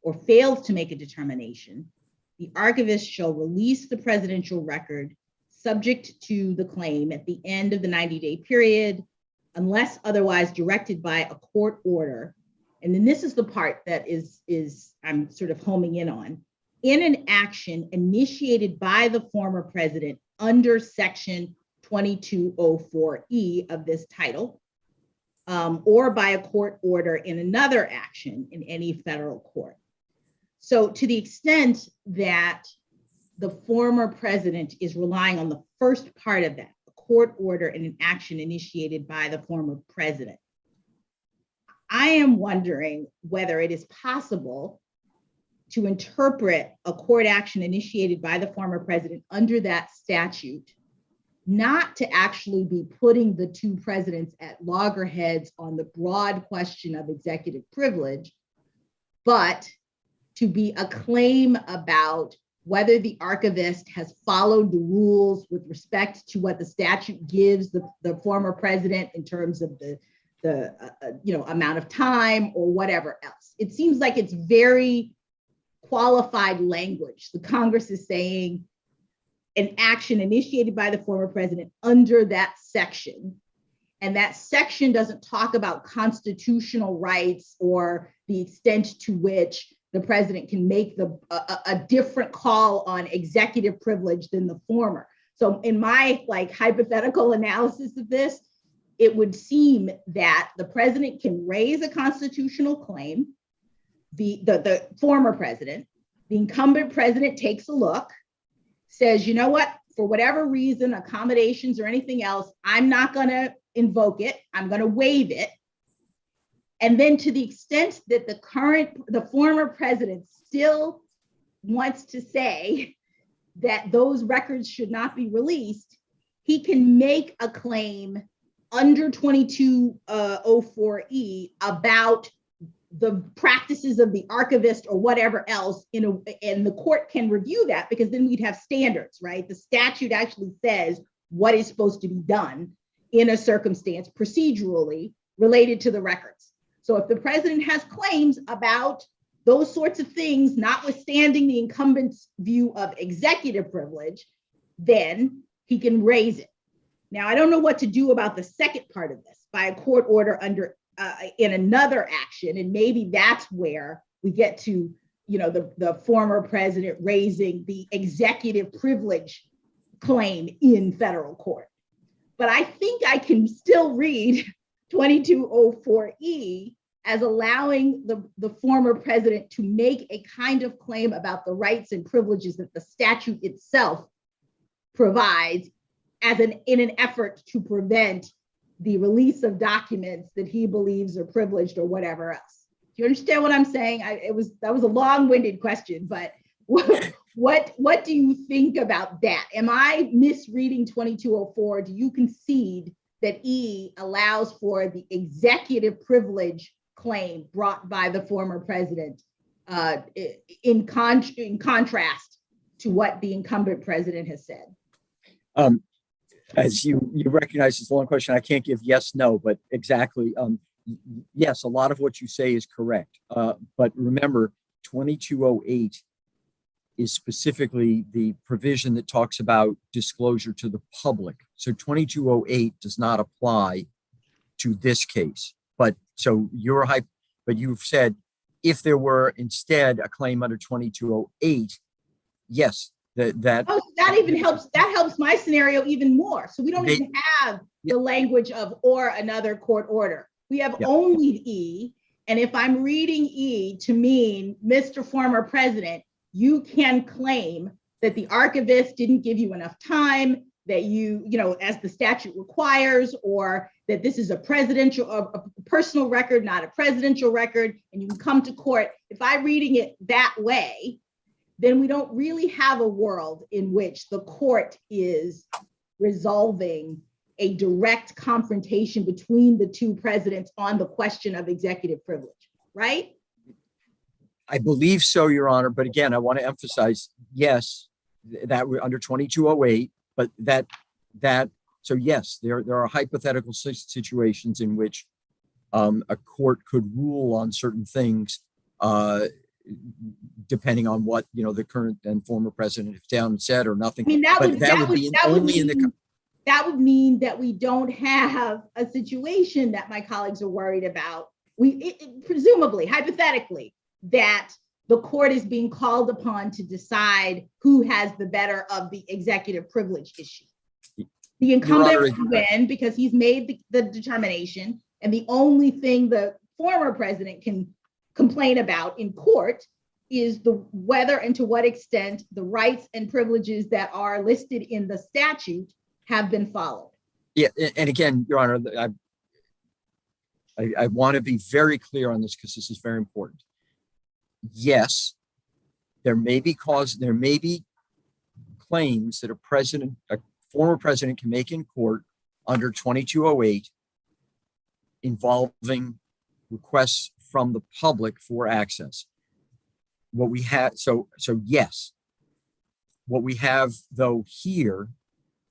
[SPEAKER 5] or fails to make a determination, the archivist shall release the presidential record subject to the claim at the end of the 90-day period, unless otherwise directed by a court order. And then this is the part that is I'm sort of homing in on. In an action initiated by the former president under section 2204E of this title, or by a court order in another action in any federal court. So to the extent that the former president is relying on the first part of that, a court order in an action initiated by the former president, I am wondering whether it is possible to interpret a court action initiated by the former president under that statute not to actually be putting the two presidents at loggerheads on the broad question of executive privilege, but to be a claim about whether the archivist has followed the rules with respect to what the statute gives the former president in terms of the amount of time or whatever else. It seems like it's very qualified language. The Congress is saying an action initiated by the former president under that section. And that section doesn't talk about constitutional rights or the extent to which the president can make a different call on executive privilege than the former. So in my hypothetical analysis of this, it would seem that the president can raise a constitutional claim, the former president, the incumbent president takes a look, says, you know what, for whatever reason, accommodations or anything else, I'm not going to invoke it. I'm going to waive it. And then to the extent that the former president still wants to say that those records should not be released, he can make a claim under 2204E about the practices of the archivist or whatever else, and the court can review that, because then we'd have standards, right? The statute actually says what is supposed to be done in a circumstance procedurally related to the records. So if the president has claims about those sorts of things, notwithstanding the incumbent's view of executive privilege, then he can raise it. Now, I don't know what to do about the second part of this, by a court order under in another action, and maybe that's where we get to, the former president raising the executive privilege claim in federal court. But I think I can still read 2204E as allowing the former president to make a kind of claim about the rights and privileges that the statute itself provides in an effort to prevent the release of documents that he believes are privileged or whatever else. Do you understand what I'm saying? That was a long-winded question, but what do you think about that? Am I misreading 2204? Do you concede that E allows for the executive privilege claim brought by the former president in contrast to what the incumbent president has said?
[SPEAKER 7] As you recognize, it's a long question. I can't give yes, no, but exactly. Yes, a lot of what you say is correct. But remember, 2208 is specifically the provision that talks about disclosure to the public. So 2208 does not apply to this case. But you've said if there were instead a claim under 2208, yes, that
[SPEAKER 5] even helps. That helps my scenario even more. So we don't even have the language of or another court order. We have only E. And if I'm reading E to mean, Mr. Former President, you can claim that the archivist didn't give you enough time, that as the statute requires, or that this is a personal record, not a presidential record, and you can come to court. If I'm reading it that way, then we don't really have a world in which the court is resolving a direct confrontation between the two presidents on the question of executive privilege, right?
[SPEAKER 7] I believe so, Your Honor. But again, I want to emphasize, yes, that we're under 2208, but so yes, there are hypothetical situations in which a court could rule on certain things, depending on what the current and former president have down and said or nothing.
[SPEAKER 5] I mean, that would mean that we don't have a situation that my colleagues are worried about. Presumably, hypothetically, that the court is being called upon to decide who has the better of the executive privilege issue. The incumbent would win because he's made the determination, and the only thing the former president can complain about in court is whether and to what extent the rights and privileges that are listed in the statute have been followed.
[SPEAKER 7] Yeah, and again, Your Honor, I want to be very clear on this because this is very important. Yes, there may be claims that a former president can make in court under 2208 involving requests from the public for access. What we have, so yes, what we have though here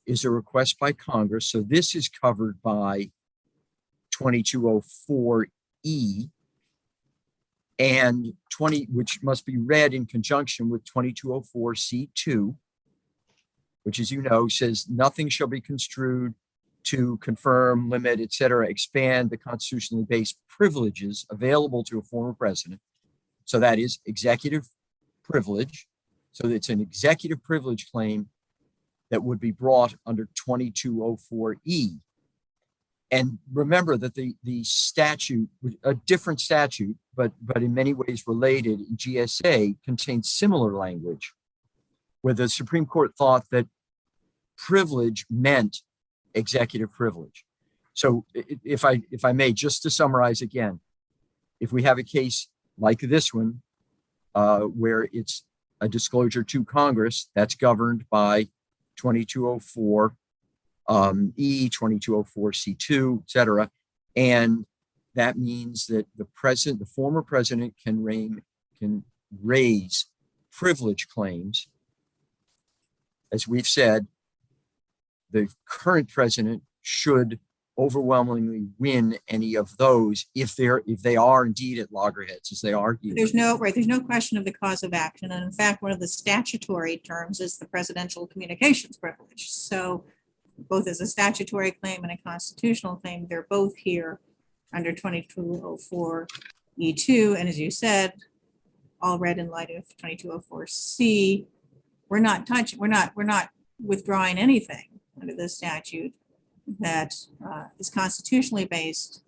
[SPEAKER 7] is a request by Congress. So this is covered by 2204E and which must be read in conjunction with 2204C2, which, as you know, says nothing shall be construed to confirm, limit, etc., expand the constitutionally based privileges available to a former president. So that is executive privilege. So it's an executive privilege claim that would be brought under 2204E. And remember that the statute, a different statute, but in many ways related, in GSA contains similar language, where the Supreme Court thought that privilege meant executive privilege. So if I may, just to summarize again, if we have a case like this one, where it's a disclosure to Congress that's governed by 2204 E, 2204 C2, et cetera, and that means that the former president can raise privilege claims. As we've said, the current president should overwhelmingly win any of those if they are indeed at loggerheads, as they are here.
[SPEAKER 2] There's no question of the cause of action. And in fact, one of the statutory terms is the presidential communications privilege. So both as a statutory claim and a constitutional claim, they're both here under 2204 E2. And as you said, all read in light of 2204 C, we're not withdrawing anything under the statute that is constitutionally based,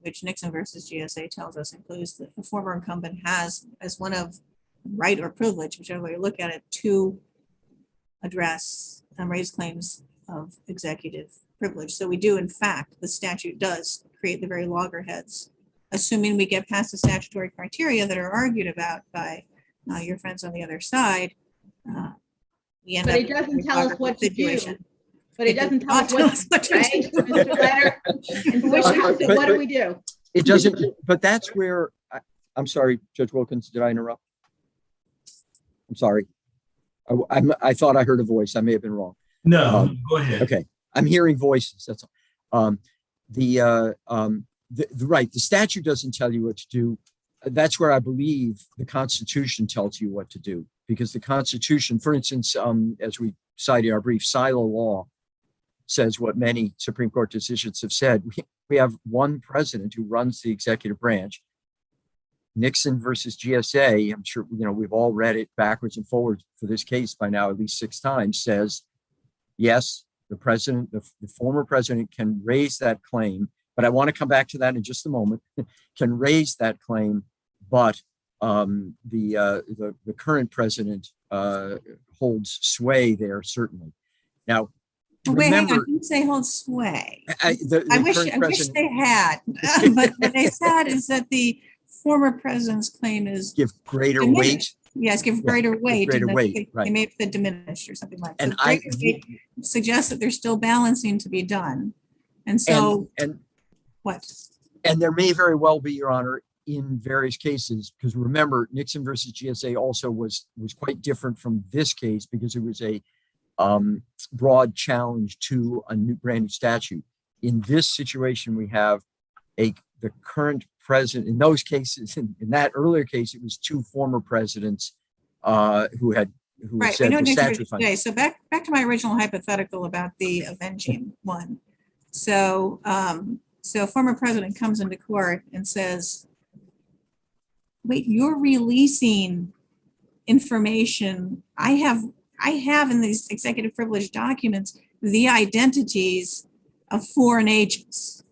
[SPEAKER 2] which Nixon versus GSA tells us includes that the former incumbent has as one of right or privilege, whichever way you look at it, to address and raise claims of executive privilege. So we do, in fact, the statute does create the very loggerheads, assuming we get past the statutory criteria that are argued about by your friends on the other side. We end
[SPEAKER 5] But
[SPEAKER 2] up
[SPEAKER 5] it doesn't tell us what to do.
[SPEAKER 2] situation.
[SPEAKER 5] But it doesn't tell us what to do, right? Mr. Letter? In which case, what do we do?
[SPEAKER 7] It doesn't, but that's where, I'm sorry, Judge Wilkins, did I interrupt? I'm sorry. I thought I heard a voice. I may have been wrong.
[SPEAKER 3] No, go ahead.
[SPEAKER 7] Okay, I'm hearing voices, that's all. The statute doesn't tell you what to do. That's where I believe the Constitution tells you what to do, because the Constitution, for instance, as we cited in our brief, silo law says what many Supreme Court decisions have said. We have one president who runs the executive branch. Nixon versus GSA, I'm sure we've all read it backwards and forwards for this case by now at least 6 times, says yes, the president, the former president can raise that claim, but I want to come back to that in just a moment, can raise that claim, but the current president holds sway there, certainly. Now,
[SPEAKER 2] Wait, hang on,
[SPEAKER 7] remember,
[SPEAKER 2] didn't say hold sway.
[SPEAKER 7] I
[SPEAKER 2] wish they had, but what they said is that the former president's claim is
[SPEAKER 7] give greater
[SPEAKER 2] diminished.
[SPEAKER 7] weight.
[SPEAKER 2] Yes, give greater weight.
[SPEAKER 7] Greater
[SPEAKER 2] and that
[SPEAKER 7] weight, right.
[SPEAKER 2] They may have said diminished or something like that.
[SPEAKER 7] And
[SPEAKER 2] So greater weight suggests that there's still balancing to be done. And so what?
[SPEAKER 7] And there may very well be, Your Honor, in various cases, because remember, Nixon versus GSA also was quite different from this case because it was a broad challenge to a brand new statute. In this situation, we have the current president. In those cases, in that earlier case, it was 2 former presidents who
[SPEAKER 2] Right,
[SPEAKER 7] said
[SPEAKER 2] we know
[SPEAKER 7] the statute.
[SPEAKER 2] today. So back to my original hypothetical about the avenging one. So so a former president comes into court and says, wait, you're releasing information. I have in these executive privilege documents the identities of foreign agents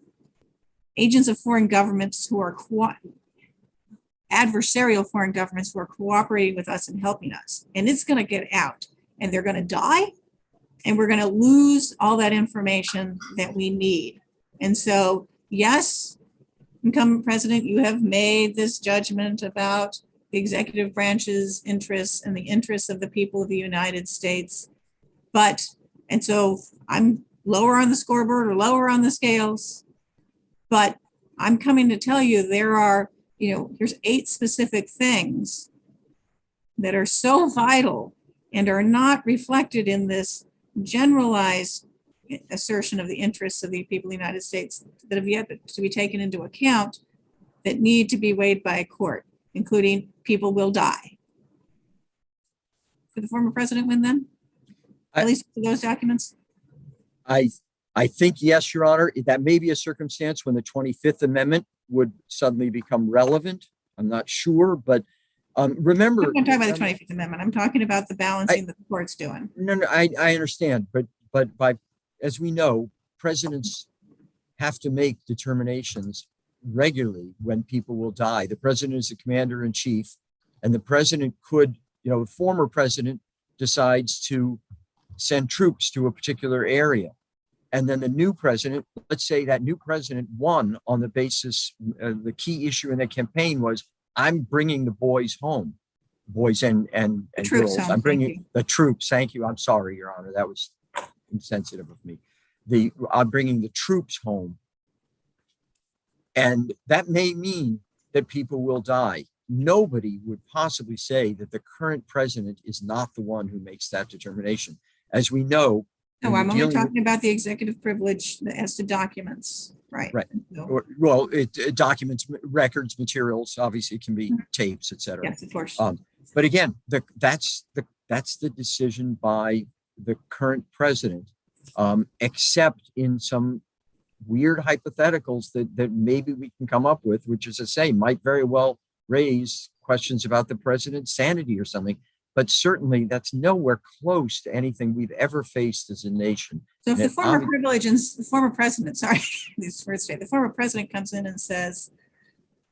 [SPEAKER 2] of foreign governments who are adversarial foreign governments who are cooperating with us and helping us. And it's going to get out and they're going to die and we're going to lose all that information that we need. And so, yes, incumbent president, you have made this judgment about the executive branch's interests and the interests of the people of the United States. And so I'm lower on the scoreboard or lower on the scales, but I'm coming to tell you there are, here's 8 specific things that are so vital and are not reflected in this generalized assertion of the interests of the people of the United States that have yet to be taken into account that need to be weighed by a court, including people will die. Could the former president win then? At least for those documents?
[SPEAKER 7] I think, yes, Your Honor, that may be a circumstance when the 25th Amendment would suddenly become relevant. I'm not sure, but remember.
[SPEAKER 2] I'm not talking about the 25th Amendment. I'm talking about the balancing that the court's doing.
[SPEAKER 7] No, I understand. But as we know, presidents have to make determinations regularly when people will die. The president is the commander in chief, and the president could, the former president decides to send troops to a particular area. And then the new president, let's say that new president won on the basis, the key issue in the campaign was, I'm bringing the boys home, boys and girls.
[SPEAKER 2] Home.
[SPEAKER 7] I'm bringing the troops. Thank you. I'm sorry, Your Honor. That was insensitive of me. I'm bringing the troops home. And that may mean that people will die. Nobody would possibly say that the current president is not the one who makes that determination. As we know,
[SPEAKER 2] no, I'm only talking about the executive privilege as to documents, right?
[SPEAKER 7] Right.
[SPEAKER 2] So,
[SPEAKER 7] well, it documents, records, materials. Obviously, it can be tapes, etc.
[SPEAKER 2] yes, of course.
[SPEAKER 7] But again, that's the decision by the current president, except in some weird hypotheticals that maybe we can come up with, which, as I say, might very well raise questions about the president's sanity or something. But certainly that's nowhere close to anything we've ever faced as a nation.
[SPEAKER 2] So if the former privilege and the former president, sorry, these words say, the former president comes in and says,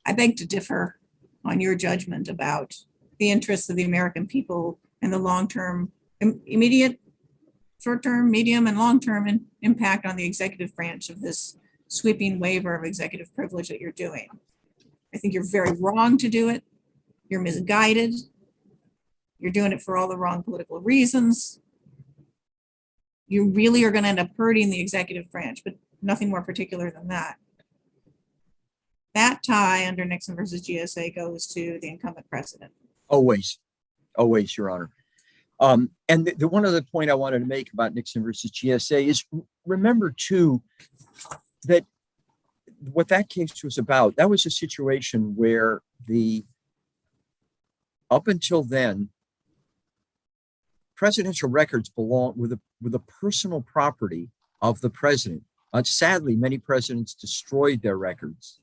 [SPEAKER 2] I beg to differ on your judgment about the interests of the American people and the long-term, immediate, short-term, medium, and long-term impact on the executive branch of this sweeping waiver of executive privilege that you're doing. I think you're very wrong to do it. You're misguided. You're doing it for all the wrong political reasons. You really are going to end up hurting the executive branch, but nothing more particular than that. That tie under Nixon versus GSA goes to the incumbent president.
[SPEAKER 7] Always, Your Honor. And the one other point I wanted to make about Nixon versus GSA is remember too that what that case was about, that was a situation where up until then, presidential records belong with the personal property of the president. Sadly, many presidents destroyed their records.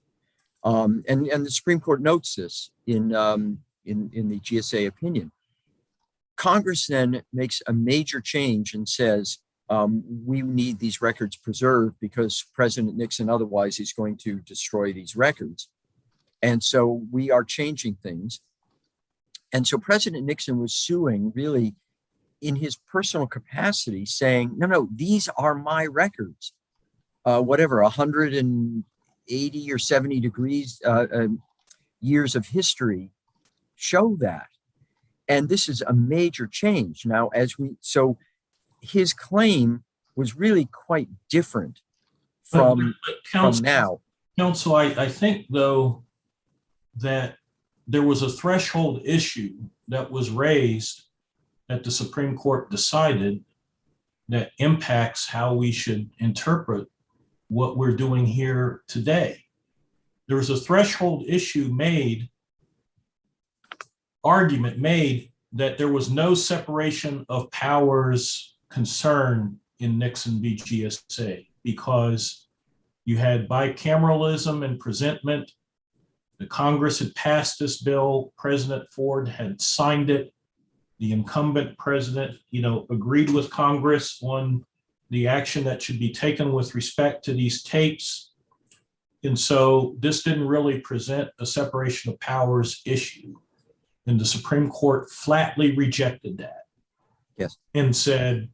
[SPEAKER 7] And the Supreme Court notes this in the GSA opinion. Congress then makes a major change and says, we need these records preserved because President Nixon otherwise is going to destroy these records. And so we are changing things. And so President Nixon was suing really in his personal capacity saying, no, these are my records. Whatever, 180 or 70 degrees years of history show that. And this is a major change. Now, so his claim was really quite different from now.
[SPEAKER 3] Counsel, I think, though, that there was a threshold issue that was raised that the Supreme Court decided that impacts how we should interpret what we're doing here today. There was a threshold argument made that there was no separation of powers concern in Nixon v. GSA because you had bicameralism and presentment. The Congress had passed this bill. President Ford had signed it. The incumbent president, agreed with Congress on the action that should be taken with respect to these tapes. And so this didn't really present a separation of powers issue. And the Supreme Court flatly rejected that.
[SPEAKER 7] Yes. And
[SPEAKER 3] said,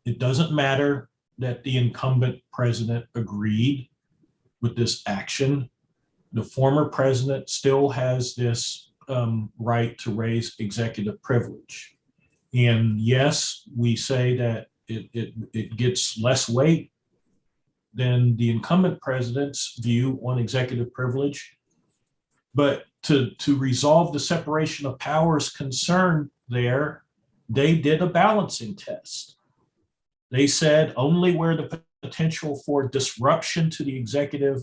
[SPEAKER 3] it doesn't matter that the incumbent president agreed with this action. The former president still has this right to raise executive privilege. And yes, we say that it gets less weight than the incumbent president's view on executive privilege. But to resolve the separation of powers concern there, they did a balancing test. They said only where the potential for disruption to the executive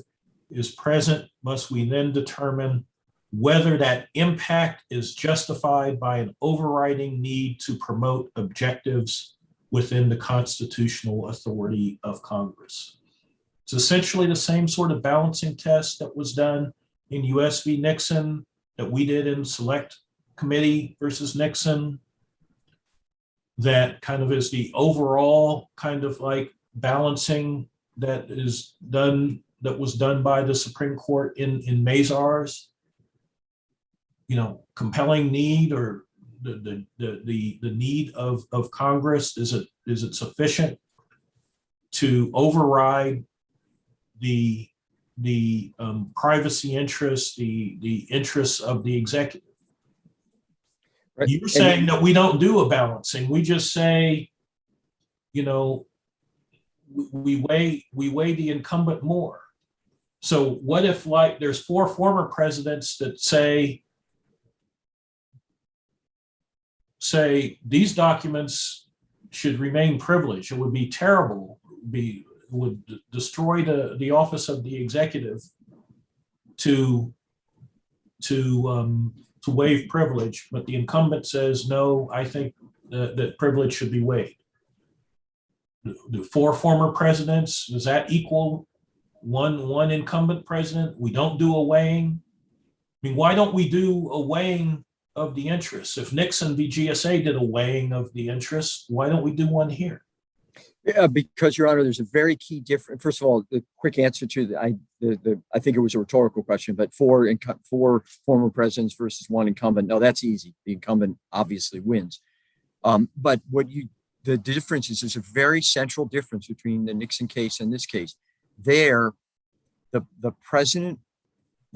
[SPEAKER 3] is present must we then determine whether that impact is justified by an overriding need to promote objectives within the constitutional authority of Congress. It's essentially the same sort of balancing test that was done in US v. Nixon, that we did in Select Committee versus Nixon, that kind of is the overall kind of like balancing that was done by the Supreme Court in Mazars, compelling need, or the need of Congress? Is it sufficient to override the privacy interests, the interests of the executive?
[SPEAKER 7] Right.
[SPEAKER 3] You're saying that we don't do a balancing. We just say, we weigh the incumbent more. So what if, like, there's 4 former presidents that say these documents should remain privileged? It would be terrible. It would destroy the office of the executive to waive privilege, but the incumbent says, no, I think that privilege should be waived. The 4 former presidents, does that equal one incumbent president? We don't do a weighing. I mean, why don't we do a weighing of the interests? If Nixon v. GSA did a weighing of the interests, why don't we do one here?
[SPEAKER 7] Yeah, because, Your Honor, there's a very key difference. First of all, the quick answer to I think it was a rhetorical question, but 4 former presidents versus 1 incumbent. No, that's easy. The incumbent obviously wins. But the difference is, there's a very central difference between the Nixon case and this case. There, the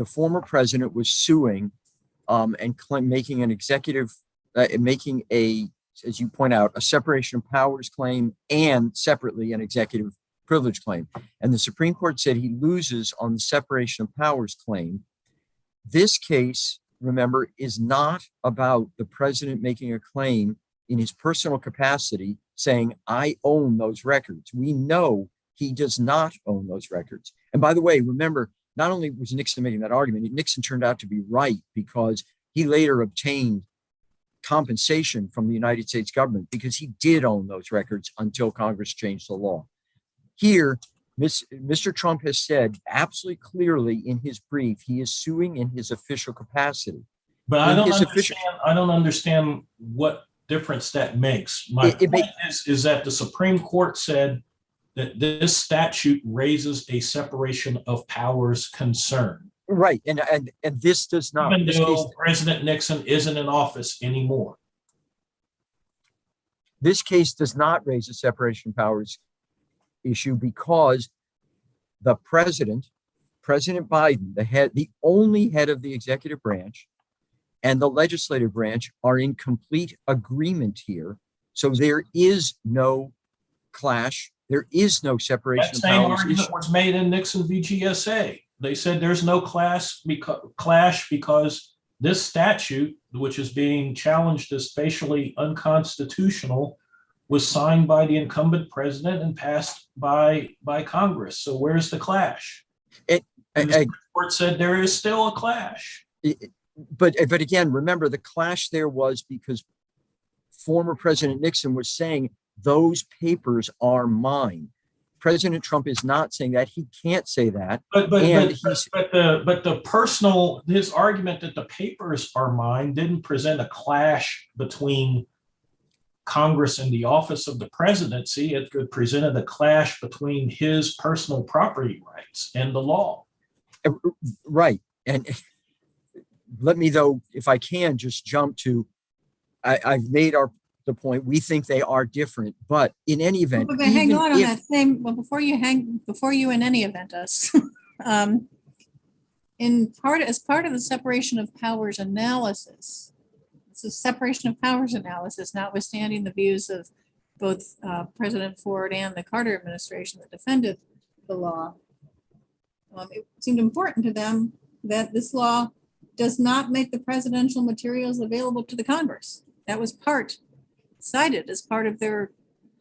[SPEAKER 7] former president was suing and making an executive, making as you point out, a separation of powers claim and separately an executive privilege claim. And the Supreme Court said he loses on the separation of powers claim. This case, remember, is not about the president making a claim in his personal capacity saying, I own those records. We know he does not own those records. And by the way, remember, not only was Nixon making that argument, Nixon turned out to be right, because he later obtained compensation from the United States government because he did own those records until Congress changed the law. Here, Mr. Trump has said absolutely clearly in his brief, he is suing in his official capacity.
[SPEAKER 3] But I don't understand what difference that makes. My point is that the Supreme Court said that this statute raises a separation of powers concern.
[SPEAKER 7] Right, and this does not.
[SPEAKER 3] Even though President Nixon isn't in office anymore.
[SPEAKER 7] This case does not raise a separation of powers issue because the President Biden, the only head of the executive branch, and the legislative branch are in complete agreement here. So there is no clash. There is no separation of powers.
[SPEAKER 3] That same argument was made in Nixon v. GSA. They said there's no clash because this statute, which is being challenged as facially unconstitutional, was signed by the incumbent president and passed by Congress. So where's the clash? The Supreme Court said there is still a clash.
[SPEAKER 7] But again, remember, the clash there was because former President Nixon was saying those papers are mine. President Trump is not saying that. He can't say that. But
[SPEAKER 3] the personal, his argument that the papers are mine didn't present a clash between Congress and the office of the presidency. It presented a clash between his personal property rights and the law.
[SPEAKER 7] Right. And let me, though, if I can, just jump to, I've made the point, we think they are different, but in any event,
[SPEAKER 2] but hang on that same. Well, before you in any event us, as part of the separation of powers analysis, it's a separation of powers analysis, notwithstanding the views of both President Ford and the Carter administration that defended the law. It seemed important to them that this law does not make the presidential materials available to the Congress. That was cited as part of their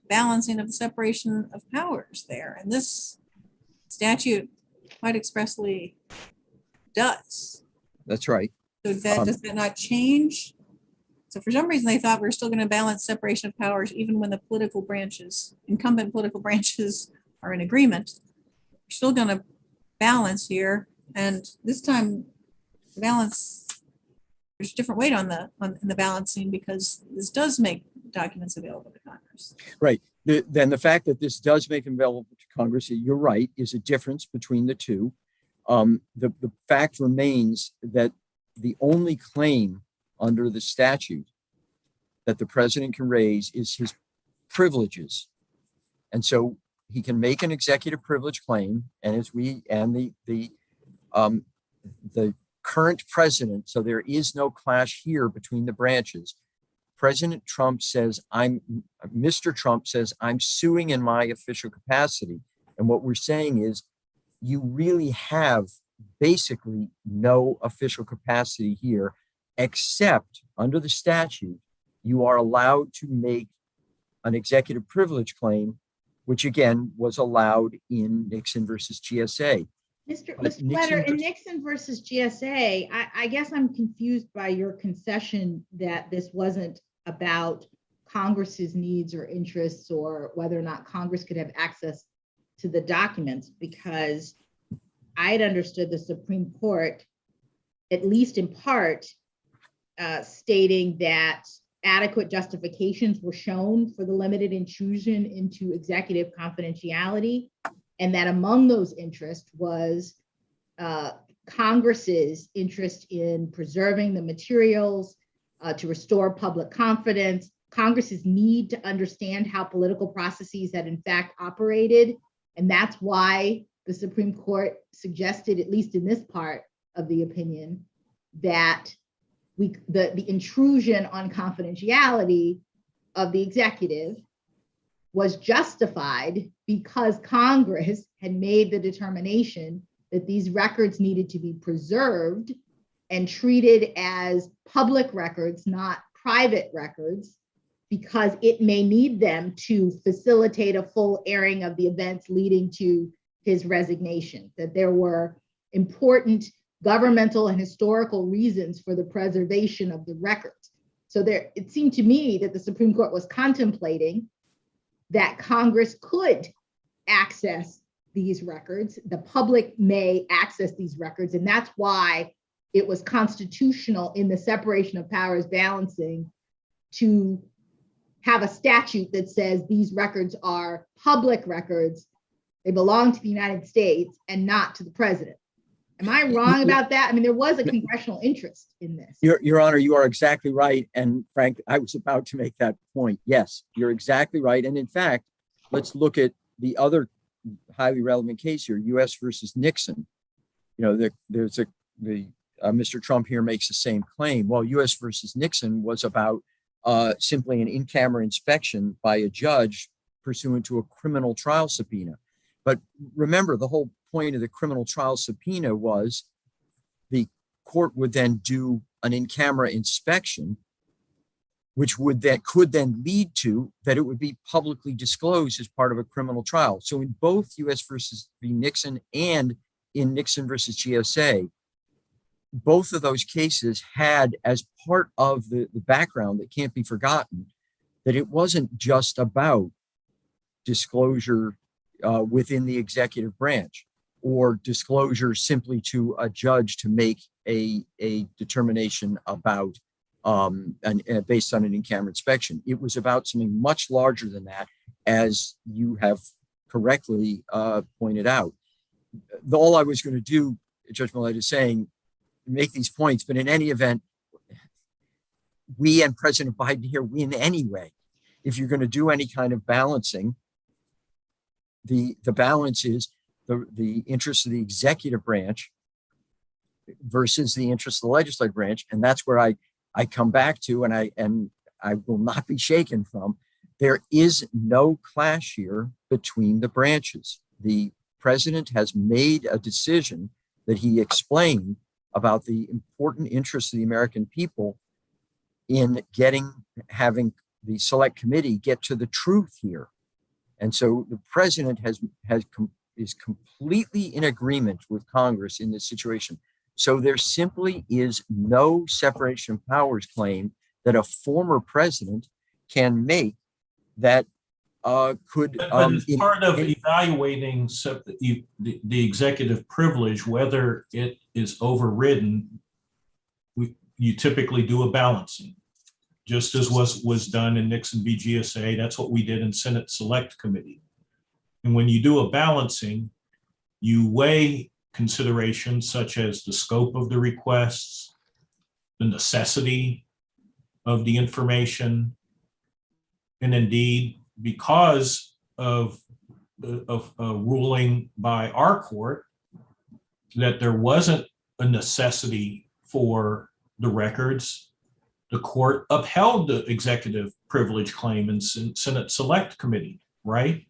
[SPEAKER 2] balancing of the separation of powers there. And this statute quite expressly does.
[SPEAKER 7] That's right.
[SPEAKER 2] So does that not change? So for some reason, they thought we're still going to balance separation of powers, even when the incumbent political branches are in agreement. We're still going to balance here. And this time, the balance, there's a different weight on the balancing, because this does make documents available to Congress.
[SPEAKER 7] Right. Then the fact that this does make available to Congress, you're right, is a difference between the two. The fact remains that the only claim under the statute that the president can raise is his privileges. And so he can make an executive privilege claim, and as the current president, so there is no clash here between the branches. President Trump says, Mr. Trump says, I'm suing in my official capacity. And what we're saying is, you really have basically no official capacity here, except under the statute, you are allowed to make an executive privilege claim, which again was allowed in Nixon versus GSA.
[SPEAKER 5] Mr. Letter, in Nixon versus GSA, I guess I'm confused by your concession that this wasn't about Congress's needs or interests or whether or not Congress could have access to the documents, because I had understood the Supreme Court, at least in part, stating that adequate justifications were shown for the limited intrusion into executive confidentiality, and that among those interests was Congress's interest in preserving the materials to restore public confidence, Congress's need to understand how political processes had in fact operated. And that's why the Supreme Court suggested, at least in this part of the opinion, that the intrusion on confidentiality of the executive was justified because Congress had made the determination that these records needed to be preserved and treated as public records, not private records, because it may need them to facilitate a full airing of the events leading to his resignation, that there were important governmental and historical reasons for the preservation of the records. So it seemed to me that the Supreme Court was contemplating that Congress could access these records, the public may access these records, and that's why it was constitutional in the separation of powers balancing to have a statute that says these records are public records, they belong to the United States and not to the president. Am I wrong about that? I mean, there was a congressional interest in this.
[SPEAKER 7] Your Honor, you are exactly right. And Frank, I was about to make that point. Yes, you're exactly right. And in fact, let's look at the other highly relevant case here, U.S. versus Nixon. You know, Mr. Trump here makes the same claim. Well, U.S. versus Nixon was about simply an in-camera inspection by a judge pursuant to a criminal trial subpoena. But remember, the whole point of the criminal trial subpoena was the court would then do an in-camera inspection, which could then lead to that it would be publicly disclosed as part of a criminal trial. So in both U.S. versus Nixon and in Nixon versus GSA, both of those cases had as part of the background that can't be forgotten that it wasn't just about disclosure within the executive branch or disclosure simply to a judge to make a determination about based on an in-camera inspection. It was about something much larger than that, as you have correctly pointed out. All I was going to do, Judge Millett is saying, make these points, but in any event, we and President Biden here win anyway. If you're going to do any kind of balancing, the balance is the interests of the executive branch versus the interests of the legislative branch. And that's where I come back to, and I will not be shaken from. There is no clash here between the branches. The president has made a decision that he explained about the important interests of the American people in having the select committee get to the truth here. And so the president is completely in agreement with Congress in this situation. So there simply is no separation of powers claim that a former president can make that could.
[SPEAKER 3] But as part of evaluating the executive privilege, whether it is overridden, you typically do a balancing. just as was done in Nixon v. GSA. That's what we did in Senate Select Committee. And when you do a balancing, you weigh considerations such as the scope of the requests, the necessity of the information, and indeed, because of a ruling by our court that there wasn't a necessity for the records, the court upheld the executive privilege claim in Senate Select Committee, right?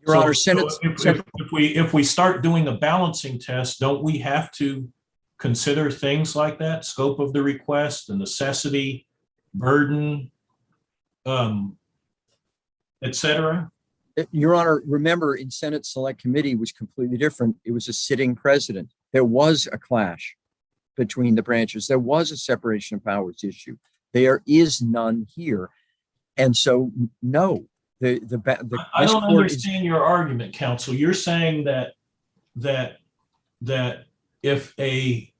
[SPEAKER 7] Your Honor, Senate.
[SPEAKER 3] If we start doing a balancing test, don't we have to consider things like that? Scope of the request, the necessity, burden, et cetera?
[SPEAKER 7] Your Honor, remember in Senate Select Committee was completely different. It was a sitting president. There was a clash between the branches. There was a separation of powers issue. There is none here. And so, no, I
[SPEAKER 3] don't understand your argument, counsel. You're saying that if a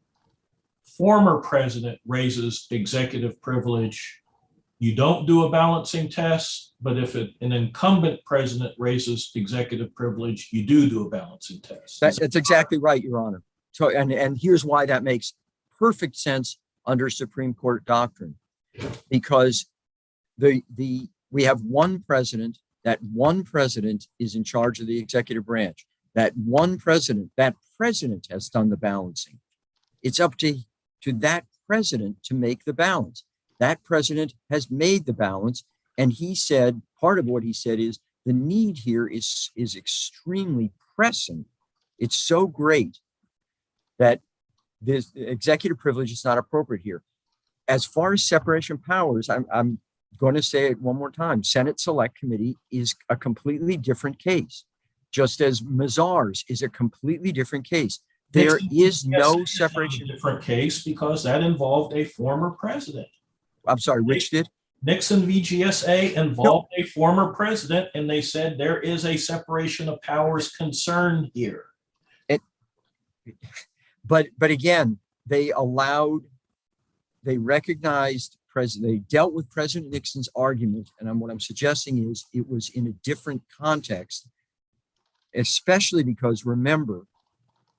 [SPEAKER 3] former president raises executive privilege, you don't do a balancing test, but if an incumbent president raises executive privilege, you do a balancing test.
[SPEAKER 7] That's exactly right, Your Honor. So, and here's why that makes perfect sense under Supreme Court doctrine, because we have one president. That one president is in charge of the executive branch. That president has done the balancing. It's up to that president to make the balance. That president has made the balance, and he said, part of what he said is the need here is extremely pressing. It's so great that this executive privilege is not appropriate here. As far as separation of powers, I'm going to say it one more time. Senate Select Committee is a completely different case, just as Mazars is a completely different case. There is no separation.
[SPEAKER 3] Different case because that involved a former president.
[SPEAKER 7] I'm sorry, which did?
[SPEAKER 3] Nixon v. GSA involved a former president, and they said there is a separation of powers concern here.
[SPEAKER 7] But again, they recognized they dealt with President Nixon's argument, and what I'm suggesting is it was in a different context, especially because, remember,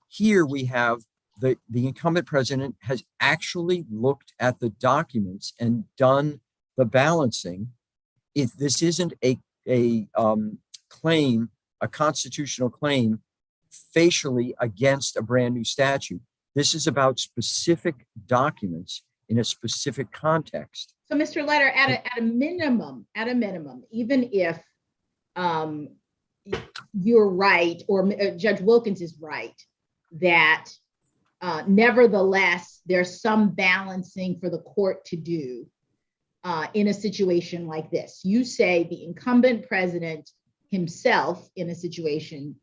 [SPEAKER 7] here we have the incumbent president has actually looked at the documents and done the balancing. If this isn't a claim, a constitutional claim facially against a brand new statute, this is about specific documents in a specific context.
[SPEAKER 5] So, Mr. Letter, at a minimum, even if you're right, or Judge Wilkins is right, that nevertheless, there's some balancing for the court to do in a situation like this. You say the incumbent president himself, in a situation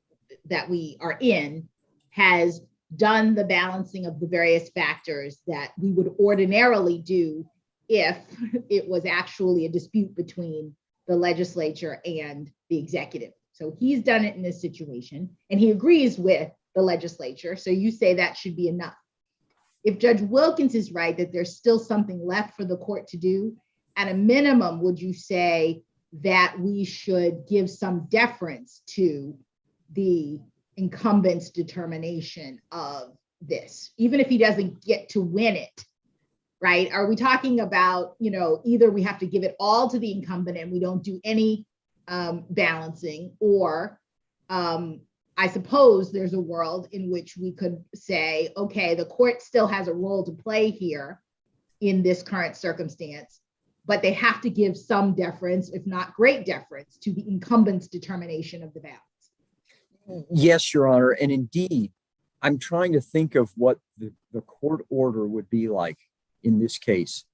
[SPEAKER 5] that we are in, has done the balancing of the various factors that we would ordinarily do if it was actually a dispute between the legislature and the executive. So he's done it in this situation, and he agrees with the legislature. So you say that should be enough. If Judge Wilkins is right, that there's still something left for the court to do, at a minimum, would you say that we should give some deference to the incumbent's determination of this, even if he doesn't get to win it, right? Are we talking about, either we have to give it all to the incumbent and we don't do any balancing, or I suppose there's a world in which we could say, okay, the court still has a role to play here in this current circumstance, but they have to give some deference, if not great deference, to the incumbent's determination of the balance.
[SPEAKER 7] Yes, Your Honor. And indeed, I'm trying to think of what the court order would be like in this case.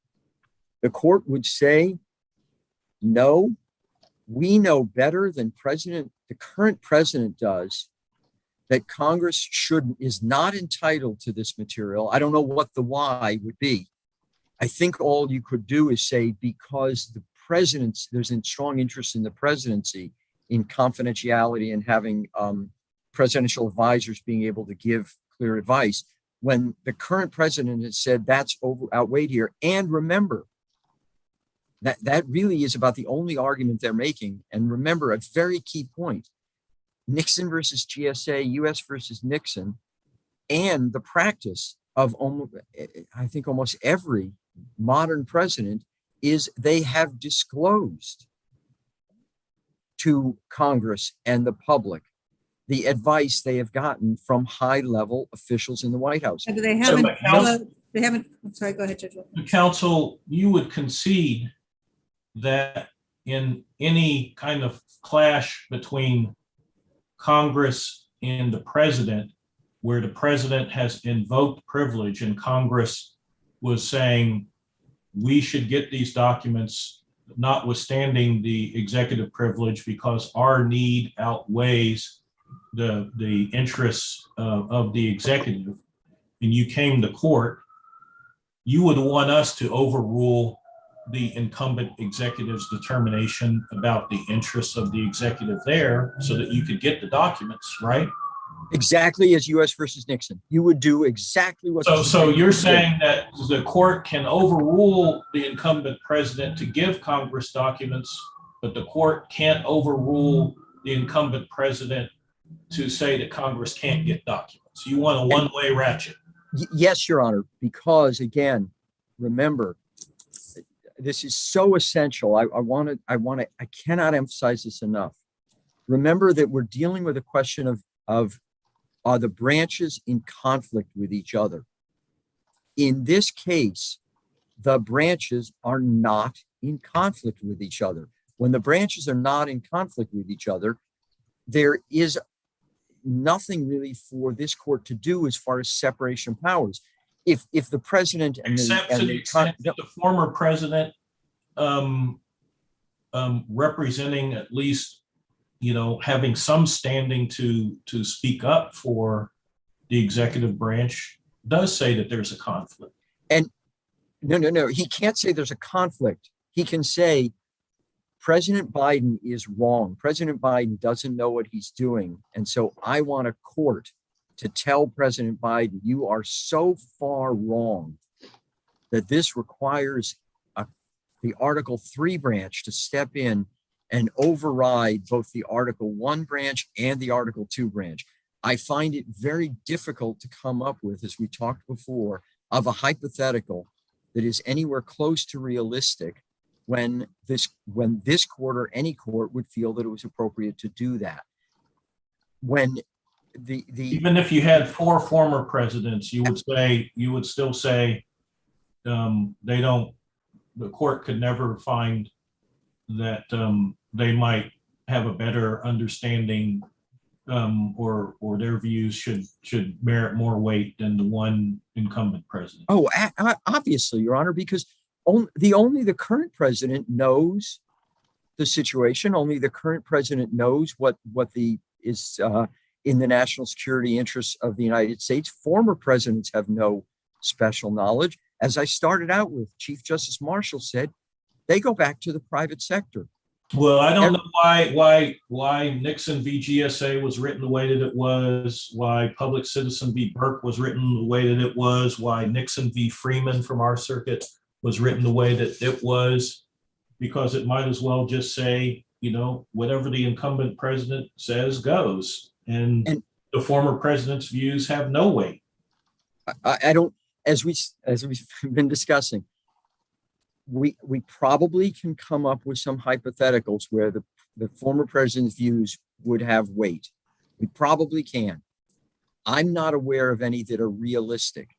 [SPEAKER 7] The court would say, no, we know better than the current president does, that Congress is not entitled to this material. I don't know what the why would be. I think all you could do is say, because there's a strong interest in the presidency in confidentiality and having presidential advisors being able to give clear advice, when the current president has said that's outweighed here. And remember, That really is about the only argument they're making. And remember, a very key point, Nixon versus GSA, US versus Nixon, and the practice of I think almost every modern president is they have disclosed to Congress and the public the advice they have gotten from high-level officials in the White House.
[SPEAKER 2] And they
[SPEAKER 3] So,
[SPEAKER 2] haven't, they haven't, I'm sorry, go ahead, Judge.
[SPEAKER 3] The counsel, you would concede that in any kind of clash between Congress and the president, where the president has invoked privilege and Congress was saying, we should get these documents notwithstanding the executive privilege because our need outweighs the interests of the executive, and you came to court, you would want us to overrule the incumbent executive's determination about the interests of the executive there so that you could get the documents, right?
[SPEAKER 7] Exactly as US versus Nixon. You would do exactly what.
[SPEAKER 3] So you're saying that the court can overrule the incumbent president to give Congress documents, but the court can't overrule the incumbent president to say that Congress can't get documents. You want a one-way ratchet.
[SPEAKER 7] Yes, Your Honor, because again, remember, this is so essential. I cannot emphasize this enough. Remember that we're dealing with a question of are the branches in conflict with each other? In this case, the branches are not in conflict with each other. When the branches are not in conflict with each other, there is nothing really for this court to do as far as separation of powers. If the president and
[SPEAKER 3] except to the extent that the former president representing at least, having some standing to speak up for the executive branch does say that there's a conflict. And
[SPEAKER 7] no, he can't say there's a conflict. He can say President Biden is wrong. President Biden doesn't know what he's doing. And so I want a court to tell President Biden, you are so far wrong that this requires the Article 3 branch to step in and override both the Article 1 branch and the Article 2 branch. I find it very difficult to come up with, as we talked before, of a hypothetical that is anywhere close to realistic when this court or any court would feel that it was appropriate to do that. When
[SPEAKER 3] even if you had 4 former presidents, you would still say the court could never find that they might have a better understanding or their views should merit more weight than the one incumbent president.
[SPEAKER 7] Oh, obviously, Your Honor, because only the current president knows the situation. Only the current president knows what is in the national security interests of the United States. Former presidents have no special knowledge. As I started out with, Chief Justice Marshall said, they go back to the private sector.
[SPEAKER 3] Well, I don't know why Nixon v. GSA was written the way that it was, why Public Citizen v. Burke was written the way that it was, why Nixon v. Freeman from our circuit was written the way that it was, because it might as well just say, whatever the incumbent president says goes. And the former president's views have no weight.
[SPEAKER 7] I don't, as we've been discussing, we probably can come up with some hypotheticals where the former president's views would have weight. We probably can. I'm not aware of any that are realistic.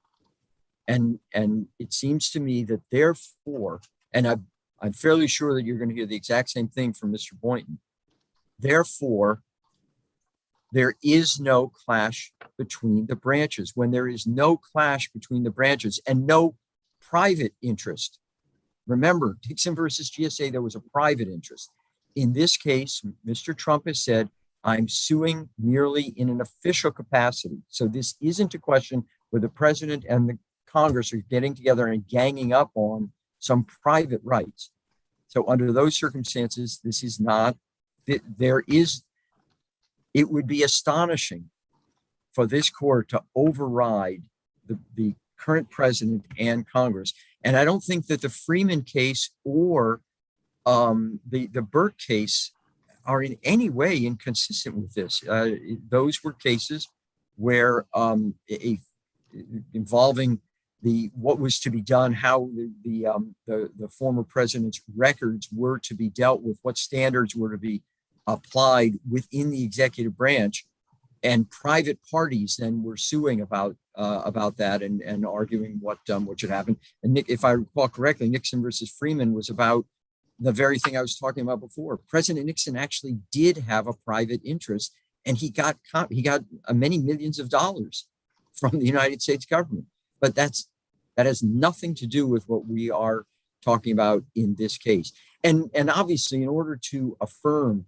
[SPEAKER 7] And it seems to me that therefore, and I'm fairly sure that you're going to hear the exact same thing from Mr. Boynton. Therefore, there is no clash between the branches. When there is no clash between the branches and no private interest. Remember, Nixon versus GSA, there was a private interest. In this case, Mr. Trump has said, I'm suing merely in an official capacity. So this isn't a question where the president and the Congress are getting together and ganging up on some private rights. So under those circumstances, this is not, it would be astonishing for this court to override the current president and Congress. And I don't think that the Freeman case or the Burke case are in any way inconsistent with this. Those were cases where involving what was to be done, how the former president's records were to be dealt with, what standards were to be applied within the executive branch, and private parties then were suing about that and arguing what should happen. And if I recall correctly, Nixon versus Freeman was about the very thing I was talking about before. President Nixon actually did have a private interest, and he got many millions of dollars from the United States government. But that has nothing to do with what we are talking about in this case. And obviously, in order to affirm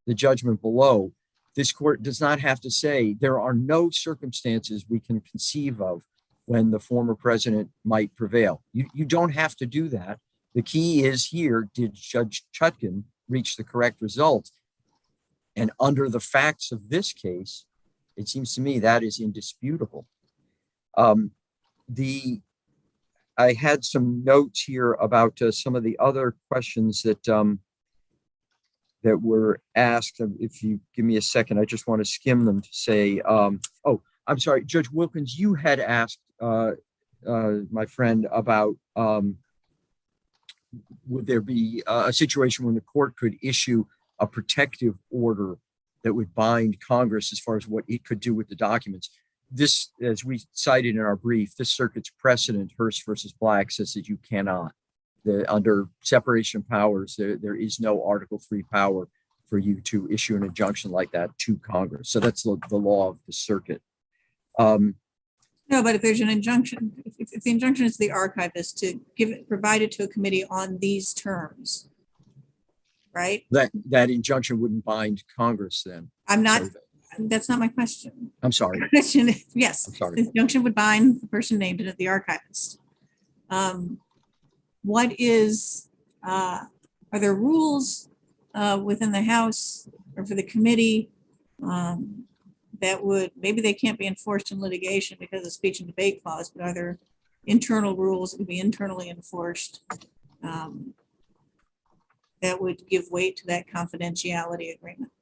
[SPEAKER 7] the judgment below, this court does not have to say there are no circumstances we can conceive of when the former president might prevail. You don't have to do that. The key is here, did Judge Chutkan reach the correct result? And under the facts of this case, it seems to me that is indisputable. I had some notes here about some of the other questions that were asked. If you give me a second, I just want to skim them to say, oh, I'm sorry, Judge Wilkins, you had asked my friend about would there be a situation when the court could issue a protective order that would bind Congress as far as what it could do with the documents. This, as we cited in our brief, this circuit's precedent, Hearst versus Black, says that you cannot. Under separation of powers, there is no Article 3 power for you to issue an injunction like that to Congress. So that's the law of the circuit.
[SPEAKER 2] No, but if there's an injunction, if the injunction is the archivist to provide it to a committee on these terms, right?
[SPEAKER 7] That injunction wouldn't bind Congress then.
[SPEAKER 2] That's not my question.
[SPEAKER 7] I'm sorry.
[SPEAKER 2] My question is, yes,
[SPEAKER 7] I'm sorry.
[SPEAKER 2] the injunction would bind the person named it, the archivist. What is, are there rules within the House or for the committee that would, maybe they can't be enforced in litigation because of speech and debate clause, but are there internal rules that would be internally enforced that would give weight to that confidentiality agreement?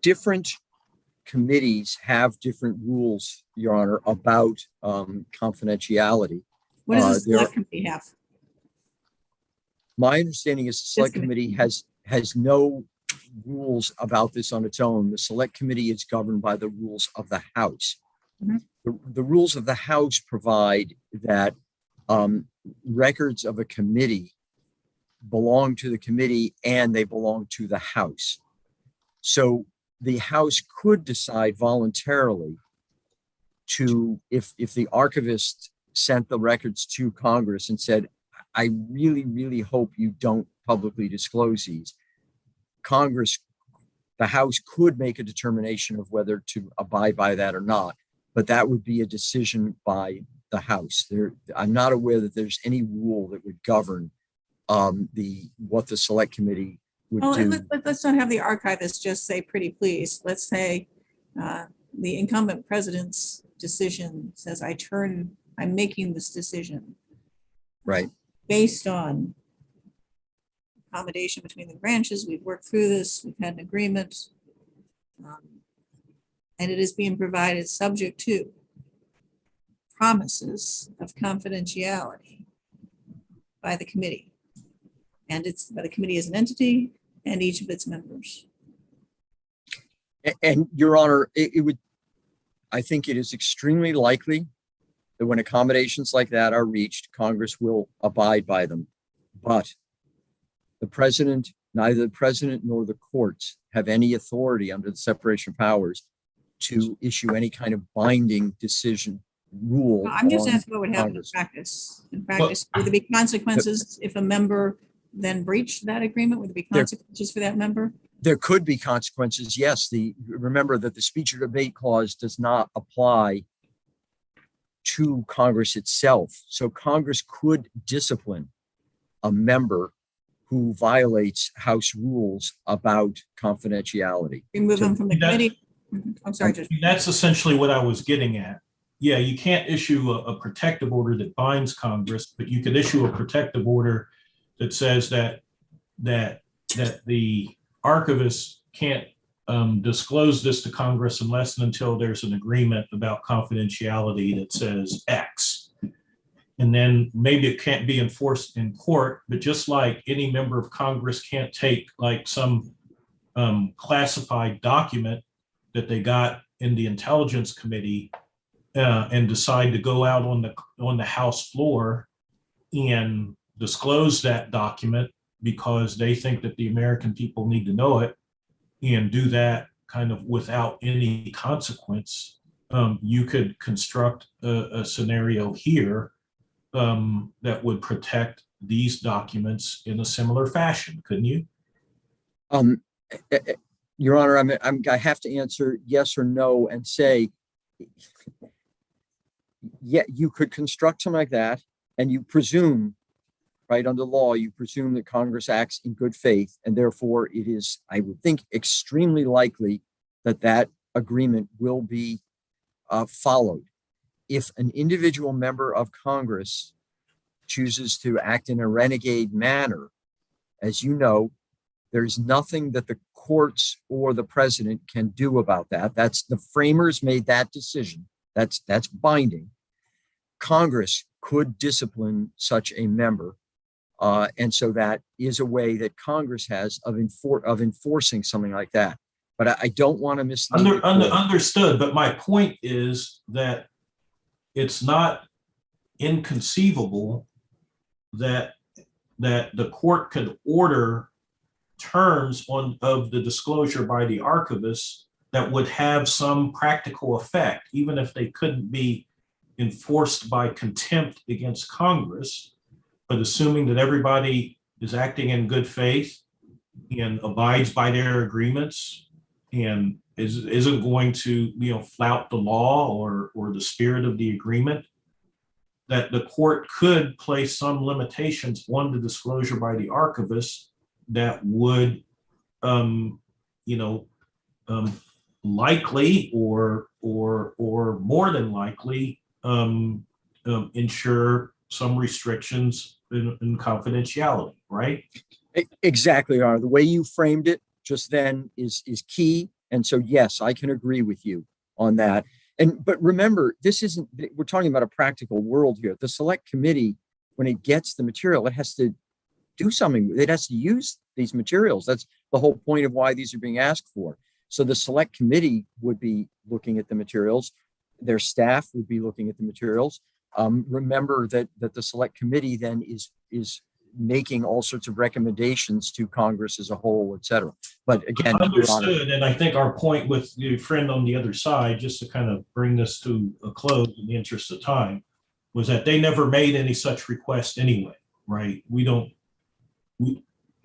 [SPEAKER 7] Different committees have different rules, Your Honor, about confidentiality.
[SPEAKER 2] What does the select committee have?
[SPEAKER 7] My understanding is the select committee has no rules about this on its own. The select committee is governed by the rules of the House. Mm-hmm. The rules of the House provide that records of a committee belong to the committee and they belong to the House. So the House could decide voluntarily to, if the archivist sent the records to Congress and said, I really, really hope you don't publicly disclose these, Congress, the House could make a determination of whether to abide by that or not, but that would be a decision by the House. I'm not aware that there's any rule that would govern what the select committee would do.
[SPEAKER 2] Let's not have the archivist just say, pretty please. Let's say the incumbent president's decision says, I'm making this decision.
[SPEAKER 7] Right.
[SPEAKER 2] Based on accommodation between the branches. We've worked through this. We've had an agreement. And it is being provided subject to promises of confidentiality by the committee. And it's by the committee as an entity and each of its members.
[SPEAKER 7] And Your Honor, I think it is extremely likely that when accommodations like that are reached, Congress will abide by them. But neither the president nor the courts have any authority under the separation of powers to issue any kind of binding decision rule.
[SPEAKER 2] Well, I'm just asking what would happen in practice. In practice, would there be consequences if a member then breached that agreement? Would there be consequences for that member?
[SPEAKER 7] There could be consequences, yes. Remember that the speech or debate clause does not apply to Congress itself. So Congress could discipline a member who violates House rules about confidentiality.
[SPEAKER 2] Remove them from the committee. I'm sorry, Judge.
[SPEAKER 3] That's essentially what I was getting at. Yeah, you can't issue a protective order that binds Congress, but you could issue a protective order that says that the archivist can't disclose this to Congress unless and until there's an agreement about confidentiality that says X. And then maybe it can't be enforced in court, but just like any member of Congress can't take like some classified document that they got in the Intelligence Committee and decide to go out on the House floor and disclose that document because they think that the American people need to know it, and do that kind of without any consequence. You could construct a scenario here that would protect these documents in a similar fashion, couldn't you?
[SPEAKER 7] Your Honor, I have to answer yes or no and say, yeah, you could construct something like that, and you presume, right, under law, you presume that Congress acts in good faith, and therefore it is, I would think, extremely likely that that agreement will be followed. If an individual member of Congress chooses to act in a renegade manner, as you know, there's nothing that the courts or the president can do about that. That's the framers made that decision. That's binding. Congress could discipline such a member. And so that is a way that Congress has of enforcing something like that. But I don't want to mislead.
[SPEAKER 3] Understood. But my point is that it's not inconceivable that the court could order terms of the disclosure by the archivist that would have some practical effect, even if they couldn't be enforced by contempt against Congress. But assuming that everybody is acting in good faith and abides by their agreements and isn't going to flout the law or the spirit of the agreement, that the court could place some limitations on the disclosure by the archivist that would likely or more than likely ensure some restrictions in confidentiality, right?
[SPEAKER 7] Exactly, Your Honor. The way you framed it just then is key. And so, yes, I can agree with you on that. But remember, we're talking about a practical world here. The select committee, when it gets the material, it has to do something. It has to use these materials. That's the whole point of why these are being asked for. So the select committee would be looking at the materials. Their staff would be looking at the materials. Remember that the select committee then is making all sorts of recommendations to Congress as a whole, et cetera. But again,
[SPEAKER 3] understood. And I think our point with your friend on the other side, just to kind of bring this to a close in the interest of time, was that they never made any such request anyway, right?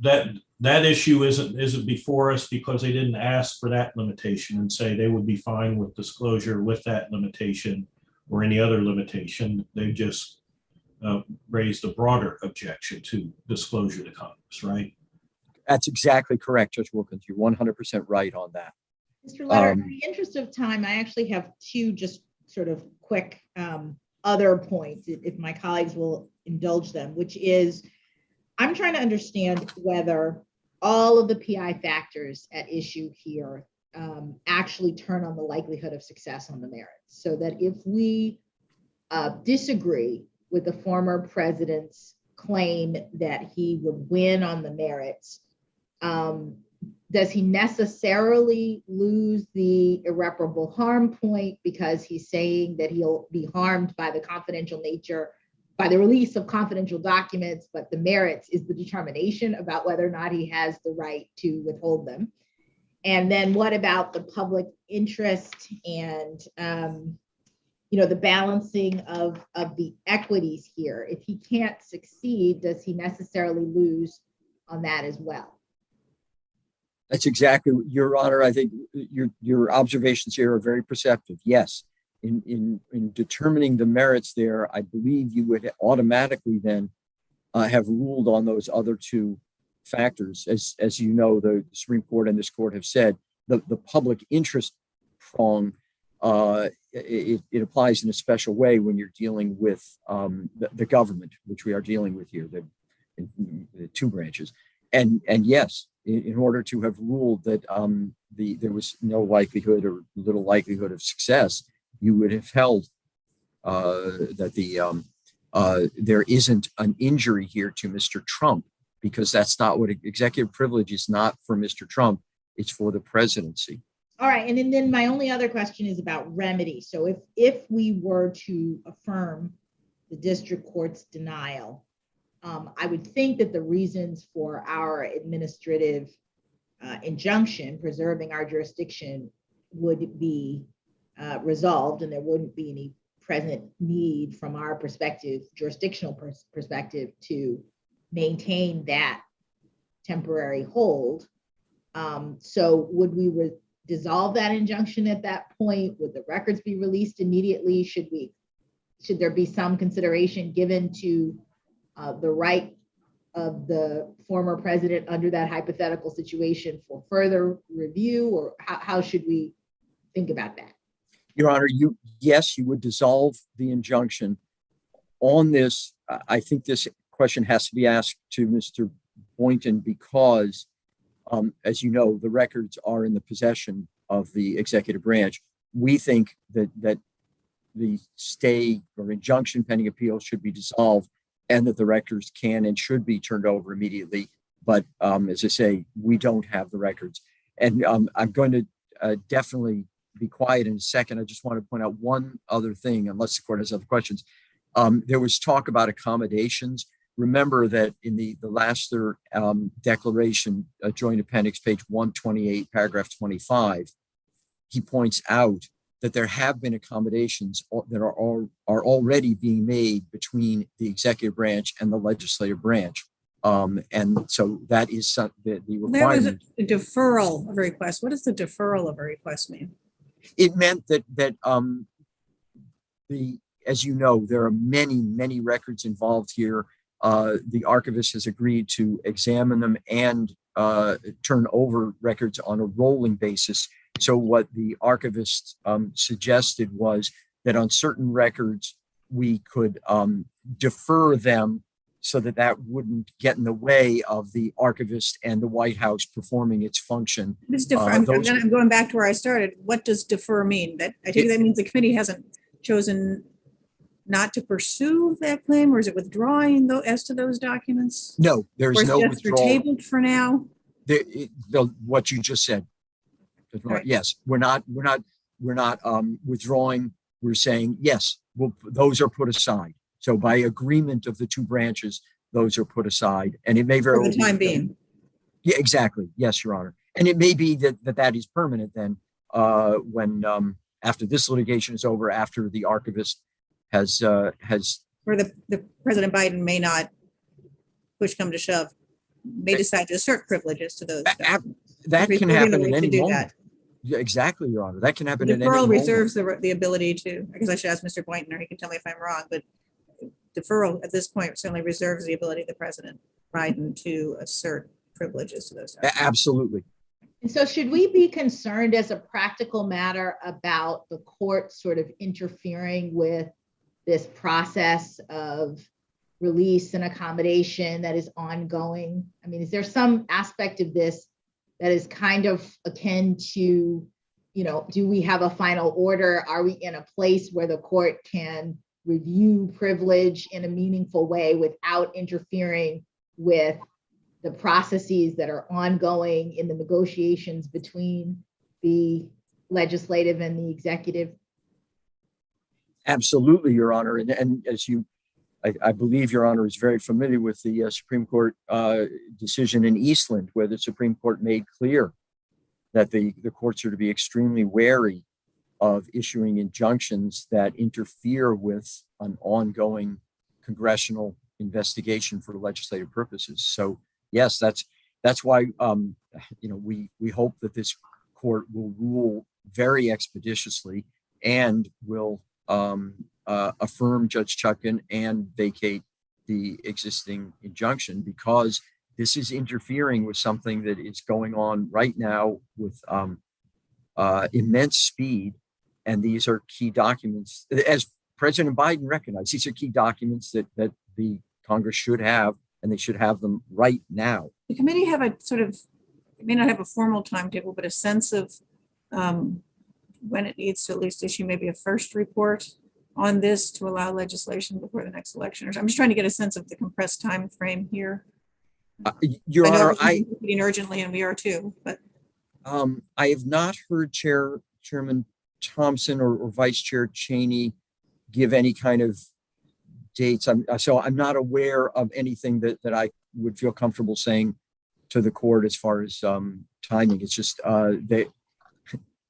[SPEAKER 3] That issue isn't before us because they didn't ask for that limitation and say they would be fine with disclosure with that limitation or any other limitation. They just raised a broader objection to disclosure to Congress, right?
[SPEAKER 7] That's exactly correct, Judge Wilkins. You're 100% right on that.
[SPEAKER 5] Mr. Letter, in the interest of time, I actually have two just sort of quick other points, if my colleagues will indulge them, which is I'm trying to understand whether all of the PI factors at issue here actually turn on the likelihood of success on the merits. So that if we disagree with the former president's claim that he would win on the merits, does he necessarily lose the irreparable harm point because he's saying that he'll be harmed by the confidential nature, by the release of confidential documents, but the merits is the determination about whether or not he has the right to withhold them? And then what about the public interest and the balancing of the equities here? If he can't succeed, does he necessarily lose on that as well?
[SPEAKER 7] That's exactly, Your Honor. I think your observations here are very perceptive. Yes, in determining the merits there, I believe you would automatically then have ruled on those other two factors. As you know, the Supreme Court and this court have said the public interest prong, it applies in a special way when you're dealing with the government, which we are dealing with here. the two branches. And yes, in order to have ruled that there was no likelihood or little likelihood of success, you would have held that there isn't an injury here to Mr. Trump, because that's not what executive privilege is, not for Mr. Trump, it's for the presidency.
[SPEAKER 5] All right, and then my only other question is about remedy. So if we were to affirm the district court's denial, I would think that the reasons for our administrative injunction preserving our jurisdiction would be resolved, and there wouldn't be any present need from our perspective, jurisdictional perspective, to maintain that temporary hold. So would we dissolve that injunction at that point? Would the records be released immediately? Should there be some consideration given to the right of the former president under that hypothetical situation for further review, or how should we think about that?
[SPEAKER 7] Your Honor, yes, you would dissolve the injunction. On this, I think this question has to be asked to Mr. Boynton, because as you know, the records are in the possession of the executive branch. We think that the stay or injunction pending appeal should be dissolved, and that the records can and should be turned over immediately. But as I say, we don't have the records. And I'm going to definitely be quiet in a second. I just want to point out one other thing, unless the court has other questions. There was talk about accommodations. Remember that in the Lassiter declaration, joint appendix, page 128, paragraph 25, he points out that there have been accommodations that are already being made between the executive branch and the legislative branch. And so that is the requirement.
[SPEAKER 2] There was a deferral of a request. What does the deferral of a request mean?
[SPEAKER 7] It meant that as you know, there are many records involved here. The archivist has agreed to examine them and turn over records on a rolling basis. So what the archivist suggested was that on certain records, we could defer them so that wouldn't get in the way of the archivist and the White House performing its function.
[SPEAKER 2] I'm going back to where I started. What does defer mean? That I think that means the committee hasn't chosen not to pursue that claim, or is it withdrawing as to those documents?
[SPEAKER 7] No, there's no withdrawal.
[SPEAKER 2] They're tabled for now.
[SPEAKER 7] What you just said. Right. Yes, we're not withdrawing. We're saying yes. Those are put aside. So by agreement of the two branches, those are put aside, and it may very well
[SPEAKER 2] for the time being.
[SPEAKER 7] Yeah, exactly. Yes, Your Honor, and it may be that is permanent then. When after this litigation is over, after the archivist has
[SPEAKER 2] or the President Biden may not, push come to shove, may decide to assert privileges to those.
[SPEAKER 7] That can happen at any moment. Yeah, exactly, Your Honor. That can happen at any moment.
[SPEAKER 2] Deferral reserves the ability to, I guess I should ask Mr. Boynton, or he can tell me if I'm wrong, but deferral at this point certainly reserves the ability of the President Biden to assert privileges to those documents.
[SPEAKER 7] Absolutely.
[SPEAKER 5] And so should we be concerned as a practical matter about the court sort of interfering with this process of release and accommodation that is ongoing? I mean, is there some aspect of this that is kind of akin to, do we have a final order? Are we in a place where the court can review privilege in a meaningful way without interfering with the processes that are ongoing in the negotiations between the legislative and the executive?
[SPEAKER 7] Absolutely, Your Honor. And as I believe Your Honor is very familiar with the Supreme Court decision in Eastland, where the Supreme Court made clear that the courts are to be extremely wary of issuing injunctions that interfere with an ongoing congressional investigation for legislative purposes. So yes, that's why we hope that this court will rule very expeditiously and will affirm Judge Chutkan and vacate the existing injunction, because this is interfering with something that is going on right now with immense speed. And these are key documents, as President Biden recognized, these are key documents that the Congress should have and they should have them right now.
[SPEAKER 2] The committee have a sort of, it may not have a formal timetable, but a sense of when it needs to at least issue maybe a first report on this to allow legislation before the next election. I'm just trying to get a sense of the compressed time frame here.
[SPEAKER 7] Your Honor,
[SPEAKER 2] meeting urgently, and we are too. But
[SPEAKER 7] I have not heard Chairman Thompson or Vice Chair Cheney give any kind of dates. So I'm not aware of anything that I would feel comfortable saying to the court as far as timing. It's just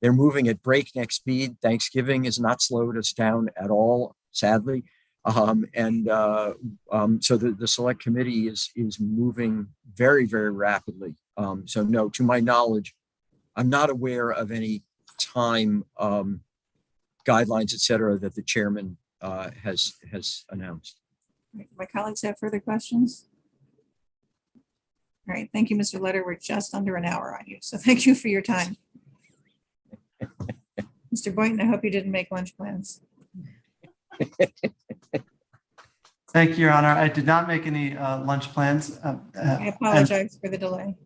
[SPEAKER 7] they're moving at breakneck speed. Thanksgiving has not slowed us down at all, sadly. So the select committee is moving very, very rapidly. So no, to my knowledge, I'm not aware of any time guidelines, et cetera, that the chairman has announced.
[SPEAKER 2] My colleagues have further questions? All right, thank you, Mr. Letter. We're just under an hour on you, so thank you for your time. Mr. Boynton, I hope you didn't make lunch plans.
[SPEAKER 8] Thank you, Your Honor. I did not make any lunch plans.
[SPEAKER 2] I apologize for the delay.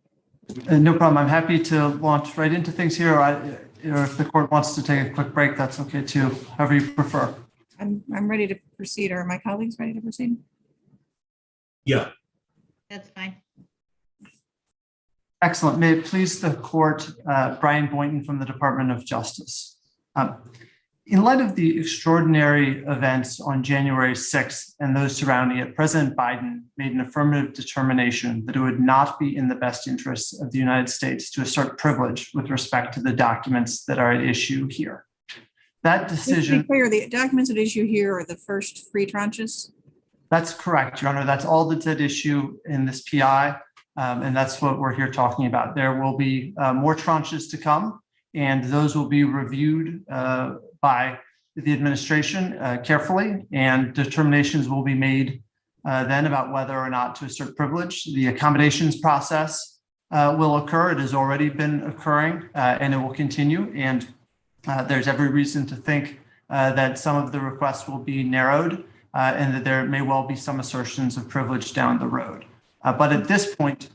[SPEAKER 8] No problem. I'm happy to launch right into things here. Or if the court wants to take a quick break, that's okay too, however you prefer.
[SPEAKER 2] I'm ready to proceed. Are my colleagues ready to proceed?
[SPEAKER 3] Yeah.
[SPEAKER 5] That's fine.
[SPEAKER 8] Excellent. May it please the court, Brian Boynton from the Department of Justice. In light of the extraordinary events on January 6th and those surrounding it, President Biden made an affirmative determination that it would not be in the best interests of the United States to assert privilege with respect to the documents that are at issue here. That decision—
[SPEAKER 2] Just to be clear, the documents at issue here are the first three tranches?
[SPEAKER 8] That's correct, Your Honor. That's all that's at issue in this PI, and that's what we're here talking about. There will be more tranches to come, and those will be reviewed by the administration carefully, and determinations will be made then about whether or not to assert privilege. The accommodations process will occur. It has already been occurring, and it will continue. And there's every reason to think that some of the requests will be narrowed and that there may well be some assertions of privilege down the road. But at this point—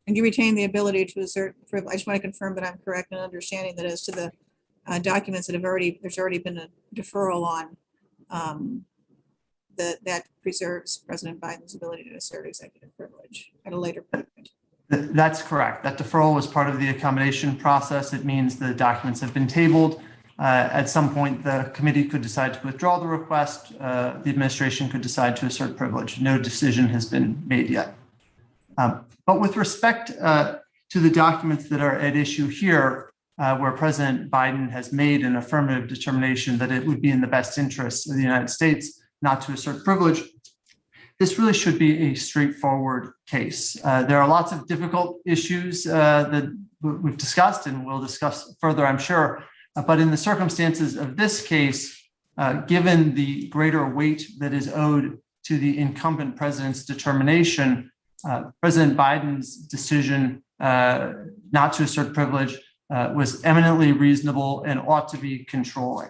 [SPEAKER 2] And you retain the ability to assert privilege. I just want to confirm that I'm correct in understanding that as to the documents that there's already been a deferral on, that preserves President Biden's ability to assert executive privilege at a later point.
[SPEAKER 8] That's correct. That deferral was part of the accommodation process. It means the documents have been tabled. At some point, the committee could decide to withdraw the request. The administration could decide to assert privilege. No decision has been made yet. But with respect to the documents that are at issue here, where President Biden has made an affirmative determination that it would be in the best interests of the United States not to assert privilege, this really should be a straightforward case. There are lots of difficult issues that we've discussed and we'll discuss further, I'm sure. But in the circumstances of this case, given the greater weight that is owed to the incumbent president's determination, President Biden's decision not to assert privilege was eminently reasonable and ought to be controlling.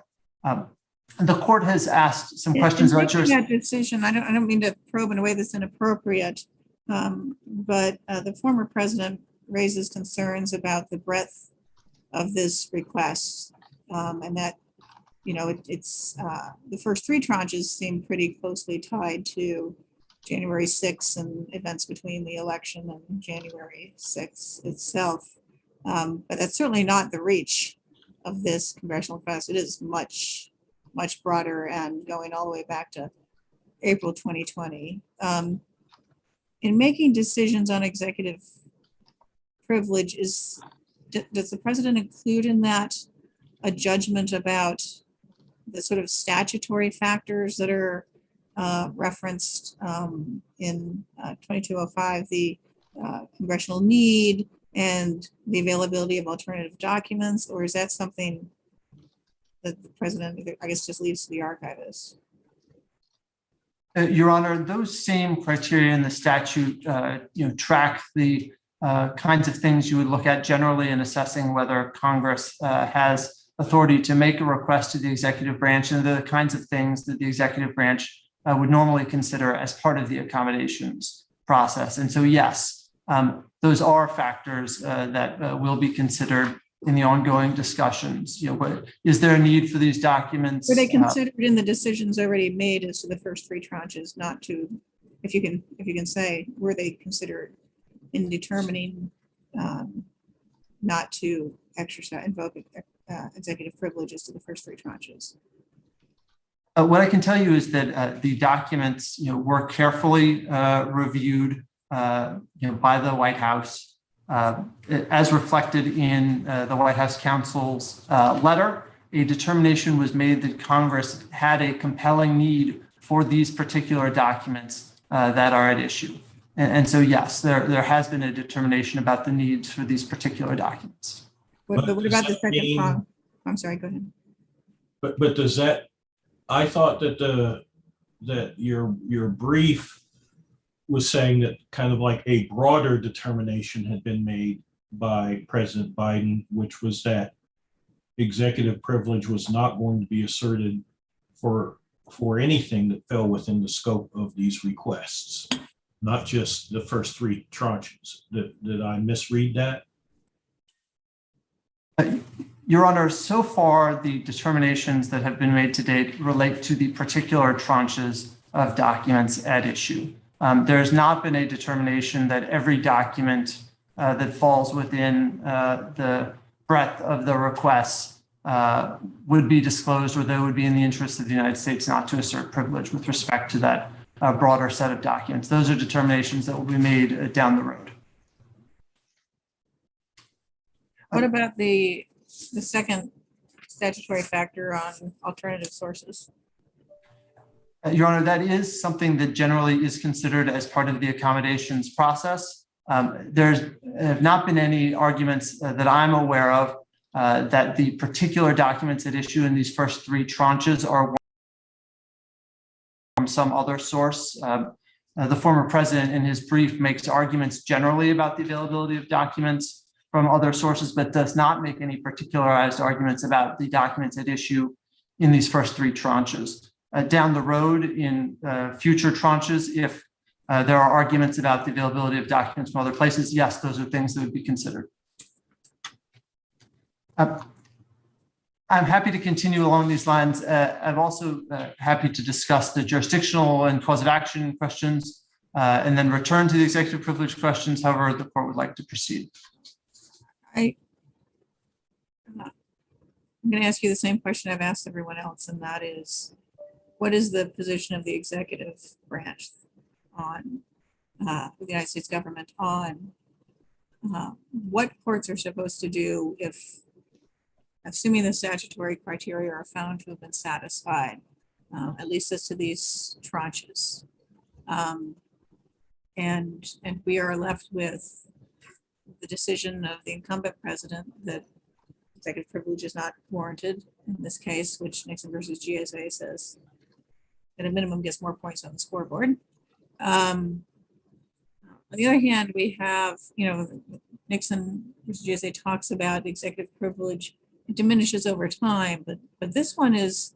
[SPEAKER 8] The court has asked some questions about
[SPEAKER 2] that decision. I don't mean to probe in a way that's inappropriate, but the former president raises concerns about the breadth of this request, and that, you know, it's the first three tranches seem pretty closely tied to January 6th and events between the election and January 6th itself. But that's certainly not the reach of this congressional request. It is much broader and going all the way back to April 2020. In making decisions on executive privilege, does the president include in that a judgment about the sort of statutory factors that are referenced in 2205, the congressional need and the availability of alternative documents, or is that something that the president, I guess, just leaves to the archivist?
[SPEAKER 8] Your Honor, those same criteria in the statute, track the kinds of things you would look at generally in assessing whether Congress has authority to make a request to the executive branch, and the kinds of things that the executive branch would normally consider as part of the accommodations process. And so, yes, those are factors that will be considered in the ongoing discussions. Is there a need for these documents?
[SPEAKER 2] Were they considered in the decisions already made as to the first three tranches, not to, if you can say, were they considered in determining not to invoke executive privileges to the first three tranches?
[SPEAKER 8] What I can tell you is that the documents, were carefully reviewed, by the White House, as reflected in the White House counsel's letter. A determination was made that Congress had a compelling need for these particular documents that are at issue. And so, yes, there has been a determination about the needs for these particular documents.
[SPEAKER 2] What about the second prong? I'm sorry, go ahead.
[SPEAKER 3] But does that, I thought that your brief was saying that kind of like a broader determination had been made by President Biden, which was that executive privilege was not going to be asserted for anything that fell within the scope of these requests, not just the first three tranches. Did I misread that?
[SPEAKER 8] Your Honor, so far, the determinations that have been made to date relate to the particular tranches of documents at issue. There has not been a determination that every document that falls within the breadth of the requests would be disclosed, or that would be in the interest of the United States not to assert privilege with respect to that broader set of documents. Those are determinations that will be made down the road.
[SPEAKER 2] What about the second statutory factor on alternative sources?
[SPEAKER 8] Your Honor, that is something that generally is considered as part of the accommodations process. There's have not been any arguments that I'm aware of that the particular documents at issue in these first three tranches are from some other source. The former president in his brief makes arguments generally about the availability of documents from other sources, but does not make any particularized arguments about the documents at issue in these first three tranches. Down the road in future tranches, if there are arguments about the availability of documents from other places, yes, those are things that would be considered. I'm happy to continue along these lines. I'm also happy to discuss the jurisdictional and cause of action questions and then return to the executive privilege questions, however the court would like to proceed.
[SPEAKER 2] I'm going to ask you the same question I've asked everyone else, and that is, what is the position of the executive branch on the United States government on what courts are supposed to do if, assuming the statutory criteria are found to have been satisfied, at least as to these tranches, and we are left with the decision of the incumbent president that executive privilege is not warranted in this case, which Nixon versus GSA says at a minimum gets more points on the scoreboard. On the other hand, we have, Nixon versus GSA talks about executive privilege. It diminishes over time, but this one is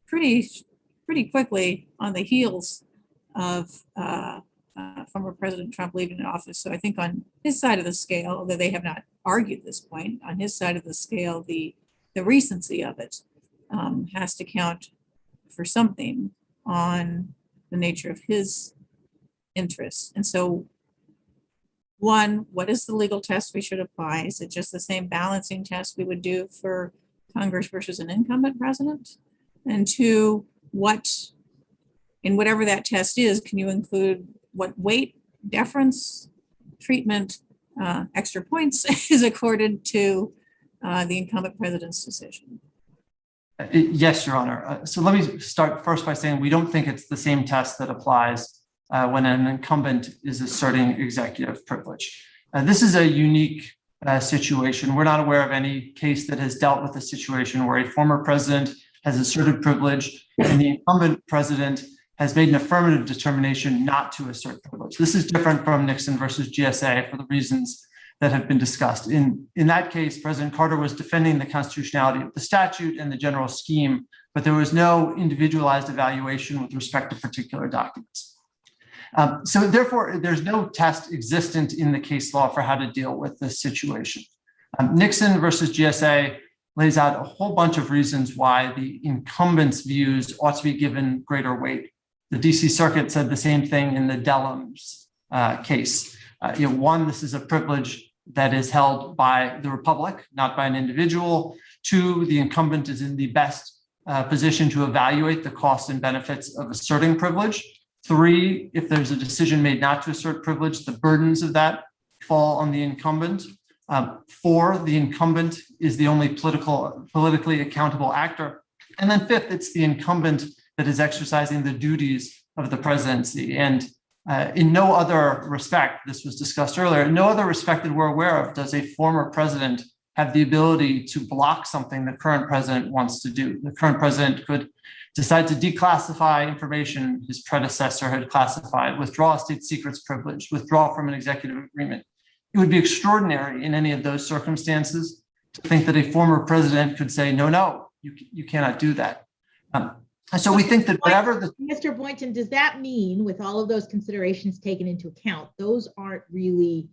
[SPEAKER 2] pretty quickly on the heels of former President Trump leaving office. So I think on his side of the scale, although they have not argued this point, on his side of the scale, the recency of it has to count for something on the nature of his interests. And so, one, what is the legal test we should apply? Is it just the same balancing test we would do for Congress versus an incumbent president? And two, what, in whatever that test is, can you include what weight, deference, treatment, extra points is accorded to the incumbent president's decision?
[SPEAKER 8] Yes, Your Honor. So let me start first by saying we don't think it's the same test that applies when an incumbent is asserting executive privilege. This is a unique situation. We're not aware of any case that has dealt with a situation where a former president has asserted privilege and the incumbent president has made an affirmative determination not to assert privilege. This is different from Nixon versus GSA for the reasons that have been discussed. In that case, President Carter was defending the constitutionality of the statute and the general scheme, but there was no individualized evaluation with respect to particular documents. So therefore, there's no test existent in the case law for how to deal with this situation. Nixon versus GSA lays out a whole bunch of reasons why the incumbent's views ought to be given greater weight. The DC Circuit said the same thing in the Dellums case. One, this is a privilege that is held by the Republic, not by an individual. Two, the incumbent is in the best position to evaluate the costs and benefits of asserting privilege. Three, if there's a decision made not to assert privilege, the burdens of that fall on the incumbent. Four, the incumbent is the only politically accountable actor. And then fifth, it's the incumbent that is exercising the duties of the presidency. And in no other respect, this was discussed earlier, in no other respect that we're aware of does a former president have the ability to block something the current president wants to do. The current president could decide to declassify information his predecessor had classified, withdraw a state secrets privilege, withdraw from an executive agreement. It would be extraordinary in any of those circumstances to think that a former president could say, no, you cannot do that. So we think that whatever the—
[SPEAKER 5] Mr. Boynton, does that mean, with all of those considerations taken into account, those aren't really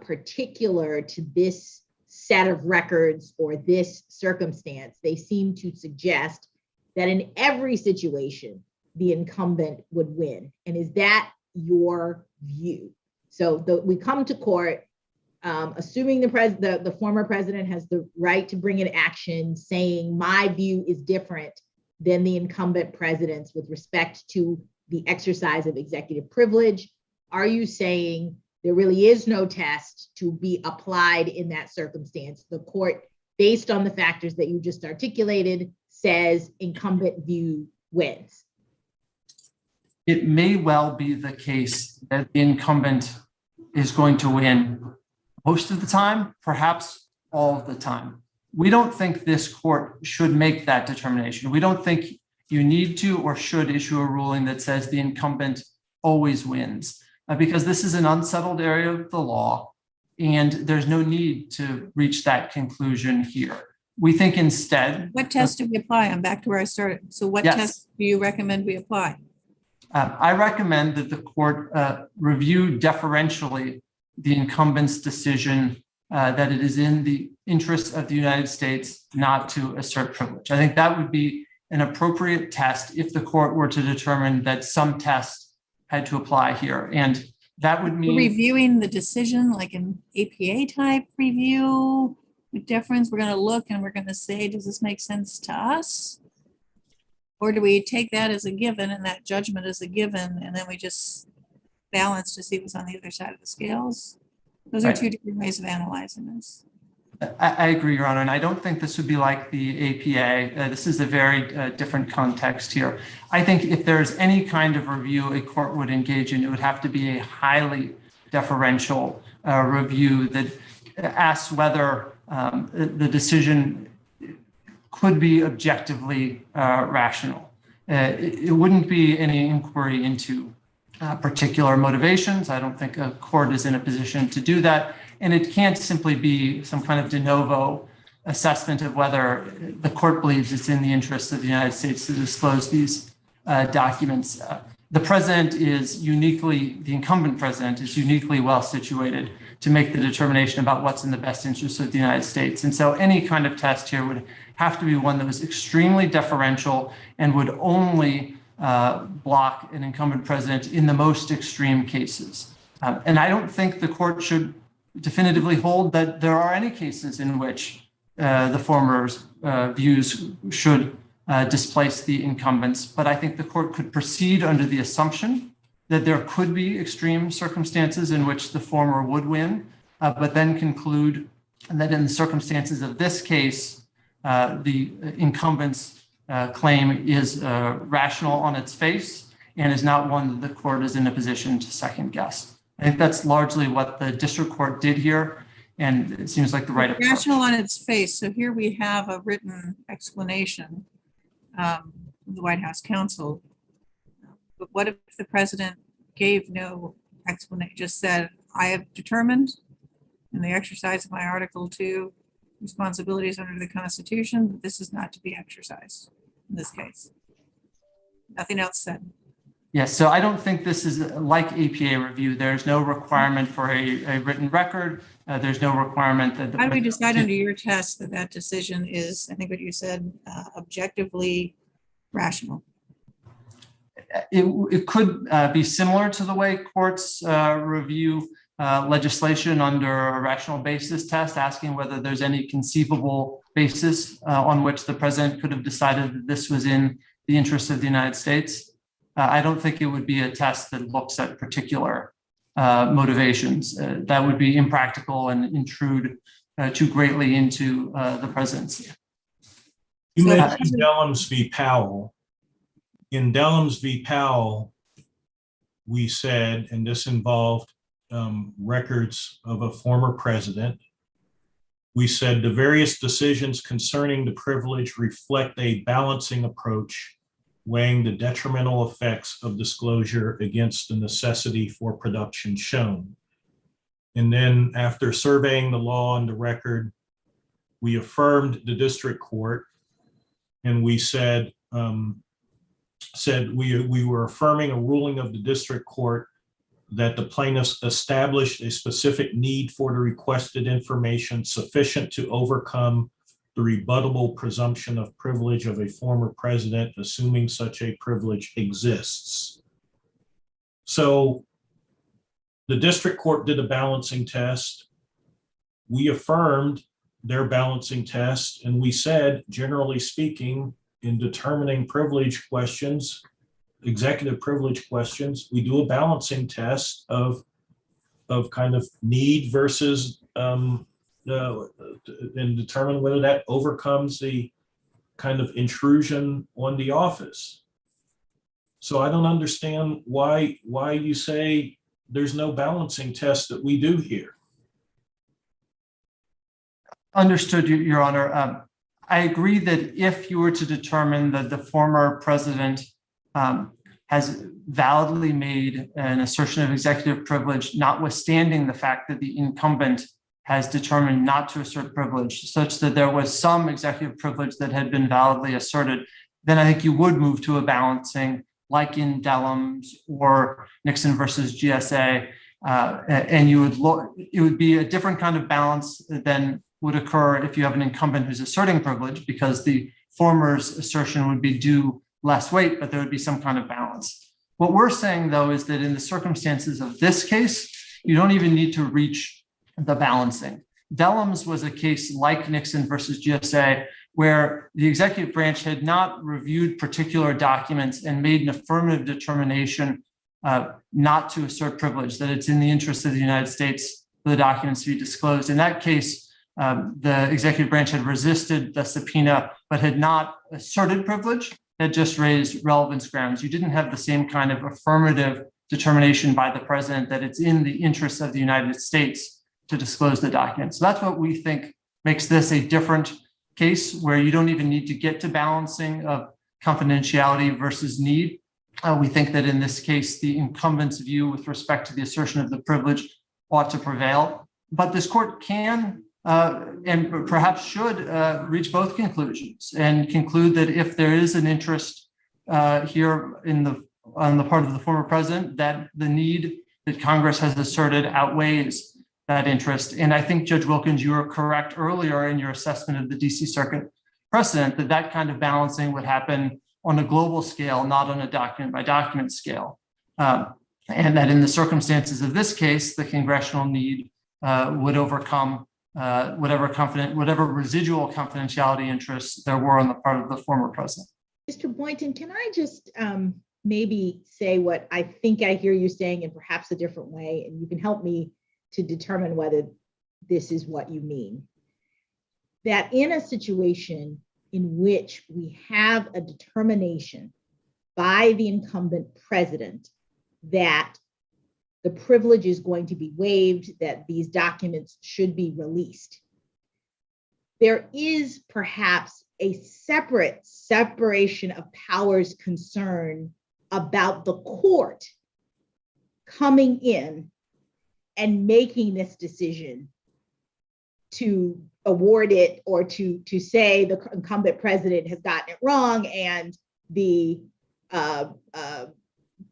[SPEAKER 5] particular to this set of records or this circumstance? They seem to suggest that in every situation, the incumbent would win. And is that your view? So we come to court, assuming the former president has the right to bring an action saying my view is different than the incumbent president's with respect to the exercise of executive privilege. Are you saying there really is no test to be applied in that circumstance? The court, based on the factors that you just articulated, says incumbent view wins.
[SPEAKER 8] It may well be the case that the incumbent is going to win most of the time, perhaps all of the time. We don't think this court should make that determination. We don't think you need to or should issue a ruling that says the incumbent always wins, because this is an unsettled area of the law, and there's no need to reach that conclusion here. We think instead—
[SPEAKER 2] What test do we apply? I'm back to where I started. So what test do you recommend we apply?
[SPEAKER 8] I recommend that the court review deferentially the incumbent's decision that it is in the interest of the United States not to assert privilege. I think that would be an appropriate test if the court were to determine that some test had to apply here. And that would mean—
[SPEAKER 2] Reviewing the decision like an APA type review with deference. We're going to look and we're going to say, does this make sense to us? Or do we take that as a given and that judgment as a given, and then we just balance to see what's on the other side of the scales? Those are two different ways of analyzing this.
[SPEAKER 8] I agree, Your Honor, and I don't think this would be like the APA. This is a very different context here. I think if there's any kind of review a court would engage in, it would have to be a highly deferential review that asks whether the decision could be objectively rational. It wouldn't be any inquiry into particular motivations. I don't think a court is in a position to do that. And it can't simply be some kind of de novo assessment of whether the court believes it's in the interest of the United States to disclose these documents. The incumbent president is uniquely well situated to make the determination about what's in the best interest of the United States. And so any kind of test here would have to be one that was extremely deferential and would only block an incumbent president in the most extreme cases. And I don't think the court should definitively hold that there are any cases in which the former's views should displace the incumbents. But I think the court could proceed under the assumption that there could be extreme circumstances in which the former would win, but then conclude that in the circumstances of this case, the incumbent's claim is rational on its face and is not one that the court is in a position to second guess. I think that's largely what the district court did here, and it seems like the right approach.
[SPEAKER 2] Rational on its face. So here we have a written explanation from the White House counsel. But what if the president gave no explanation, just said, I have determined in the exercise of my Article 2 responsibilities under the Constitution that this is not to be exercised in this case. Nothing else said.
[SPEAKER 8] Yes, so I don't think this is like APA review. There's no requirement for a written record. There's no requirement that.
[SPEAKER 2] How do we decide under your test that that decision is, I think what you said, objectively rational?
[SPEAKER 8] It could be similar to the way courts review legislation under a rational basis test, asking whether there's any conceivable basis on which the president could have decided that this was in the interest of the United States. I don't think it would be a test that looks at particular motivations. That would be impractical and intrude too greatly into the presidency.
[SPEAKER 3] You mentioned Dellums v. Powell. In Dellums v. Powell, we said, and this involved records of a former president, we said the various decisions concerning the privilege reflect a balancing approach, weighing the detrimental effects of disclosure against the necessity for production shown. And then after surveying the law and the record, we affirmed the district court, and we said we were affirming a ruling of the district court that the plaintiffs established a specific need for the requested information sufficient to overcome the rebuttable presumption of privilege of a former president, assuming such a privilege exists. So the district court did a balancing test. We affirmed their balancing test, and we said, generally speaking, in determining privilege questions, executive privilege questions, we do a balancing test of kind of need versus and determine whether that overcomes the kind of intrusion on the office. So I don't understand why you say there's no balancing test that we do here.
[SPEAKER 8] Understood, Your Honor. I agree that if you were to determine that the former president has validly made an assertion of executive privilege, notwithstanding the fact that the incumbent has determined not to assert privilege, such that there was some executive privilege that had been validly asserted, then I think you would move to a balancing, like in Dellums or Nixon versus GSA, and it would be a different kind of balance than would occur if you have an incumbent who's asserting privilege, because the former's assertion would be due less weight, but there would be some kind of balance. What we're saying, though, is that in the circumstances of this case, you don't even need to reach the balancing. Dellums was a case like Nixon versus GSA, where the executive branch had not reviewed particular documents and made an affirmative determination not to assert privilege, that it's in the interest of the United States for the documents to be disclosed. In that case, the executive branch had resisted the subpoena, but had not asserted privilege, had just raised relevance grounds. You didn't have the same kind of affirmative determination by the president that it's in the interest of the United States to disclose the documents. So that's what we think makes this a different case, where you don't even need to get to balancing of confidentiality versus need. We think that in this case, the incumbent's view with respect to the assertion of the privilege ought to prevail. But this court can and perhaps should reach both conclusions and conclude that if there is an interest here on the part of the former president, that the need that Congress has asserted outweighs that interest. And I think, Judge Wilkins, you were correct earlier in your assessment of the DC Circuit precedent that that kind of balancing would happen on a global scale, not on a document by document scale. And that in the circumstances of this case, the congressional need would overcome whatever residual confidentiality interests there were on the part of the former president.
[SPEAKER 5] Mr. Boynton, can I just maybe say what I think I hear you saying in perhaps a different way, and you can help me to determine whether this is what you mean. That in a situation in which we have a determination by the incumbent president that the privilege is going to be waived, that these documents should be released, there is perhaps a separate separation of powers concern about the court coming in and making this decision to award it or to say the incumbent president has gotten it wrong and the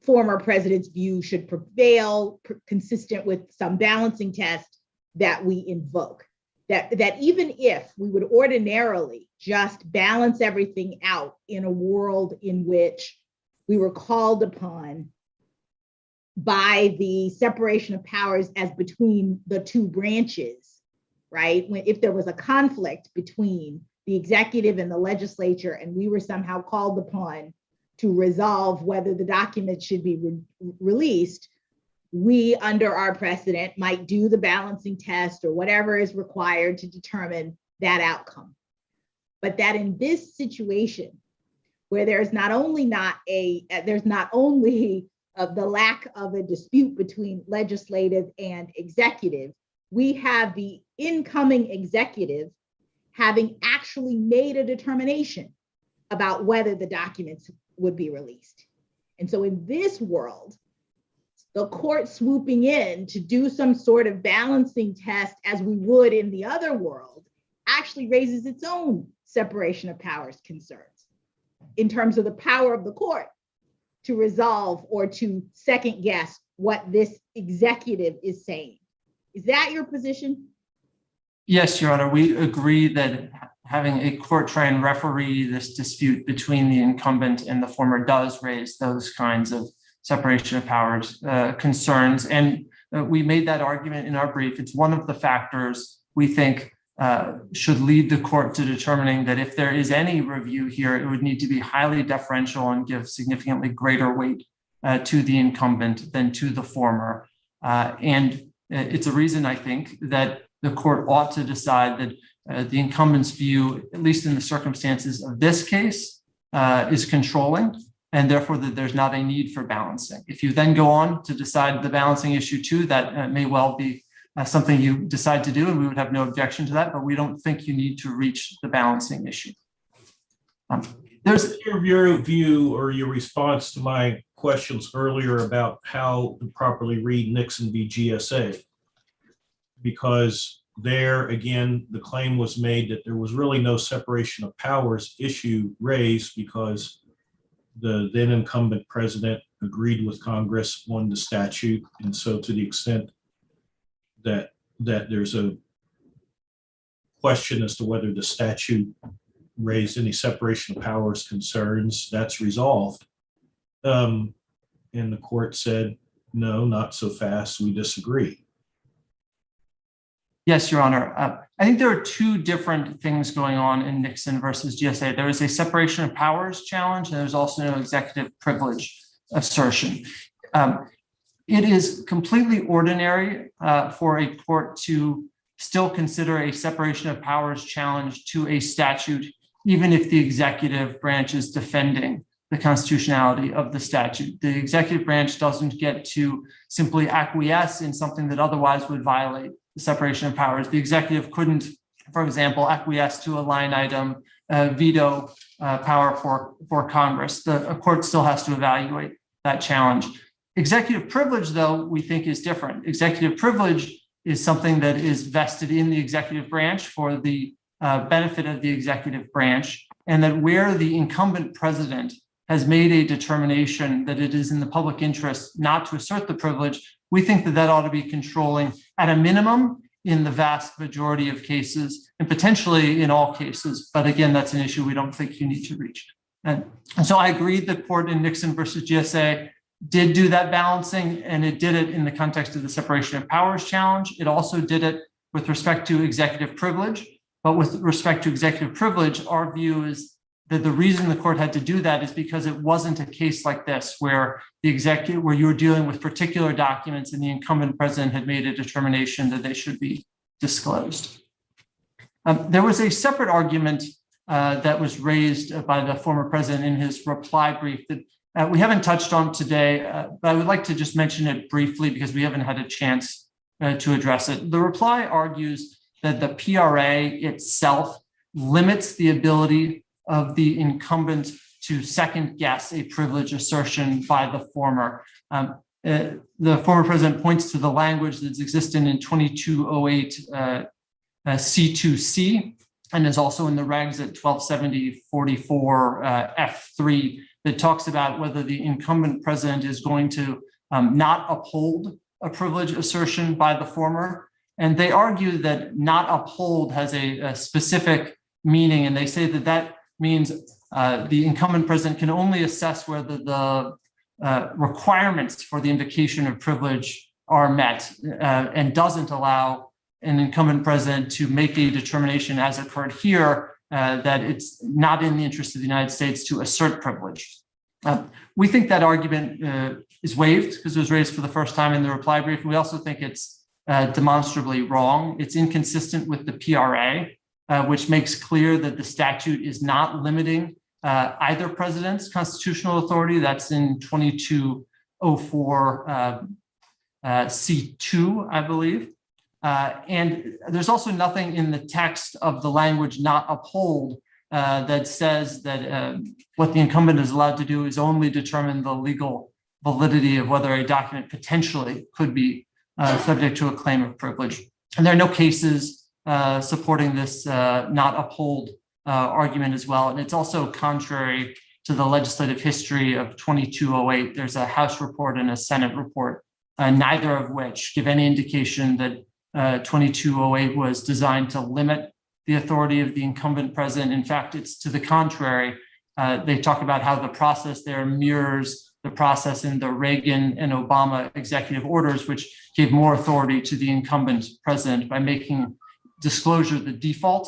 [SPEAKER 5] former president's view should prevail, consistent with some balancing test that we invoke. That even if we would ordinarily just balance everything out in a world in which we were called upon by the separation of powers as between the two branches, right? If there was a conflict between the executive and the legislature, and we were somehow called upon to resolve whether the document should be released, we, under our precedent, might do the balancing test or whatever is required to determine that outcome. But that in this situation, where there's not only the lack of a dispute between legislative and executive, we have the incoming executive having actually made a determination about whether the documents would be released. And so in this world, the court swooping in to do some sort of balancing test as we would in the other world actually raises its own separation of powers concerns in terms of the power of the court to resolve or to second guess what this executive is saying. Is that your position?
[SPEAKER 8] Yes, Your Honor, we agree that having a court try and referee this dispute between the incumbent and the former does raise those kinds of separation of powers concerns. And we made that argument in our brief. It's one of the factors we think should lead the court to determining that if there is any review here, it would need to be highly deferential and give significantly greater weight to the incumbent than to the former. And it's a reason, I think, that the court ought to decide that the incumbent's view, at least in the circumstances of this case, is controlling, and therefore that there's not a need for balancing. If you then go on to decide the balancing issue too, that may well be something you decide to do, and we would have no objection to that, but we don't think you need to reach the balancing issue.
[SPEAKER 3] There's your view or your response to my questions earlier about how to properly read Nixon v. GSA, because there, again, the claim was made that there was really no separation of powers issue raised because the then incumbent president agreed with Congress on the statute. And so to the extent that there's a question as to whether the statute raised any separation of powers concerns, that's resolved. And the court said, no, not so fast, we disagree.
[SPEAKER 8] Yes, Your Honor. I think there are two different things going on in Nixon versus GSA. There is a separation of powers challenge, and there's also no executive privilege assertion. It is completely ordinary for a court to still consider a separation of powers challenge to a statute, even if the executive branch is defending the constitutionality of the statute. The executive branch doesn't get to simply acquiesce in something that otherwise would violate the separation of powers. The executive couldn't, for example, acquiesce to a line item veto power for Congress. A court still has to evaluate that challenge. Executive privilege, though, we think is different. Executive privilege is something that is vested in the executive branch for the benefit of the executive branch, and that where the incumbent president has made a determination that it is in the public interest not to assert the privilege, we think that that ought to be controlling at a minimum in the vast majority of cases and potentially in all cases. But again, that's an issue we don't think you need to reach. And so I agree the court in Nixon versus GSA did do that balancing, and it did it in the context of the separation of powers challenge. It also did it with respect to executive privilege. But with respect to executive privilege, our view is that the reason the court had to do that is because it wasn't a case like this where where you were dealing with particular documents and the incumbent president had made a determination that they should be disclosed. There was a separate argument that was raised by the former president in his reply brief that we haven't touched on today, but I would like to just mention it briefly because we haven't had a chance to address it. The reply argues that the PRA itself limits the ability of the incumbent to second guess a privilege assertion by the former. The former president points to the language that's existing in 2208 C2C and is also in the regs at 1270-44 F3 that talks about whether the incumbent president is going to not uphold a privilege assertion by the former. And they argue that not uphold has a specific meaning, and they say that that means the incumbent president can only assess whether the requirements for the invocation of privilege are met and doesn't allow an incumbent president to make a determination, as occurred here, that it's not in the interest of the United States to assert privilege. We think that argument is waived because it was raised for the first time in the reply brief. We also think it's demonstrably wrong. It's inconsistent with the PRA, which makes clear that the statute is not limiting either president's constitutional authority. That's in 2204 C2, I believe. And there's also nothing in the text of the language not uphold that says that what the incumbent is allowed to do is only determine the legal validity of whether a document potentially could be subject to a claim of privilege. And there are no cases supporting this not uphold argument as well. And it's also contrary to the legislative history of 2208. There's a House report and a Senate report, neither of which give any indication that 2208 was designed to limit the authority of the incumbent president. In fact, it's to the contrary. They talk about how the process there mirrors the process in the Reagan and Obama executive orders, which gave more authority to the incumbent president by making disclosure the default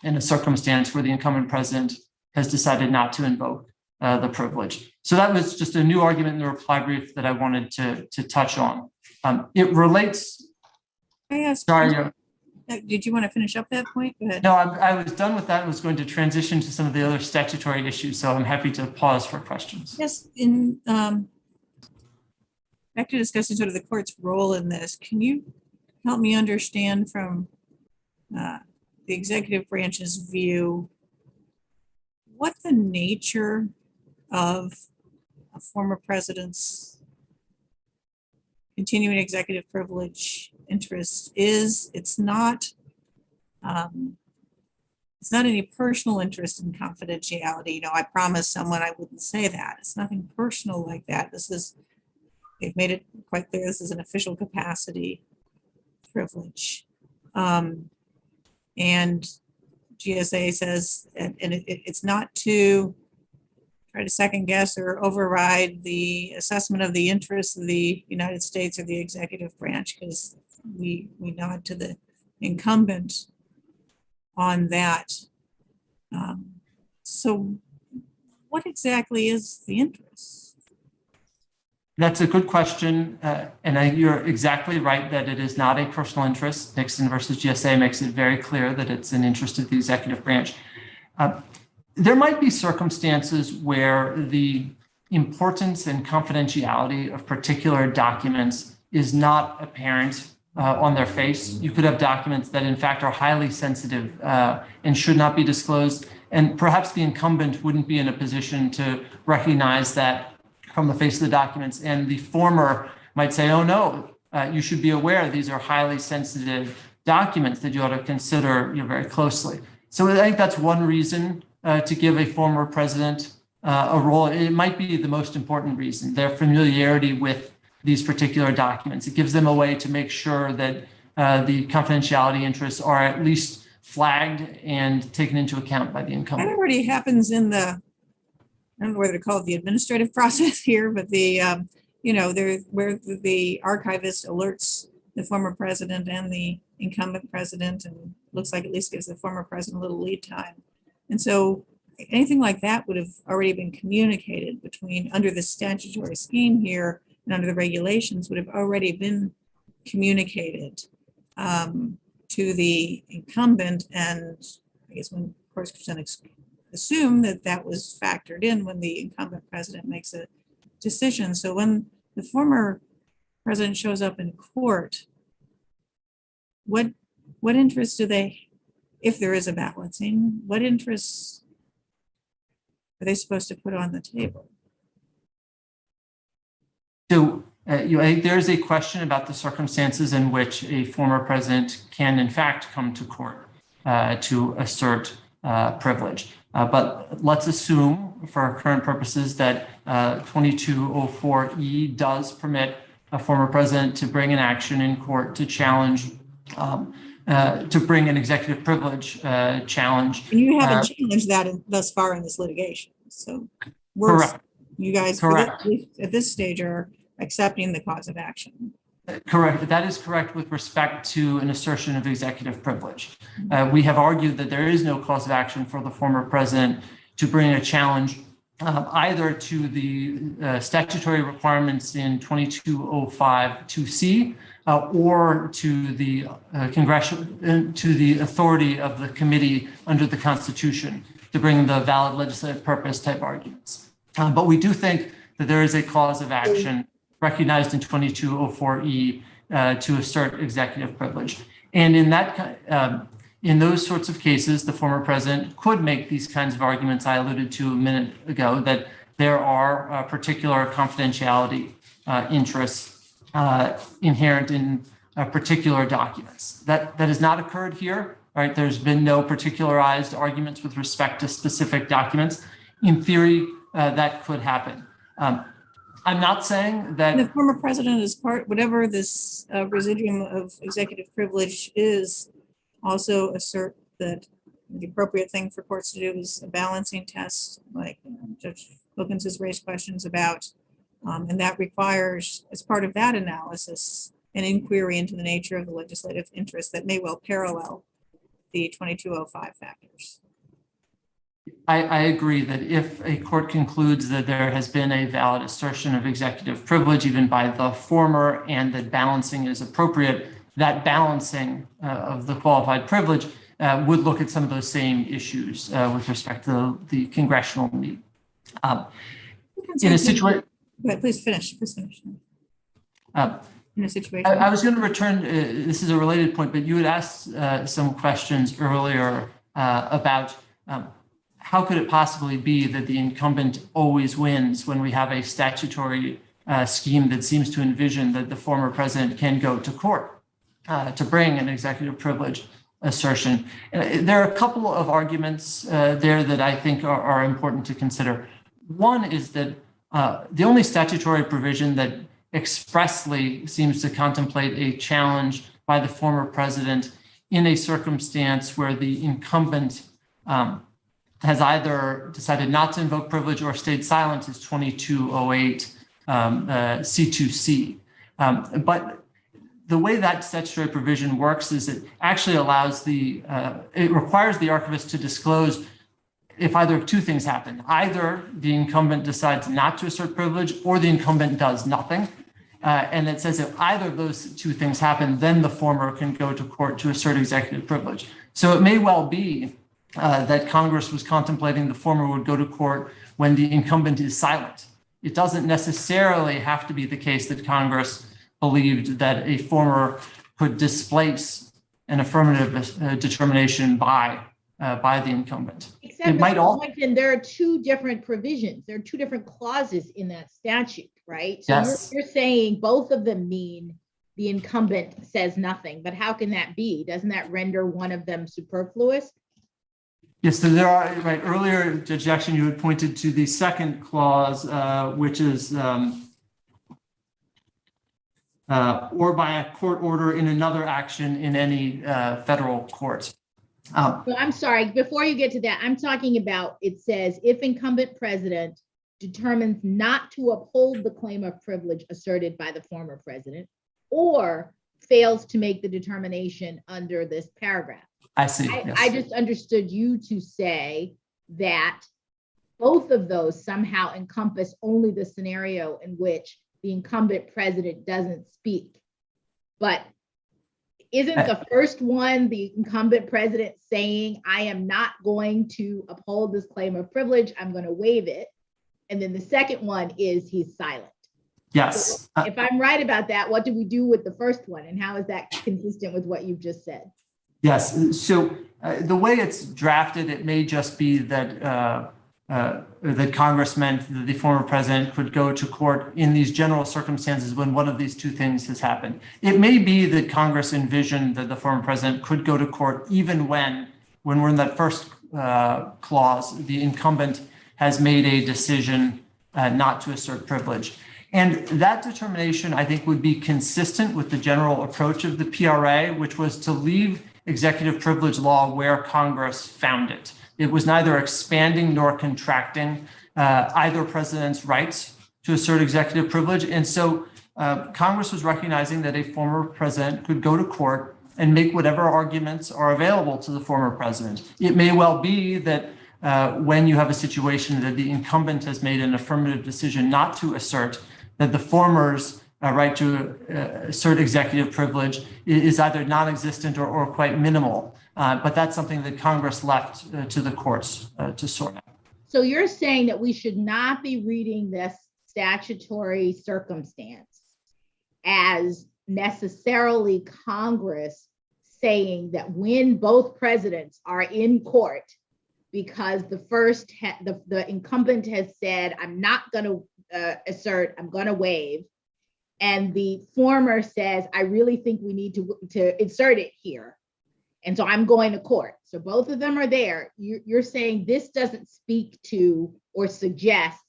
[SPEAKER 8] in a circumstance where the incumbent president has decided not to invoke the privilege. So that was just a new argument in the reply brief that I wanted to touch on. It relates. Sorry.
[SPEAKER 2] Did you want to finish up that point? Go ahead.
[SPEAKER 8] No, I was done with that and was going to transition to some of the other statutory issues. So I'm happy to pause for questions.
[SPEAKER 2] Yes, back to discussing sort of the court's role in this. Can you help me understand from the executive branch's view what the nature of a former president's continuing executive privilege interest is? It's not any personal interest in confidentiality. You know, I promised someone I wouldn't say that. It's nothing personal like that. They've made it quite clear this is an official capacity privilege. And GSA says, and it's not to try to second guess or override the assessment of the interests of the United States or the executive branch, because we nod to the incumbent on that. So what exactly is the interest?
[SPEAKER 8] That's a good question. And you're exactly right that it is not a personal interest. Nixon versus GSA makes it very clear that it's an interest of the executive branch. There might be circumstances where the importance and confidentiality of particular documents is not apparent on their face. You could have documents that in fact are highly sensitive and should not be disclosed. And perhaps the incumbent wouldn't be in a position to recognize that from the face of the documents. And the former might say, oh no, you should be aware these are highly sensitive documents that you ought to consider very closely. So I think that's one reason to give a former president a role. It might be the most important reason, their familiarity with these particular documents. It gives them a way to make sure that the confidentiality interests are at least flagged and taken into account by the incumbent.
[SPEAKER 2] That already happens in I don't know whether to call it the administrative process here, but where the archivist alerts the former president and the incumbent president, and looks like at least gives the former president a little lead time. And so anything like that would have already been communicated under the statutory scheme here and under the regulations would have already been communicated to the incumbent. And I guess when, of course, assume that was factored in when the incumbent president makes a decision. So when the former president shows up in court, what interests do they, if there is a balancing, what interests are they supposed to put on the table?
[SPEAKER 8] So there is a question about the circumstances in which a former president can in fact come to court to assert privilege. But let's assume for current purposes that 2204E does permit a former president to bring an action in court to challenge, to bring an executive privilege challenge.
[SPEAKER 2] And you haven't challenged that thus far in this litigation. So
[SPEAKER 8] Correct.
[SPEAKER 2] You guys
[SPEAKER 8] Correct.
[SPEAKER 2] at this stage are accepting the cause of action.
[SPEAKER 8] Correct. That is correct with respect to an assertion of executive privilege. We have argued that there is no cause of action for the former president to bring a challenge either to the statutory requirements in 2205-2C or to the to the authority of the committee under the Constitution to bring the valid legislative purpose type arguments. But we do think that there is a cause of action recognized in 2204E to assert executive privilege. And in that, in those sorts of cases, the former president could make these kinds of arguments I alluded to a minute ago, that there are particular confidentiality interests inherent in particular documents. That has not occurred here, right? There's been no particularized arguments with respect to specific documents. In theory, that could happen. I'm not saying that
[SPEAKER 2] the former president is whatever this residuum of executive privilege is, also assert that the appropriate thing for courts to do is a balancing test, like Judge Wilkins has raised questions about, and that requires, as part of that analysis, an inquiry into the nature of the legislative interest that may well parallel the 2205 factors.
[SPEAKER 8] I agree that if a court concludes that there has been a valid assertion of executive privilege, even by the former, and that balancing is appropriate, that balancing of the qualified privilege would look at some of those same issues with respect to the congressional need. In a situation,
[SPEAKER 2] please finish. In a situation,
[SPEAKER 8] I was going to return. This is a related point, but you had asked some questions earlier about. How could it possibly be that the incumbent always wins when we have a statutory scheme that seems to envision that the former president can go to court to bring an executive privilege assertion? And there are a couple of arguments there that I think are important to consider. One is that the only statutory provision that expressly seems to contemplate a challenge by the former president in a circumstance where the incumbent has either decided not to invoke privilege or stayed silent is 2208 C2C. But the way that statutory provision works is it actually allows it requires the archivist to disclose if either of two things happen. Either the incumbent decides not to assert privilege or the incumbent does nothing. And it says if either of those two things happen, then the former can go to court to assert executive privilege. So it may well be that Congress was contemplating the former would go to court when the incumbent is silent. It doesn't necessarily have to be the case that Congress believed that a former could displace an affirmative determination by the incumbent.
[SPEAKER 5] Except it might all. There are two different provisions. There are two different clauses in that statute, right? So yes. You're saying both of them mean the incumbent says nothing, but how can that be? Doesn't that render one of them superfluous?
[SPEAKER 8] Yes, so there are, right, earlier, Judge Jackson, you had pointed to the second clause, which is, or by a court order in another action in any federal court.
[SPEAKER 5] So I'm sorry, before you get to that, I'm talking about, it says, if incumbent president determines not to uphold the claim of privilege asserted by the former president, or fails to make the determination under this paragraph.
[SPEAKER 8] I see. Yes.
[SPEAKER 5] I just understood you to say that both of those somehow encompass only the scenario in which the incumbent president doesn't speak. But isn't the first one the incumbent president saying, I am not going to uphold this claim of privilege, I'm going to waive it. And then the second one is he's silent.
[SPEAKER 8] Yes.
[SPEAKER 5] So if I'm right about that, what do we do with the first one? And how is that consistent with what you've just said?
[SPEAKER 8] Yes. So the way it's drafted, it may just be that that Congress meant that the former president could go to court in these general circumstances when one of these two things has happened. It may be that Congress envisioned that the former president could go to court even when we're in that first clause, the incumbent has made a decision not to assert privilege. And that determination, I think, would be consistent with the general approach of the PRA, which was to leave executive privilege law where Congress found it. It was neither expanding nor contracting either president's rights to assert executive privilege. And so Congress was recognizing that a former president could go to court and make whatever arguments are available to the former president. It may well be that when you have a situation that the incumbent has made an affirmative decision not to assert, that the former's right to assert executive privilege is either non-existent or quite minimal. But that's something that Congress left to the courts to sort out.
[SPEAKER 5] So you're saying that we should not be reading this statutory circumstance as necessarily Congress saying that when both presidents are in court, because the incumbent has said, I'm not going to assert, I'm going to waive, and the former says, I really think we need to insert it here, and so I'm going to court. So both of them are there. You're saying this doesn't speak to or suggest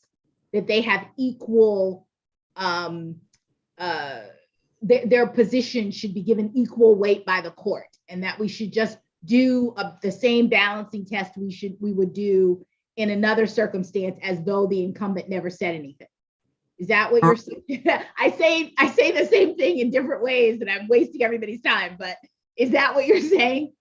[SPEAKER 5] that they have equal, their position should be given equal weight by the court, and that we should just do the same balancing test we would do in another circumstance, as though the incumbent never said anything. Is that what you're saying? I say the same thing in different ways, and I'm wasting everybody's time, but is that what you're saying?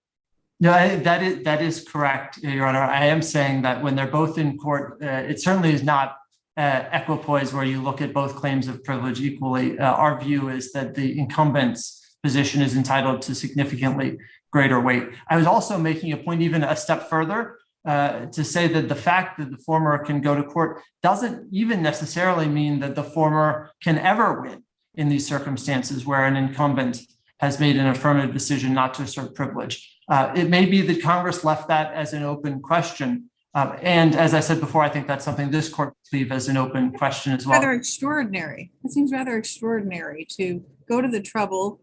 [SPEAKER 8] No, that is correct, Your Honor. I am saying that when they're both in court, it certainly is not equipoise where you look at both claims of privilege equally. Our view is that the incumbent's position is entitled to significantly greater weight. I was also making a point even a step further to say that the fact that the former can go to court doesn't even necessarily mean that the former can ever win in these circumstances where an incumbent has made an affirmative decision not to assert privilege. It may be that Congress left that as an open question. And as I said before, I think that's something this court would leave as an open question as well.
[SPEAKER 2] Rather extraordinary. It seems rather extraordinary to go to the trouble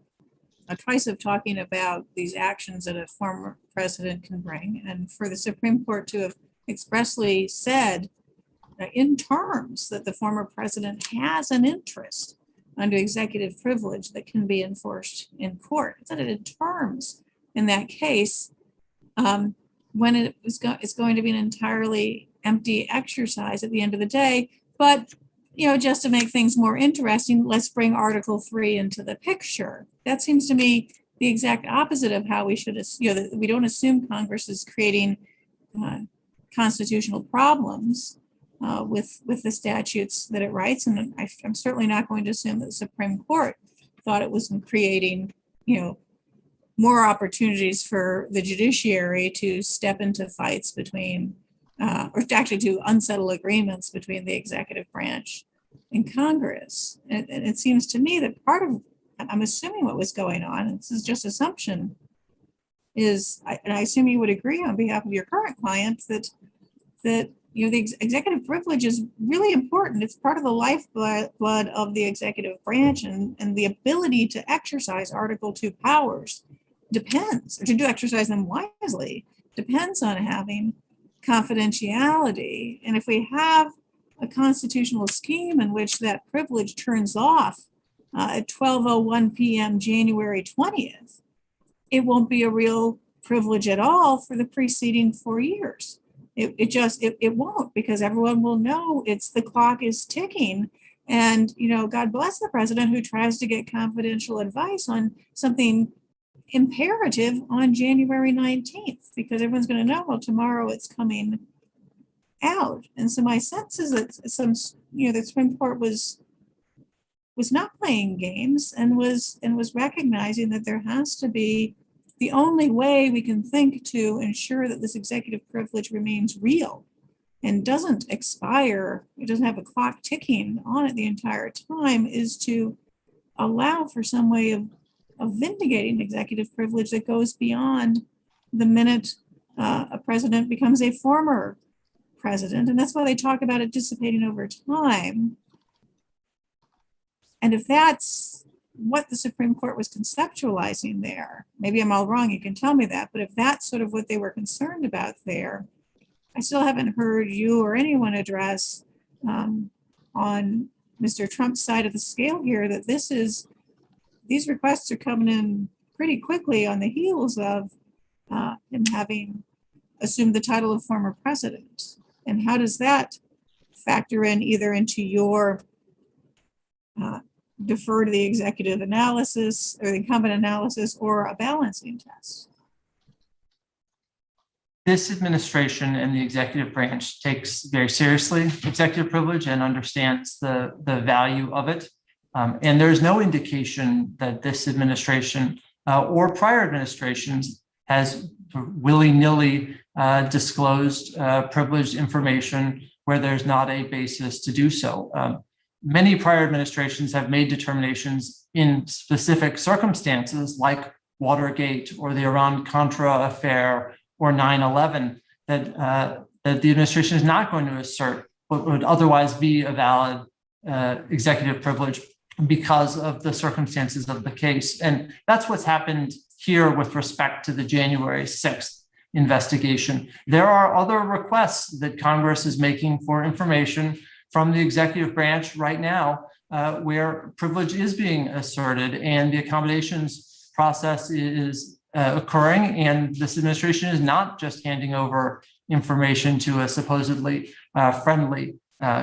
[SPEAKER 2] twice of talking about these actions that a former president can bring, and for the Supreme Court to have expressly said in terms that the former president has an interest under executive privilege that can be enforced in court. It's said it in terms in that case, when it's going to be an entirely empty exercise at the end of the day. But just to make things more interesting, let's bring Article 3 into the picture. That seems to me the exact opposite of how we should, that we don't assume Congress is creating constitutional problems with the statutes that it writes. And I'm certainly not going to assume that the Supreme Court thought it was creating, more opportunities for the judiciary to step into fights between, or actually to unsettle agreements between the executive branch and Congress. And it seems to me that part of, I'm assuming what was going on, and this is just assumption, is, and I assume you would agree on behalf of your current clients, that the executive privilege is really important. It's part of the lifeblood of the executive branch, and the ability to exercise Article 2 powers depends, or to exercise them wisely, depends on having confidentiality. And if we have a constitutional scheme in which that privilege turns off at 12:01 p.m. January 20th, it won't be a real privilege at all for the preceding 4 years. It won't, because everyone will know the clock is ticking. And, God bless the president who tries to get confidential advice on something imperative on January 19th, because everyone's going to know, well, tomorrow it's coming out. And so my sense is that the Supreme Court was not playing games and was recognizing that there has to be, the only way we can think to ensure that this executive privilege remains real and doesn't expire, it doesn't have a clock ticking on it the entire time, is to allow for some way of vindicating executive privilege that goes beyond the minute a president becomes a former president. And that's why they talk about it dissipating over time. And if that's what the Supreme Court was conceptualizing there. Maybe I'm all wrong, you can tell me that, but if that's sort of what they were concerned about there, I still haven't heard you or anyone address on Mr. Trump's side of the scale here that these requests are coming in pretty quickly on the heels of him having assumed the title of former president. And how does that factor in either into your defer to the executive analysis or the incumbent analysis or a balancing test?
[SPEAKER 8] This administration and the executive branch takes very seriously executive privilege and understands the value of it. And there's no indication that this administration or prior administrations has willy-nilly disclosed privileged information where there's not a basis to do so. Many prior administrations have made determinations in specific circumstances like Watergate or the Iran-Contra affair or 9/11 that the administration is not going to assert what would otherwise be a valid executive privilege because of the circumstances of the case. And that's what's happened here with respect to the January 6th investigation. There are other requests that Congress is making for information from the executive branch right now where privilege is being asserted and the accommodations process is occurring, and this administration is not just handing over information to a supposedly friendly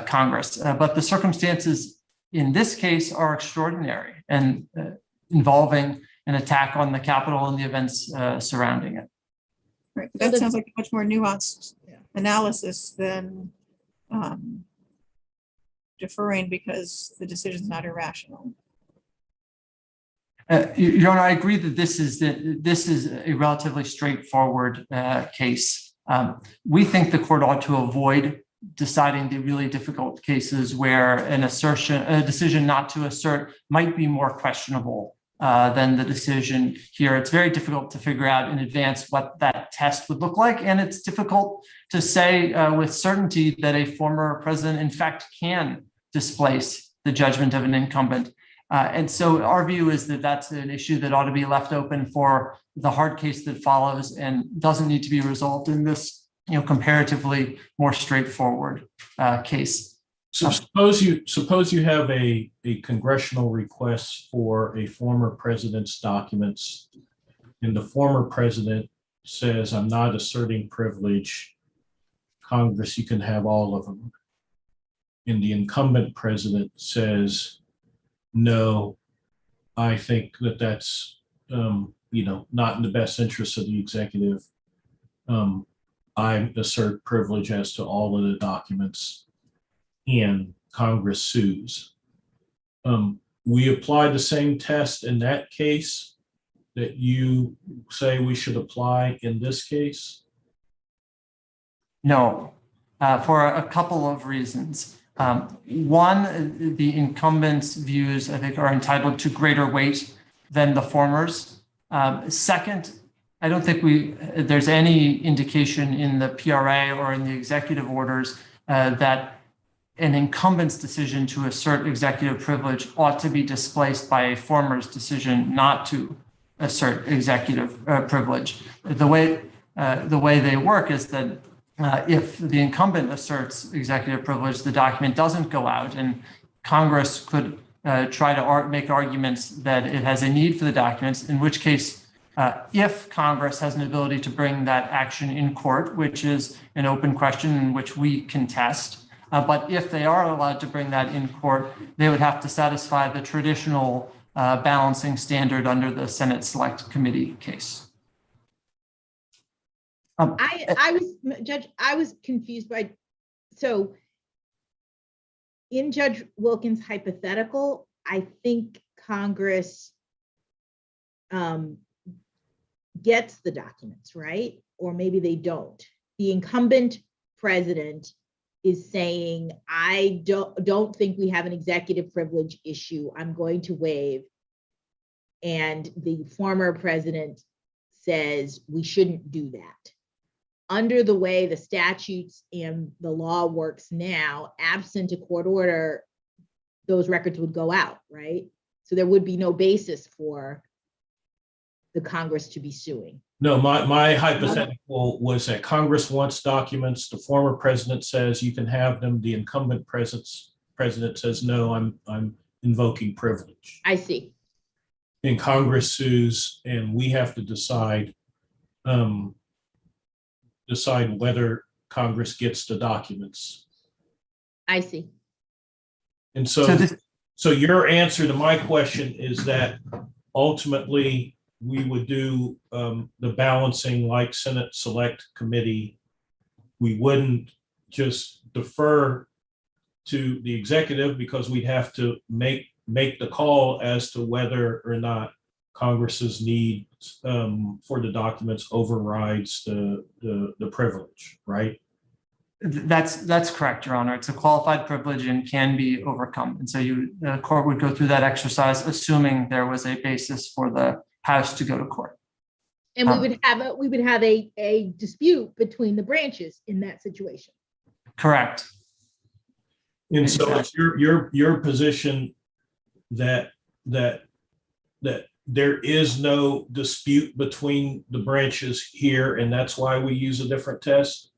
[SPEAKER 8] Congress, but the circumstances in this case are extraordinary and involving an attack on the Capitol and the events surrounding it.
[SPEAKER 2] Right, but that sounds like a much more nuanced analysis than deferring because the decision is not irrational.
[SPEAKER 8] Your Honor, I agree that this is a relatively straightforward case. We think the court ought to avoid deciding the really difficult cases where a decision not to assert might be more questionable than the decision here. It's very difficult to figure out in advance what that test would look like, and it's difficult to say with certainty that a former president, in fact, can displace the judgment of an incumbent. And so our view is that that's an issue that ought to be left open for the hard case that follows and doesn't need to be resolved in this, comparatively more straightforward case.
[SPEAKER 3] So suppose you have a congressional request for a former president's documents, and the former president says, "I'm not asserting privilege. Congress, you can have all of them." And the incumbent president says, "No, I think that that's not in the best interest of the executive. I assert privilege as to all of the documents," and Congress sues. We apply the same test in that case that you say we should apply in this case?
[SPEAKER 8] No, for a couple of reasons. One, the incumbents' views, I think, are entitled to greater weight than the former's. Second, I don't think there's any indication in the PRA or in the executive orders that an incumbent's decision to assert executive privilege ought to be displaced by a former's decision not to assert executive privilege. The way they work is that if the incumbent asserts executive privilege, the document doesn't go out, and Congress could try to make arguments that it has a need for the documents, in which case, if Congress has an ability to bring that action in court, which is an open question in which we contest, but if they are allowed to bring that in court, they would have to satisfy the traditional balancing standard under the Senate Select Committee case.
[SPEAKER 5] I was confused by, so in Judge Wilkins' hypothetical, I think Congress gets the documents, right? Or maybe they don't. The incumbent president is saying, I don't think we have an executive privilege issue. I'm going to waive. And the former president says we shouldn't do that. Under the way the statutes and the law works now, absent a court order, those records would go out, right? So there would be no basis for the Congress to be suing.
[SPEAKER 3] No, my hypothetical was that Congress wants documents. The former president says you can have them. The incumbent president says, no, I'm invoking privilege.
[SPEAKER 5] I see.
[SPEAKER 3] And Congress sues, and we have to decide whether Congress gets the documents.
[SPEAKER 5] I see.
[SPEAKER 3] And so your answer to my question is that ultimately we would do the balancing like Senate Select Committee. We wouldn't just defer to the executive because we'd have to make the call as to whether or not Congress's need for the documents overrides the privilege, right?
[SPEAKER 8] That's correct, Your Honor. It's a qualified privilege and can be overcome. And so the court would go through that exercise, assuming there was a basis for the House to go to court.
[SPEAKER 5] And we would have a dispute between the branches in that situation.
[SPEAKER 8] Correct.
[SPEAKER 3] And so it's your position that there is no dispute between the branches here, and that's why we use a different test?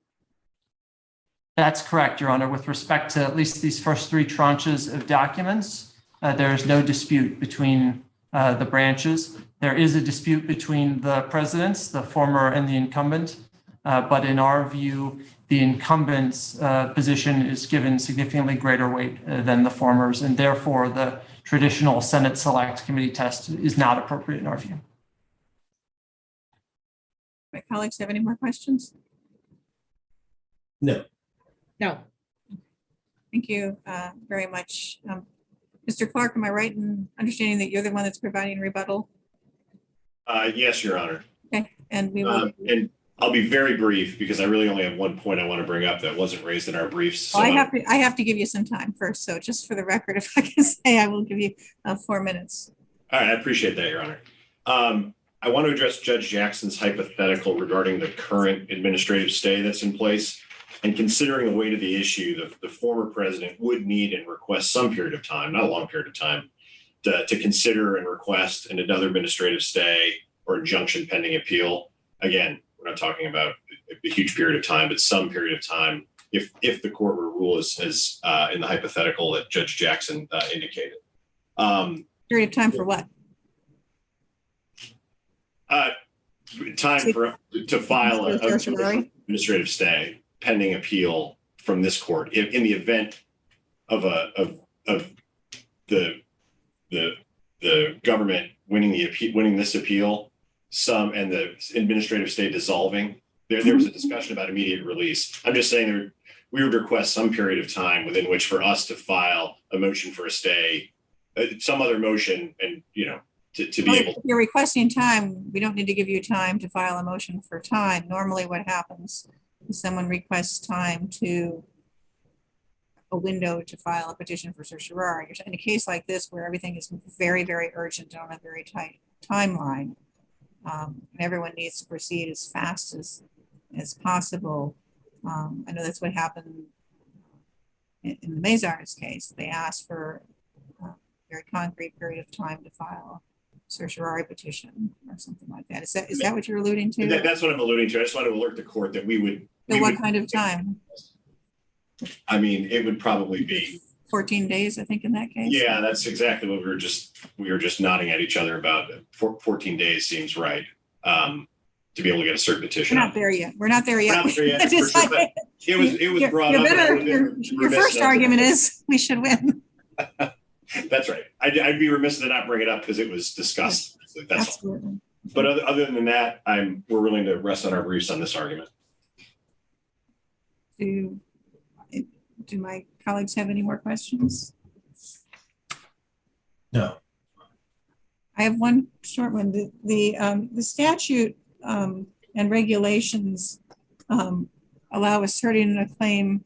[SPEAKER 8] That's correct, Your Honor. With respect to at least these first three tranches of documents, there is no dispute between the branches. There is a dispute between the presidents, the former and the incumbent, but in our view, the incumbent's position is given significantly greater weight than the former's, and therefore the traditional Senate Select Committee test is not appropriate in our view.
[SPEAKER 2] My colleagues have any more questions?
[SPEAKER 3] No.
[SPEAKER 5] No.
[SPEAKER 2] Thank you very much. Mr. Clark, am I right in understanding that you're the one that's providing rebuttal?
[SPEAKER 6] Yes, Your Honor.
[SPEAKER 2] Okay, and we will.
[SPEAKER 6] And I'll be very brief because I really only have one point I want to bring up that wasn't raised in our briefs. So
[SPEAKER 2] I have to give you some time first. So just for the record, if I can say, I will give you 4 minutes.
[SPEAKER 6] All right, I appreciate that, Your Honor. I want to address Judge Jackson's hypothetical regarding the current administrative stay that's in place. And considering the weight of the issue, the former president would need and request some period of time, not a long period of time, to consider and request another administrative stay or injunction pending appeal. Again, we're not talking about a huge period of time, but some period of time if the court were to rule as in the hypothetical that Judge Jackson indicated.
[SPEAKER 2] Period of time for what?
[SPEAKER 6] Time to file an administrative stay pending appeal from this court in the event of the government winning this appeal, and the administrative stay dissolving. There was a discussion about immediate release. I'm just saying we would request some period of time within which for us to file a motion for a stay, some other motion, and to be able.
[SPEAKER 2] If you're requesting time, we don't need to give you time to file a motion for time. Normally, what happens is someone requests time to a window to file a petition for certiorari. In a case like this, where everything is very, very urgent on a very tight timeline, and everyone needs to proceed as fast as possible. I know that's what happened in the Mazar's case. They asked for a very concrete period of time to file a certiorari petition or something like that. Is that what you're alluding to?
[SPEAKER 6] That's what I'm alluding to. I just want to alert the court that we would.
[SPEAKER 2] So what kind of time?
[SPEAKER 6] I mean, it would probably be
[SPEAKER 2] 14 days, I think, in that case.
[SPEAKER 6] Yeah, that's exactly what we were just nodding at each other about. 14 days seems right to be able to get a cert petition.
[SPEAKER 2] We're not there yet. We're not there yet.
[SPEAKER 6] It was brought up.
[SPEAKER 2] Your first argument is we should win.
[SPEAKER 6] That's right. I'd be remiss to not bring it up because it was discussed. Yes, that's absolutely all. But other than that, we're willing to rest on our briefs on this argument.
[SPEAKER 2] Do my colleagues have any more questions?
[SPEAKER 3] No.
[SPEAKER 2] I have one short one. The statute and regulations allow asserting a claim,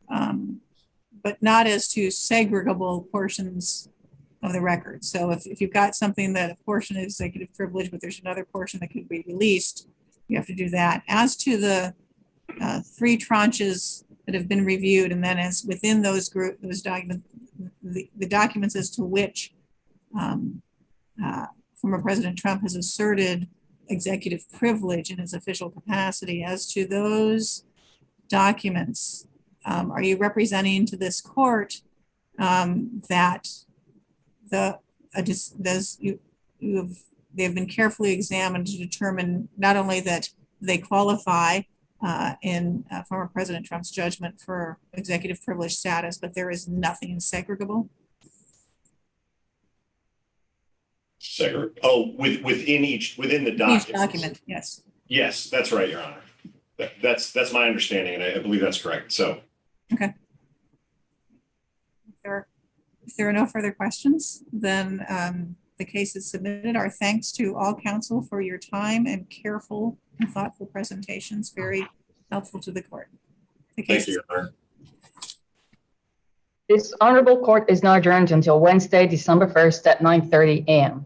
[SPEAKER 2] but not as to segregable portions of the record. So if you've got something that a portion is executive privilege, but there's another portion that could be released, you have to do that. As to the 3 tranches that have been reviewed, and then as within those documents, the documents as to which former President Trump has asserted executive privilege in his official capacity. As to those documents, are you representing to this court that they've been carefully examined to determine not only that they qualify in former President Trump's judgment for executive privilege status, but there is nothing segregable?
[SPEAKER 6] Within the document.
[SPEAKER 2] Each document, yes.
[SPEAKER 6] Yes, that's right, Your Honor. That's my understanding, and I believe that's correct. So,
[SPEAKER 2] okay. If there are no further questions, then the case is submitted. Our thanks to all counsel for your time and careful and thoughtful presentations. Very helpful to the court.
[SPEAKER 6] thank you, Your Honor.
[SPEAKER 1] This honorable court is now adjourned until Wednesday, December 1st at 9:30 a.m.